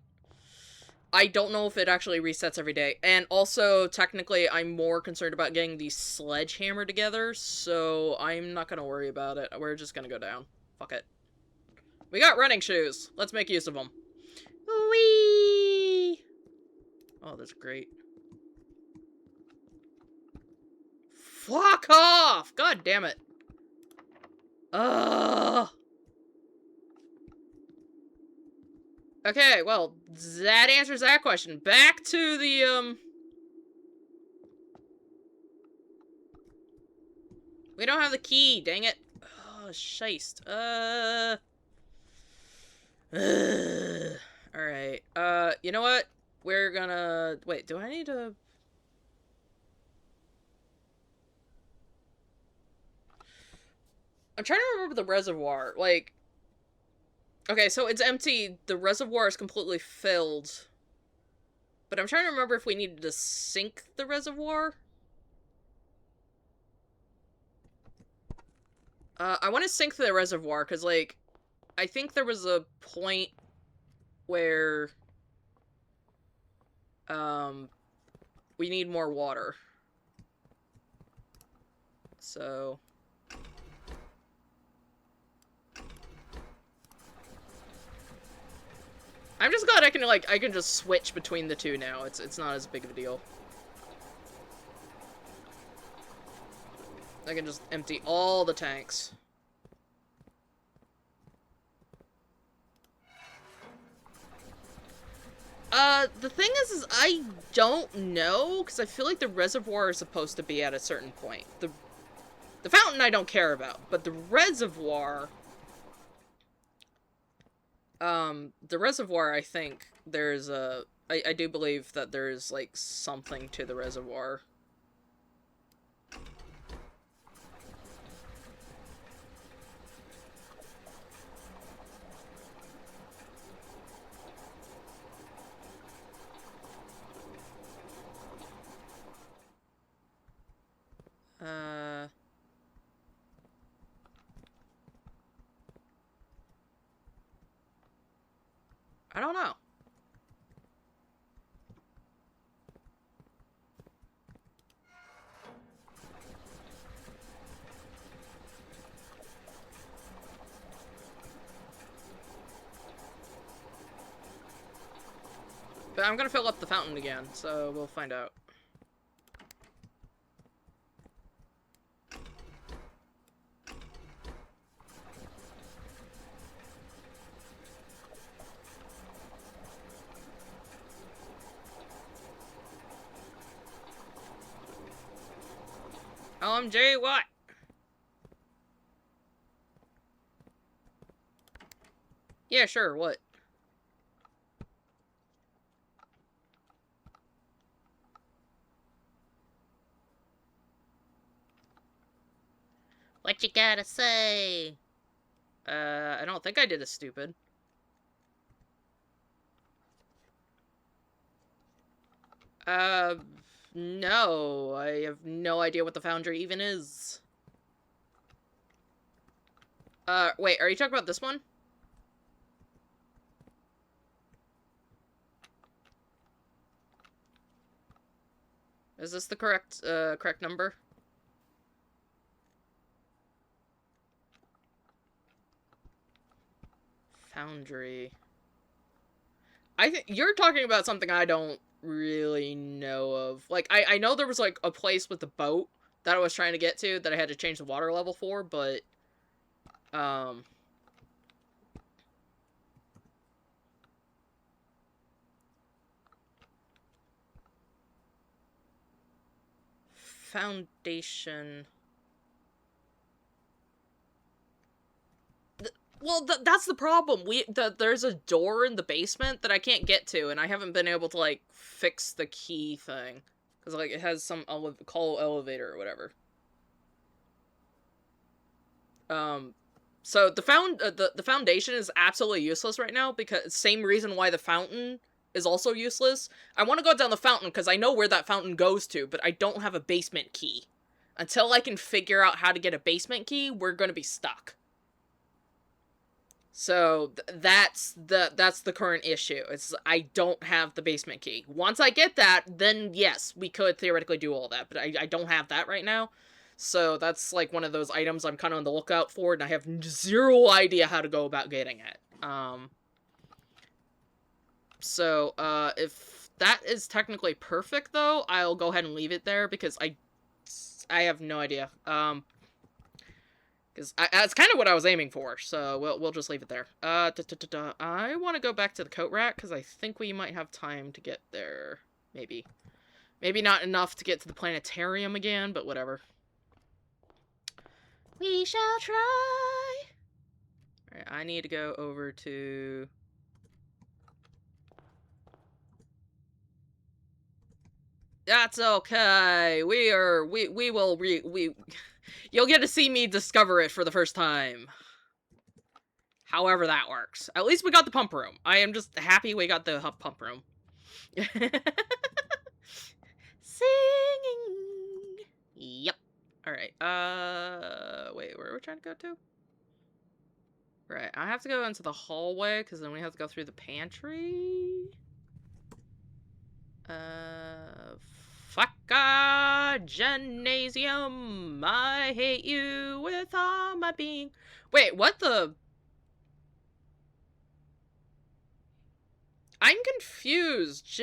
I don't know if it actually resets every day. And also, technically, I'm more concerned about getting the sledgehammer together, so I'm not gonna worry about it. We're just gonna go down. Fuck it. We got running shoes. Let's make use of them. Whee! Oh, that's great. Fuck off! God damn it. Ugh. Okay, well, that answers that question. Back to the, We don't have the key, dang it. Oh, shiest. Alright. You know what? We're gonna... Wait, do I need to... I'm trying to remember the reservoir. Like... Okay, so it's empty. The reservoir is completely filled. But I'm trying to remember if we needed to sink the reservoir. I want to sink the reservoir, because, like, I think there was a point where, we need more water. So... I'm just glad I can just switch between the two now. It's not as big of a deal. I can just empty all the tanks. The thing is I don't know, because I feel like the reservoir is supposed to be at a certain point. The fountain I don't care about, but the reservoir... the reservoir, I think there's a... I do believe that there's, like, something to the reservoir. I don't know. But I'm gonna fill up the fountain again, so we'll find out. OMG, what? Yeah, sure, what? What you gotta say? I don't think I did a stupid. No. I have no idea what the Foundry even is. Wait, are you talking about this one? Is this the correct number? Foundry. I think you're talking about something I don't really know of. Like, I know there was, like, a place with the boat that I was trying to get to that I had to change the water level for, but, Foundation. Well, that's the problem. There's a door in the basement that I can't get to, and I haven't been able to, like, fix the key thing. Because, like, it has some call elevator or whatever. So the foundation is absolutely useless right now, because same reason why the fountain is also useless. I want to go down the fountain because I know where that fountain goes to, but I don't have a basement key. Until I can figure out how to get a basement key, we're going to be stuck. So that's the current issue. It's I don't have the basement key. Once I get that, then yes, we could theoretically do all that, but I don't have that right now. So that's like one of those items I'm kind of on the lookout for, and I have zero idea how to go about getting it. If that is technically perfect, though, I'll go ahead and leave it there, because I have no idea. Because that's kind of what I was aiming for, so we'll just leave it there. I want to go back to the coat rack, because I think we might have time to get there. Maybe. Maybe not enough to get to the planetarium again, but whatever. We shall try! Alright, I need to go over to... That's okay. You'll get to see me discover it for the first time. However that works. At least we got the pump room. I am just happy we got the pump room. Singing. Yep. Alright, wait, where are we trying to go to? Right, I have to go into the hallway, because then we have to go through the pantry. Fucka gymnasium. I hate you with all my being. Wait, what the? I'm confused.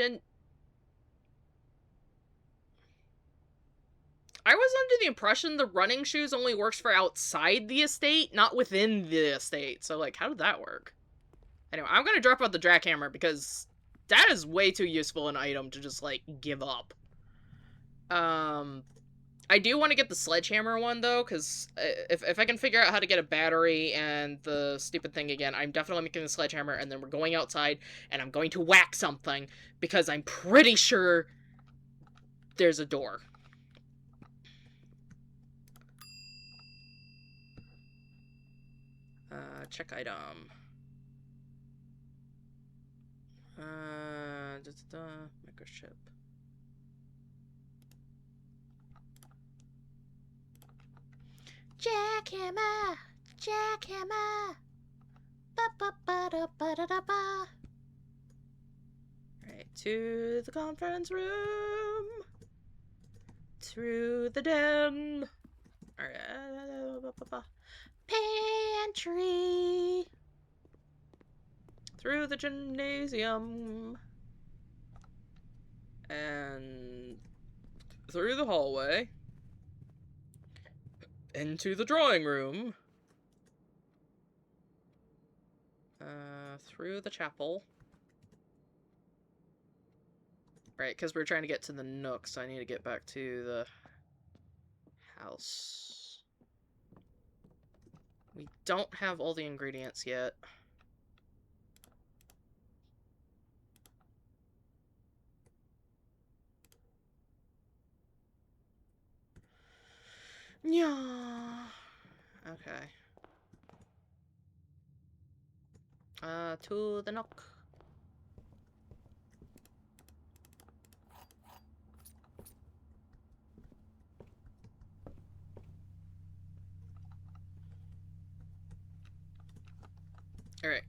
I was under the impression the running shoes only works for outside the estate, not within the estate. So, like, how did that work? Anyway, I'm gonna drop out the jackhammer because that is way too useful an item to just, like, give up. I do want to get the sledgehammer one, though, because if I can figure out how to get a battery and the stupid thing again, I'm definitely making the sledgehammer, and then we're going outside, and I'm going to whack something, because I'm pretty sure there's a door. Check item. Microchip. Jackhammer! Jackhammer! Ba-ba-ba-da-ba-da-da-ba! Right, to the conference room! Through the den! Alright, pantry! Through the gymnasium! And through the hallway. Into the drawing room. Through the chapel. Right, because we're trying to get to the nook, so I need to get back to the house. We don't have all the ingredients yet. Yeah. Okay. To the nook. Alright,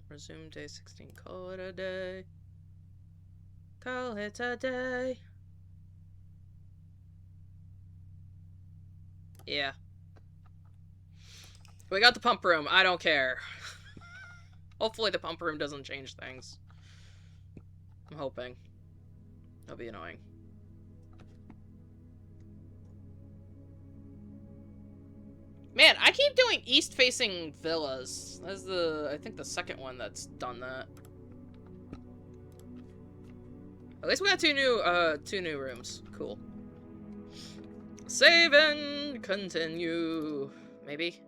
resume day 16, call it a day. Call it a day. Yeah. We got the pump room, I don't care. Hopefully the pump room doesn't change things. I'm hoping. That'll be annoying. Man, I keep doing east-facing villas. That's I think the second one that's done that. At least we got two new rooms. Cool. Save and continue. Maybe.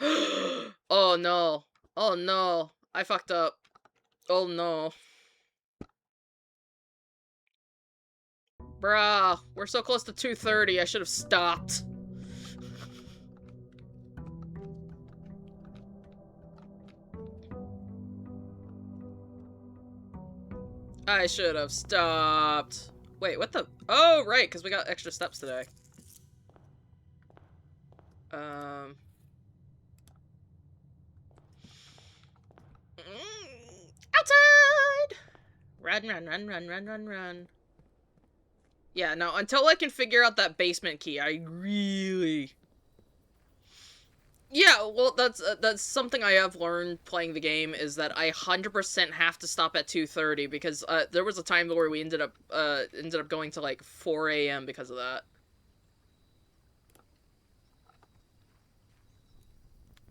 Oh no. Oh no. I fucked up. Oh no. Bruh, we're so close to 2:30, I should have stopped. I should have stopped. Wait, what the? Oh, right, because we got extra steps today. Outside! Run. Yeah, no, until I can figure out that basement key, I really... Yeah, well, that's something I have learned playing the game, is that I 100% have to stop at 2:30, because, there was a time where we ended up going to, like, 4 a.m. because of that.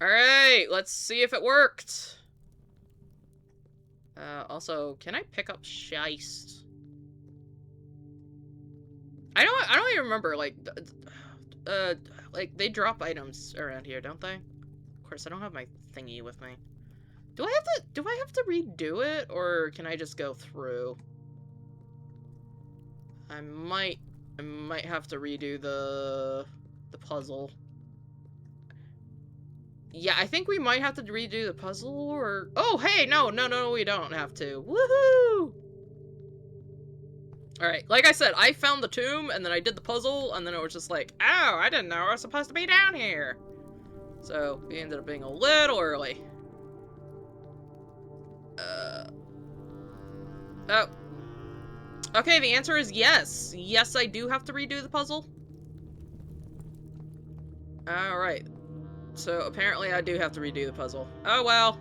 Alright, let's see if it worked! Also, can I pick up Scheist? I don't even remember, like, like, they drop items around here, don't they? Of course, I don't have my thingy with me. Do I have to redo it, or can I just go through? I might have to redo the puzzle. Yeah, I think we might have to redo the puzzle, or... Oh, hey, no, we don't have to. Woohoo! Alright, like I said, I found the tomb, and then I did the puzzle, and then it was just like, oh, I didn't know I was supposed to be down here. So, we ended up being a little early. Oh. Okay, the answer is yes. Yes, I do have to redo the puzzle. Alright. So, apparently I do have to redo the puzzle. Oh, well.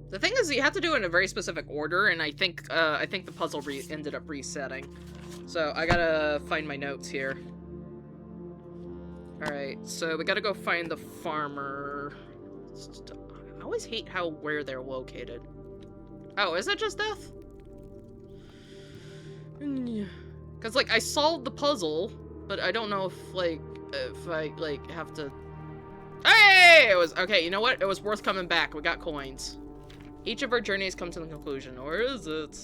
The thing is, you have to do it in a very specific order, and I think the puzzle ended up resetting. So, I gotta find my notes here. Alright, so we gotta go find the farmer. I always hate where they're located. Oh, is it just death? Because, like, I solved the puzzle, but I don't know if I, like, have to... Hey! It was... Okay, you know what? It was worth coming back. We got coins. Each of our journeys come to the conclusion. Or is it?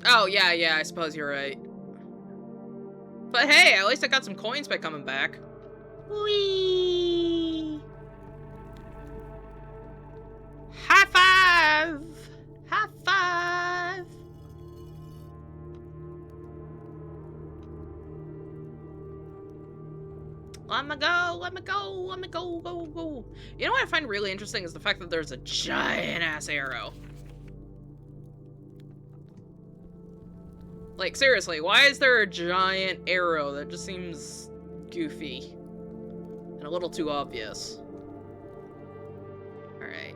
Oh, yeah, I suppose you're right. But hey, at least I got some coins by coming back. Whee! High five! High five! Let me go. You know what I find really interesting is the fact that there's a giant-ass arrow. Like, seriously, why is there a giant arrow? That just seems goofy. And a little too obvious. Alright.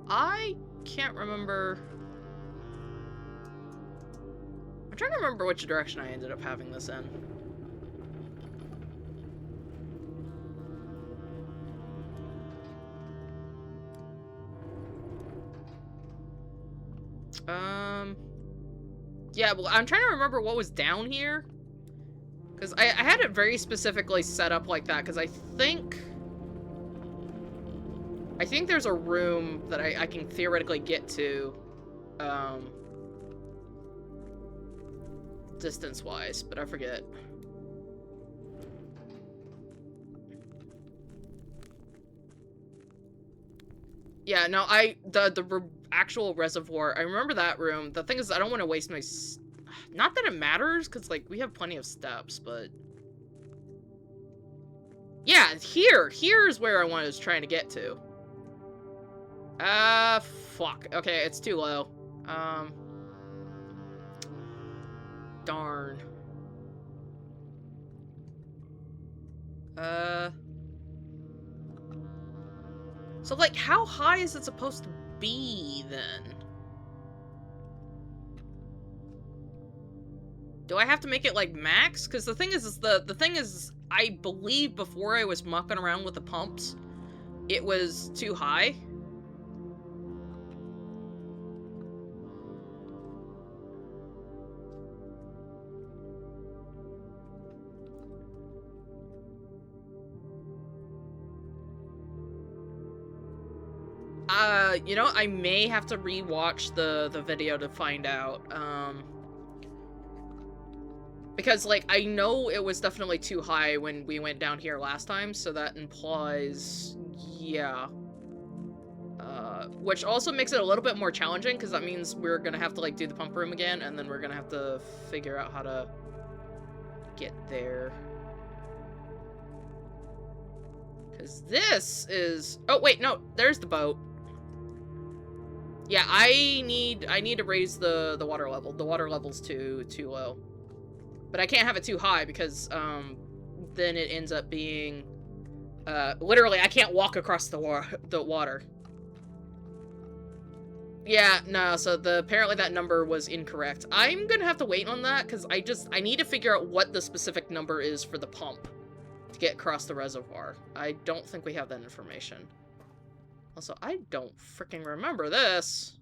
I can't remember... I'm trying to remember which direction I ended up having this in. Yeah, well, I'm trying to remember what was down here. Because I had it very specifically set up like that, because I think there's a room that I can theoretically get to, distance-wise, but I forget. Yeah, no, the actual reservoir, I remember that room. The thing is, I don't want to waste my... Not that it matters, because, like, we have plenty of steps, but... Yeah, here's where I was trying to get to. Fuck. Okay, it's too low. Darn. So, like, how high is it supposed to be, then? Do I have to make it, like, max? Because the thing is the thing is, I believe before I was mucking around with the pumps, it was too high. You know, I may have to rewatch the video to find out, because, like, I know it was definitely too high when we went down here last time, so that implies, yeah. Which also makes it a little bit more challenging, because that means we're gonna have to, like, do the pump room again, and then we're gonna have to figure out how to get there. Because this is... Oh, wait, no, there's the boat. Yeah, I need to raise the water level. The water level's too low. But I can't have it too high because then it ends up being literally I can't walk across the water. Yeah, no, so apparently that number was incorrect. I'm gonna have to wait on that because I need to figure out what the specific number is for the pump to get across the reservoir. I don't think we have that information. Also, I don't freaking remember this.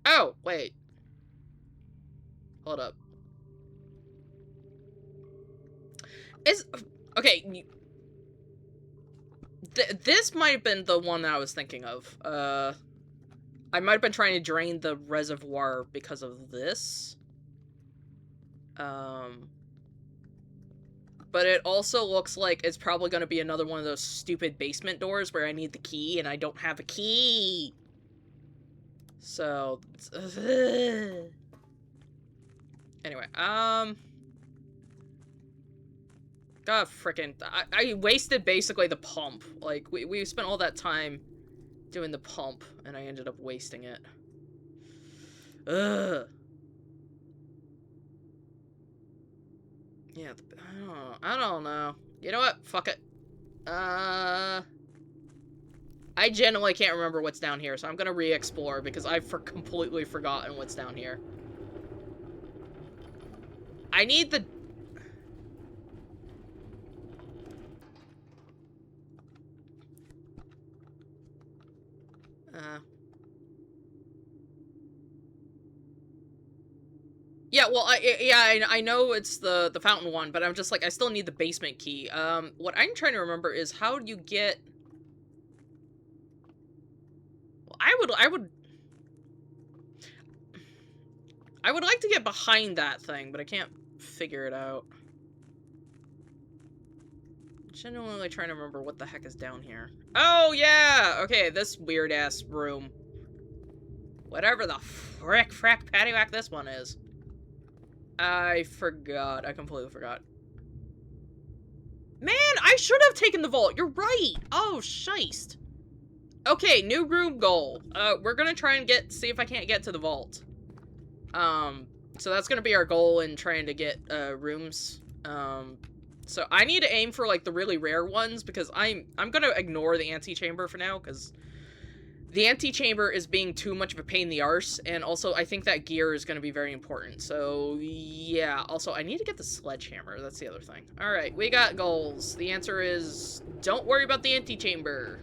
Oh, wait. Hold up. Okay. This might have been the one that I was thinking of. I might have been trying to drain the reservoir because of this. But it also looks like it's probably going to be another one of those stupid basement doors where I need the key and I don't have a key. So, anyway, God frickin', I wasted basically the pump. Like, we spent all that time doing the pump, and I ended up wasting it. Ugh. Yeah, I don't know. You know what? Fuck it. I genuinely can't remember what's down here, so I'm gonna re-explore because I've completely forgotten what's down here. I need the... Yeah, well, I know it's the fountain one, but I'm just like, I still need the basement key. What I'm trying to remember is how do you get... Well, I would like to get behind that thing, but I can't figure it out. Genuinely trying to remember what the heck is down here. Oh, yeah! Okay, this weird-ass room. Whatever the frack paddywhack this one is. I forgot. I completely forgot. Man, I should have taken the vault. You're right. Oh, shiced. Okay, new room goal. We're gonna try and see if I can't get to the vault. So that's gonna be our goal in trying to get, rooms. So I need to aim for, like, the really rare ones, because I'm gonna ignore the antechamber for now, because the antechamber is being too much of a pain in the arse, and also I think that gear is gonna be very important, so yeah. Also, I need to get the sledgehammer, that's the other thing. Alright, we got goals. The answer is, don't worry about the antechamber.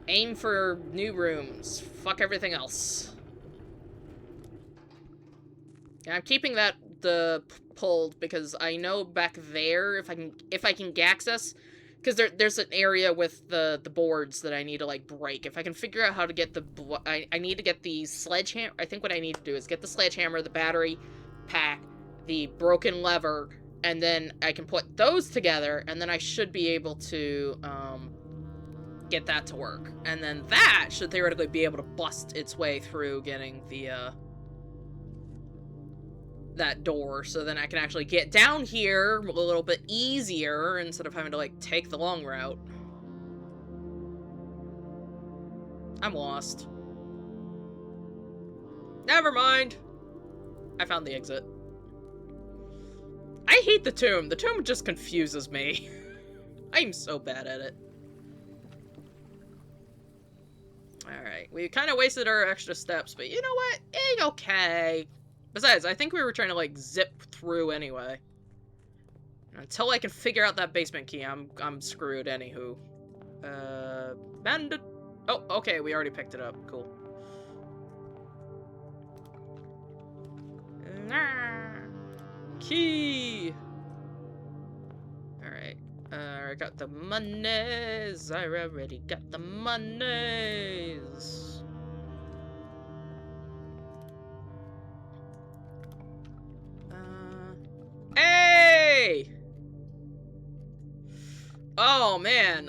Aim for new rooms. Fuck everything else. And I'm keeping that pulled because I know back there if I can access, because there's an area with the boards that I need to like break. If I can figure out how to get I need to get the sledgehammer. I think what I need to do is get the sledgehammer, the battery pack, the broken lever, and then I can put those together, and then I should be able to get that to work, and then that should theoretically be able to bust its way through getting the that door, so then I can actually get down here a little bit easier instead of having to, like, take the long route. I'm lost. Never mind. I found the exit. I hate the tomb. The tomb just confuses me. I'm so bad at it. Alright, we kind of wasted our extra steps, but you know what? Ain't okay. Besides, I think we were trying to, like, zip through anyway. Until I can figure out that basement key, I'm screwed anywho. Bandit... Oh, okay, we already picked it up. Cool. Key! Alright. I got the monies. I already got the monies. Hey! Oh, man,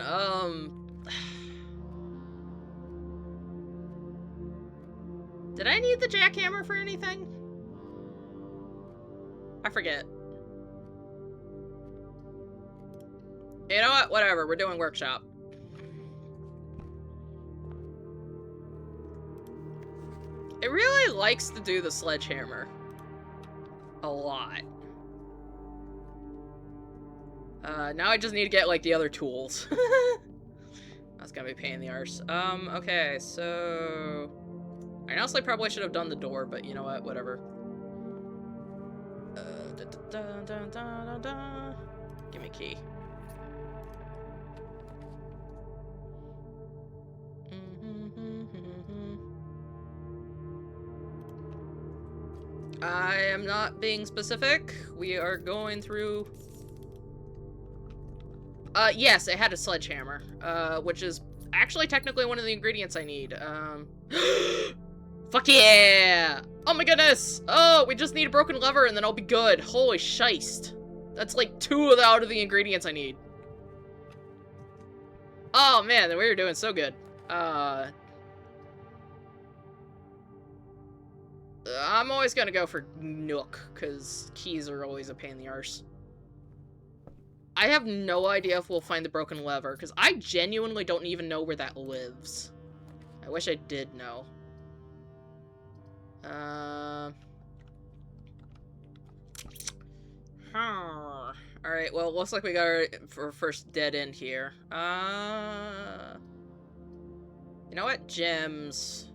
did I need the jackhammer for anything? I forget. You know what? Whatever, we're doing workshop. It really likes to do the sledgehammer. A lot. Now I just need to get, like, the other tools. That's gonna be a pain in the arse. Okay, so... I honestly probably should have done the door, but you know what? Whatever. Give me a key. am not being specific. We are going through... yes, it had a sledgehammer, which is actually technically one of the ingredients I need. Fuck yeah! Oh my goodness! Oh, we just need a broken lever and then I'll be good. Holy shite. That's like 2 out of the ingredients I need. Oh man, we were doing so good. I'm always gonna go for Nook, because keys are always a pain in the arse. I have no idea if we'll find the broken lever, because I genuinely don't even know where that lives. I wish I did know. Alright, well, it looks like we got our first dead end here. You know what? Gems.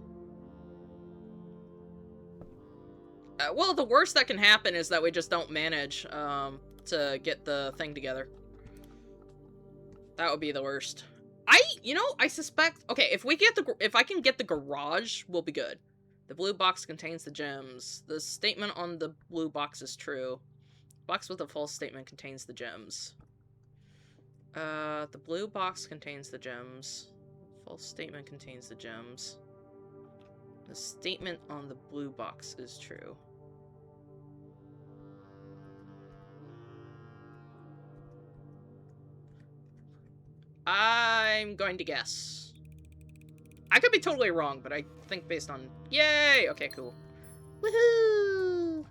Well, the worst that can happen is that we just don't manage, to get the thing together. That would be the worst. I suspect... Okay, if I can get the garage, we'll be good. The blue box contains the gems. The statement on the blue box is true. Box with a false statement contains the gems. The blue box contains the gems. False statement contains the gems. The statement on the blue box is true. I'm going to guess. I could be totally wrong, but I think based on... Yay! Okay, cool. Woohoo!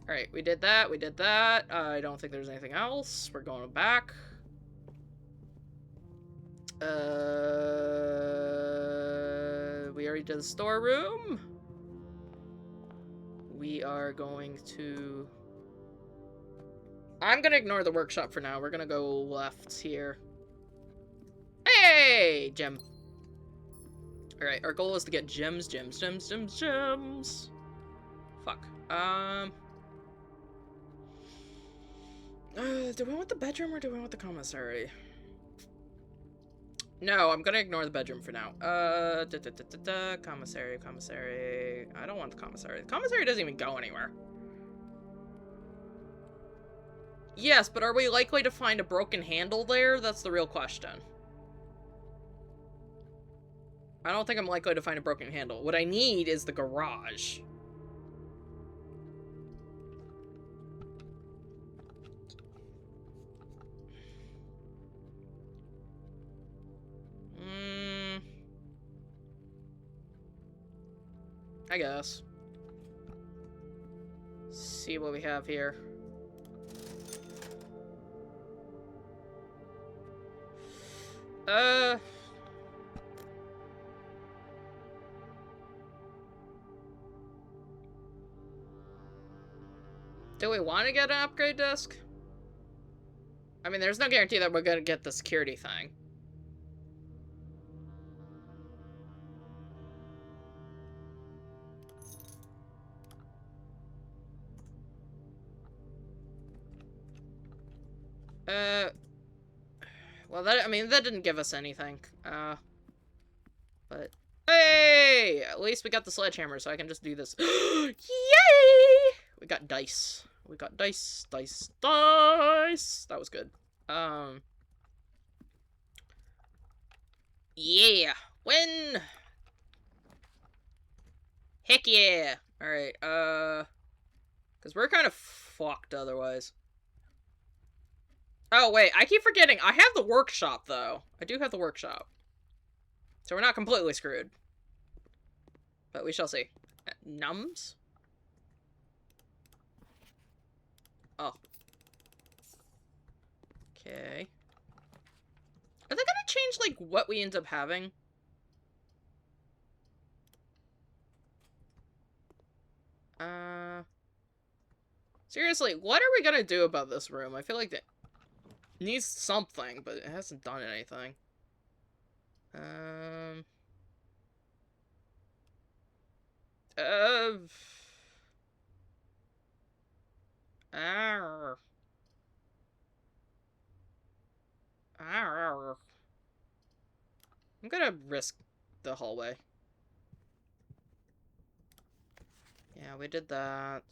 Alright, we did that, we did that. I don't think there's anything else. We're going back. We already did the storeroom. We are going to... I'm gonna ignore the workshop for now. We're gonna go left here. Hey! Gem. Alright, our goal is to get gems, gems, gems, gems, gems. Fuck. Do we want the bedroom or do we want the commissary? No, I'm gonna ignore the bedroom for now. Commissary, commissary. I don't want the commissary. The commissary doesn't even go anywhere. Yes, but are we likely to find a broken handle there? That's the real question. I don't think I'm likely to find a broken handle. What I need is the garage. I guess. See what we have here. Do we want to get an upgrade disc? I mean, there's no guarantee that we're gonna get the security thing. Well, that didn't give us anything. But hey, at least we got the sledgehammer, so I can just do this. Yay! We got dice. We got dice, dice, dice. That was good. Yeah, win. Heck yeah. All right. Because we're kind of fucked otherwise. Oh, wait, I keep forgetting. I have the workshop, though. I do have the workshop. So we're not completely screwed. But we shall see. Nums? Oh. Okay. Are they gonna change, like, what we end up having? Seriously, what are we gonna do about this room? I feel like that needs something, but it hasn't done anything. I'm gonna risk the hallway. Yeah, we did that.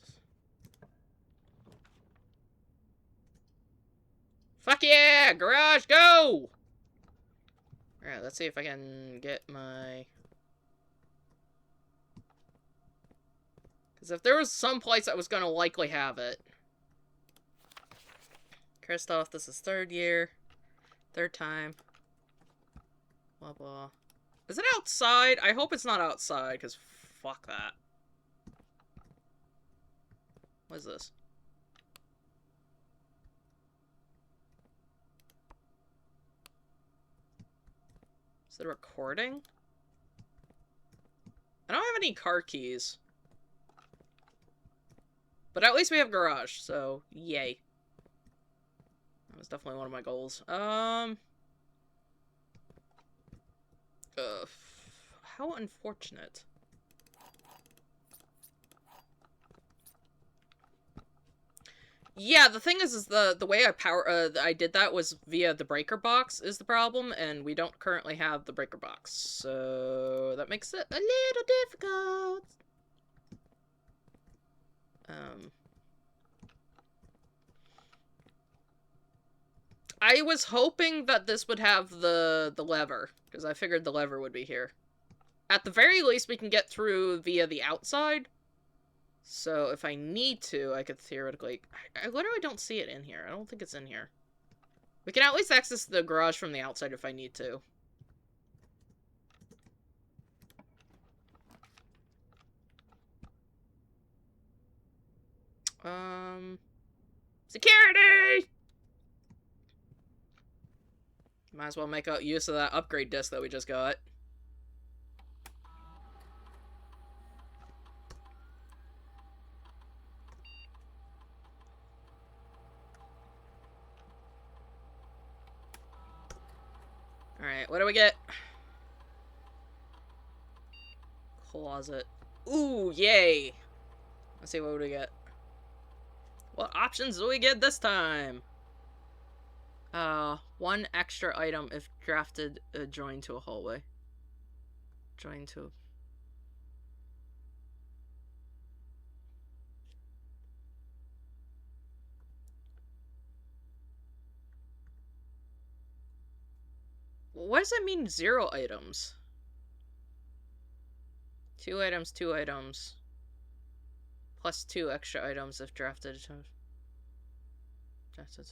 Fuck yeah! Garage, go! Alright, let's see if I can get my... Because if there was some place that was going to likely have it... Kristoff, this is 3rd year. 3rd time. Blah, blah. Is it outside? I hope it's not outside, because fuck that. What is this? Is it a recording? I don't have any car keys. But at least we have garage, so yay. That was definitely one of my goals. How unfortunate. Yeah, the thing is the way I did that was via the breaker box is the problem, and we don't currently have the breaker box, so that makes it a little difficult. I was hoping that this would have the lever, because I figured the lever would be here. At the very least, we can get through via the outside. So if I need to, I could theoretically... I literally don't see it in here. I don't think it's in here. We can at least access the garage from the outside if I need to. Security! Might as well make use of that upgrade disc that we just got. Alright, what do we get? Closet. Ooh, yay! Let's see, what do we get? What options do we get this time? 1 extra item if drafted joined to a hallway. Joined to... What does that mean, 0 items? 2 items, 2 items. Plus 2 extra items if drafted. Drafted.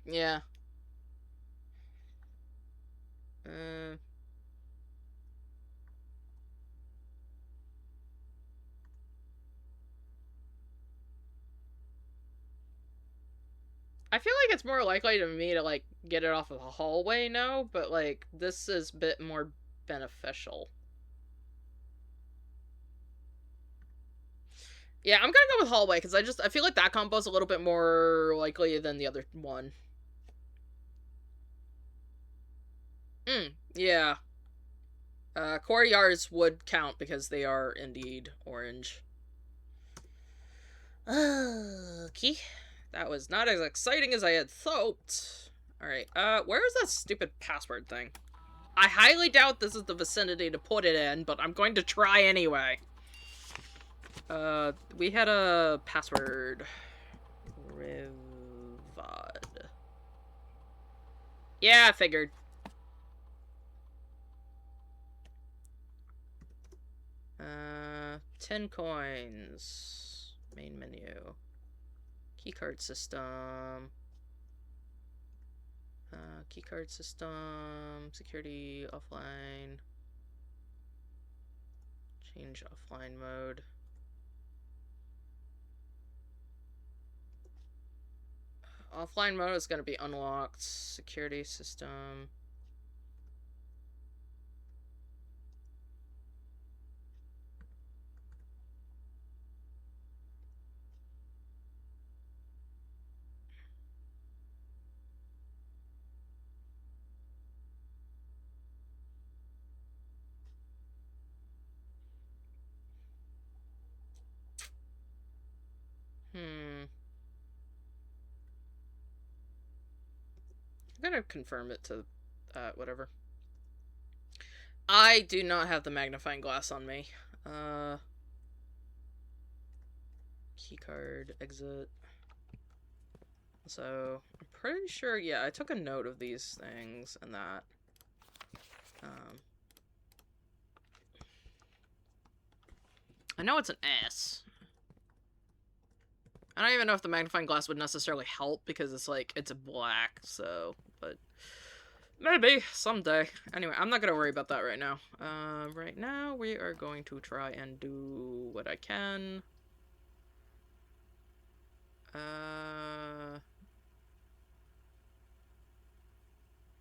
Yeah. I feel like it's more likely to me to, like, get it off of a hallway now, but, like, this is a bit more beneficial. Yeah, I'm gonna go with hallway, because I feel like that combo's a little bit more likely than the other one. Yeah. Courtyards would count, because they are indeed orange. Okay. That was not as exciting as I had thought. Alright, where is that stupid password thing? I highly doubt this is the vicinity to put it in, but I'm going to try anyway. We had a password. Rivad. Yeah, I figured. Uh, 10 coins. Main menu. Keycard system. Keycard system. Security offline. Change offline mode. Offline mode is going to be unlocked. Security system. I'm gonna confirm it to whatever. I do not have the magnifying glass on me. Keycard, exit. So, I'm pretty sure, yeah, I took a note of these things and that. I know it's an S. I don't even know if the magnifying glass would necessarily help because it's like, it's black, so, but maybe someday. Anyway, I'm not gonna worry about that right now. Right now we are going to try and do what I can.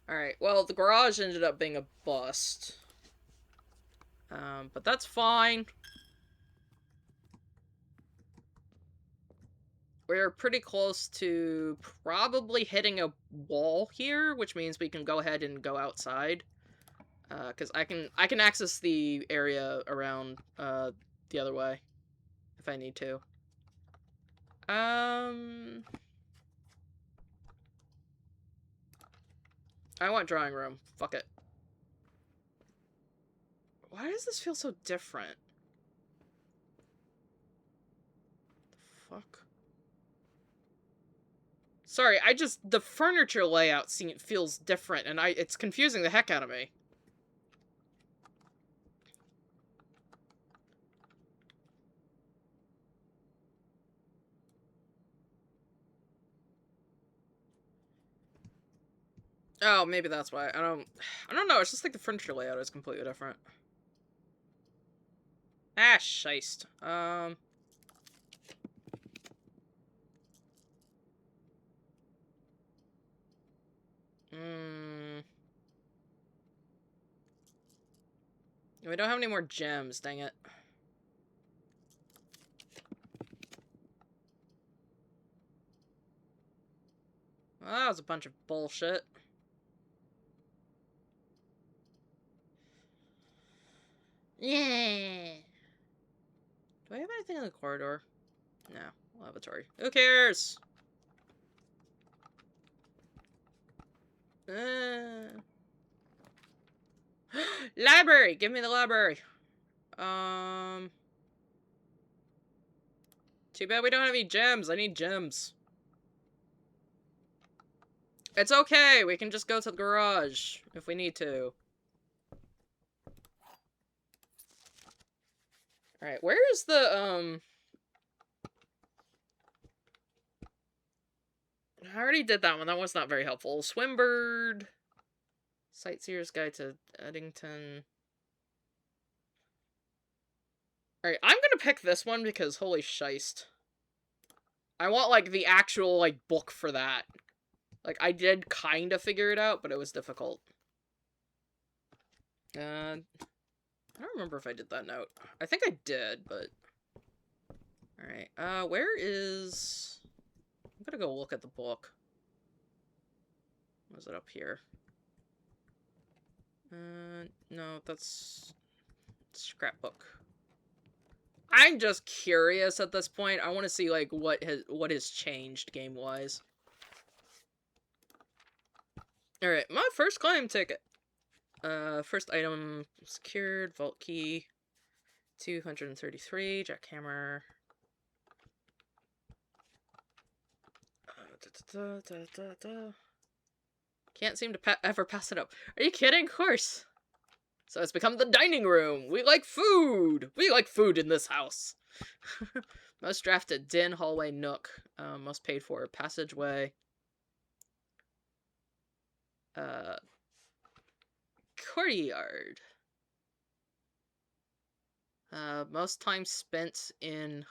Alright, well, the garage ended up being a bust. But that's fine. We're pretty close to probably hitting a wall here, which means we can go ahead and go outside. Because I can access the area around the other way if I need to. I want drawing room. Fuck it. Why does this feel so different? The fuck? Sorry, the furniture layout feels different, and it's confusing the heck out of me. Oh, maybe that's why. I don't know, it's just like the furniture layout is completely different. Ah, shiest. We don't have any more gems, dang it. Well, that was a bunch of bullshit. Yeah. Do I have anything in the corridor? No. Lavatory. Who cares? Library! Give me the library. Too bad we don't have any gems. I need gems. It's okay. We can just go to the garage if we need to. Alright, where is the, I already did that one. That was not very helpful. Swimbird. Sightseer's Guide to Eddington. Alright, I'm gonna pick this one because holy shite. I want, like, the actual, like, book for that. Like, I did kind of figure it out, but it was difficult. I don't remember if I did that note. I think I did, but... Alright, where is... I'm gonna go look at the book. Was it up here? No, that's... Scrapbook. I'm just curious at this point. I want to see, like, what has changed game-wise. Alright, my first claim ticket. First item secured, vault key, 233, jackhammer. Can't seem to ever pass it up. Are you kidding? Of course. So it's become the dining room. We like food. We like food in this house. Most drafted, den, hallway, nook. Most paid for, passageway. Courtyard. Most time spent in...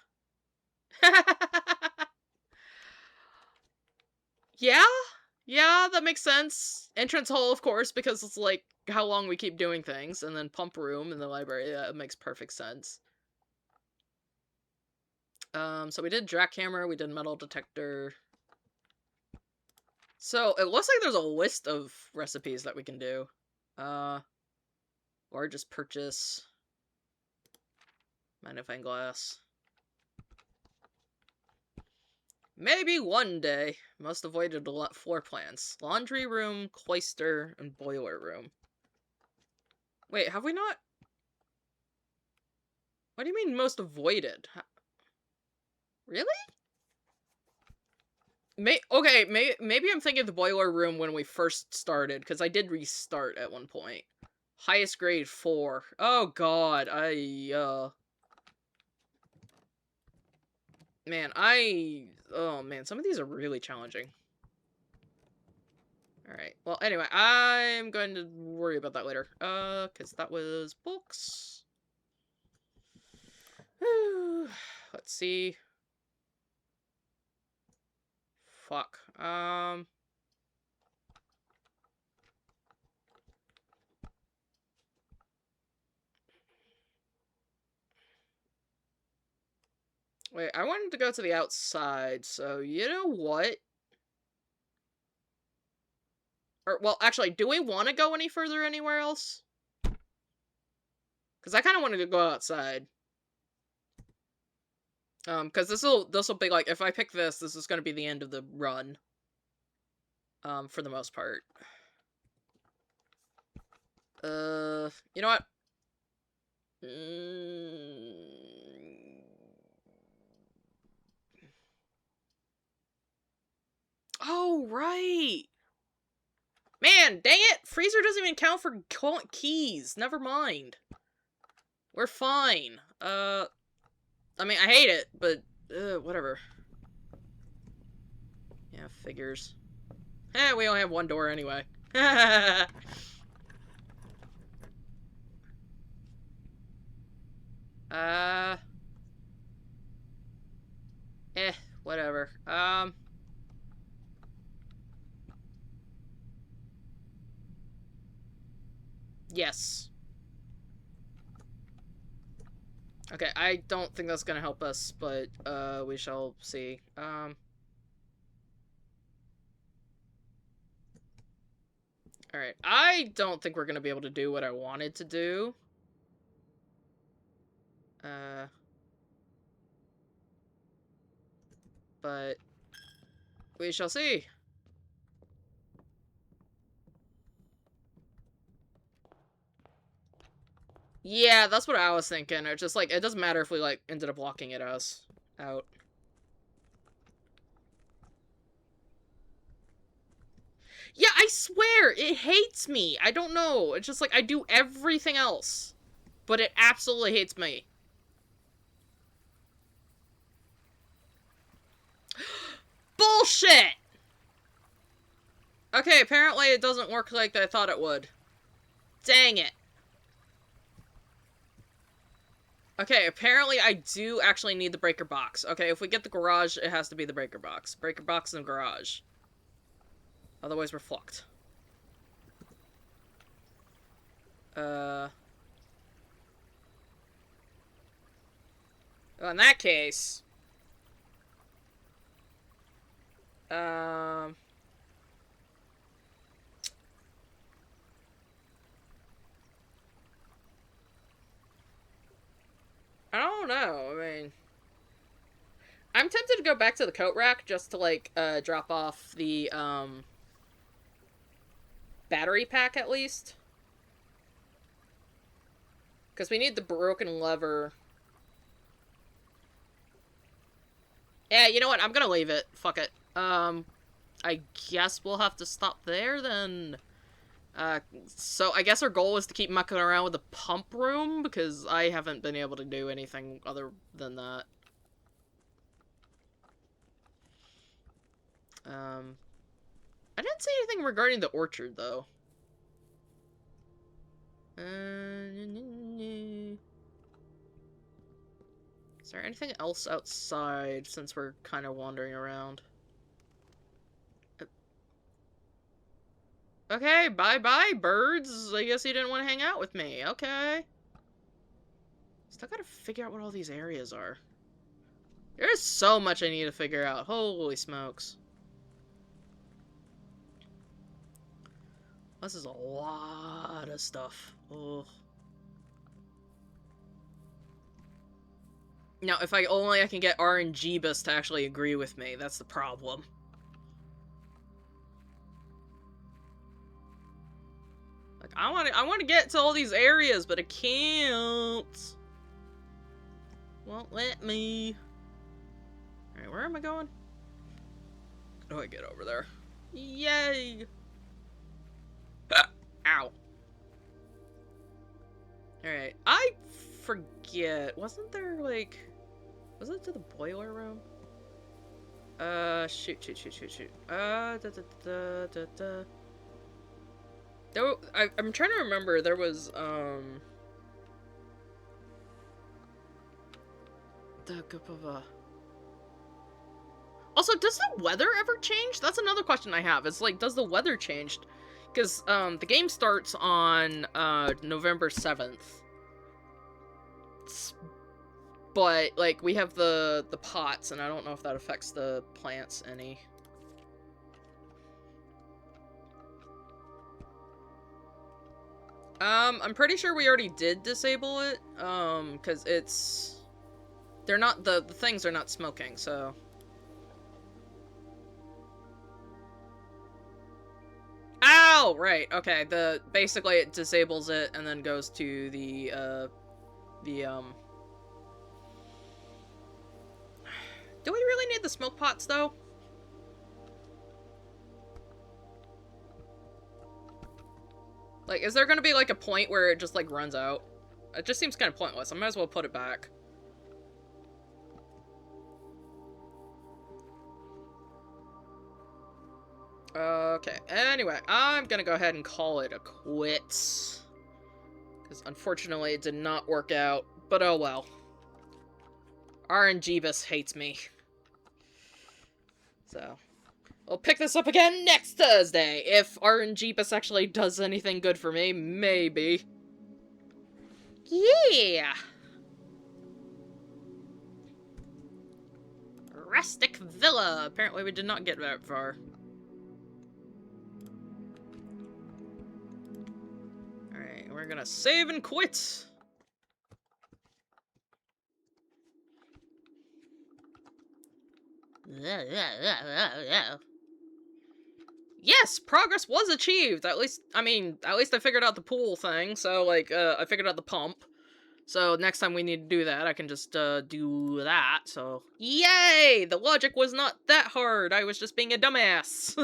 Yeah? Yeah, that makes sense. Entrance hall, of course, because it's like how long we keep doing things. And then pump room in the library. Yeah, it makes perfect sense. So we did jackhammer, we did metal detector. So it looks like there's a list of recipes that we can do. Or just purchase magnifying glass. Maybe one day. Most avoided floor plans. Laundry room, cloister, and boiler room. Wait, have we not? What do you mean most avoided? Really? Okay, maybe I'm thinking of the boiler room when we first started, because I did restart at one point. Highest grade 4. Oh god, Man, oh man, some of these are really challenging. Alright, well anyway, I'm going to worry about that later. Because that was books. Let's see. Fuck. Wait, I wanted to go to the outside, so you know what? Or, well, actually, do we want to go any further anywhere else? Because I kind of wanted to go outside. Because this'll be like, if I pick this is going to be the end of the run. For the most part. You know what? Oh, right! Man, dang it! Freezer doesn't even count for keys. Never mind. We're fine. I mean, I hate it, but, whatever. Yeah, figures. We only have one door anyway. Whatever. Yes. Okay, I don't think that's gonna help us, but, we shall see. Alright, I don't think we're gonna be able to do what I wanted to do. But we shall see. Yeah, that's what I was thinking. It's just like, it doesn't matter if we, like, ended up locking it out. Yeah, I swear, it hates me. I don't know. It's just like, I do everything else. But it absolutely hates me. Bullshit! Okay, apparently it doesn't work like I thought it would. Dang it. Okay, apparently I do actually need the breaker box. Okay, if we get the garage, it has to be the breaker box. Breaker box and garage. Otherwise, we're fucked. Well, in that case... I don't know, I mean... I'm tempted to go back to the coat rack just to, like, drop off the, battery pack, at least. Because we need the broken lever. Yeah, you know what? I'm gonna leave it. Fuck it. I guess we'll have to stop there, then. So I guess our goal is to keep mucking around with the pump room, because I haven't been able to do anything other than that. I didn't see anything regarding the orchard, though. Is there anything else outside, since we're kind of wandering around? Okay, bye-bye, birds. I guess you didn't want to hang out with me. Okay. Still gotta figure out what all these areas are. There's so much I need to figure out. Holy smokes. This is a lot of stuff. Oh. Now, if I can get RNGeebus to actually agree with me, that's the problem. Like, I want to get to all these areas, but I can't. Won't let me. Alright, where am I going? How do I get over there? Yay! Ow. Alright, I forget. Wasn't there, like... Was it to the boiler room? Shoot. I'm trying to remember, there was, Also, does the weather ever change? That's another question I have. It's like, does the weather change? Because, the game starts on, November 7th. But, like, we have the pots, and I don't know if that affects the plants any. I'm pretty sure we already did disable it, because it's... They're not, the things are not smoking, so... Ow! Right, okay, basically it disables it, and then goes to the Do we really need the smoke pots, though? Like, is there gonna be, like, a point where it just, like, runs out? It just seems kind of pointless. I might as well put it back. Okay, anyway, I'm gonna go ahead and call it a quits. Because, unfortunately, it did not work out. But oh well. RNGeebus hates me. So, we'll pick this up again next Thursday. If RNGeebus actually does anything good for me, maybe. Yeah! Rustic Villa. Apparently we did not get that far. Alright, we're gonna save and quit. Yes, progress was achieved. At least I figured out the pool thing. So, like, I figured out the pump. So next time we need to do that, I can just, do that. So, yay! The logic was not that hard. I was just being a dumbass.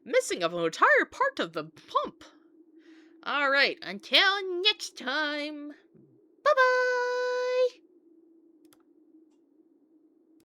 Missing of an entire part of the pump. Alright, until next time. Bye-bye!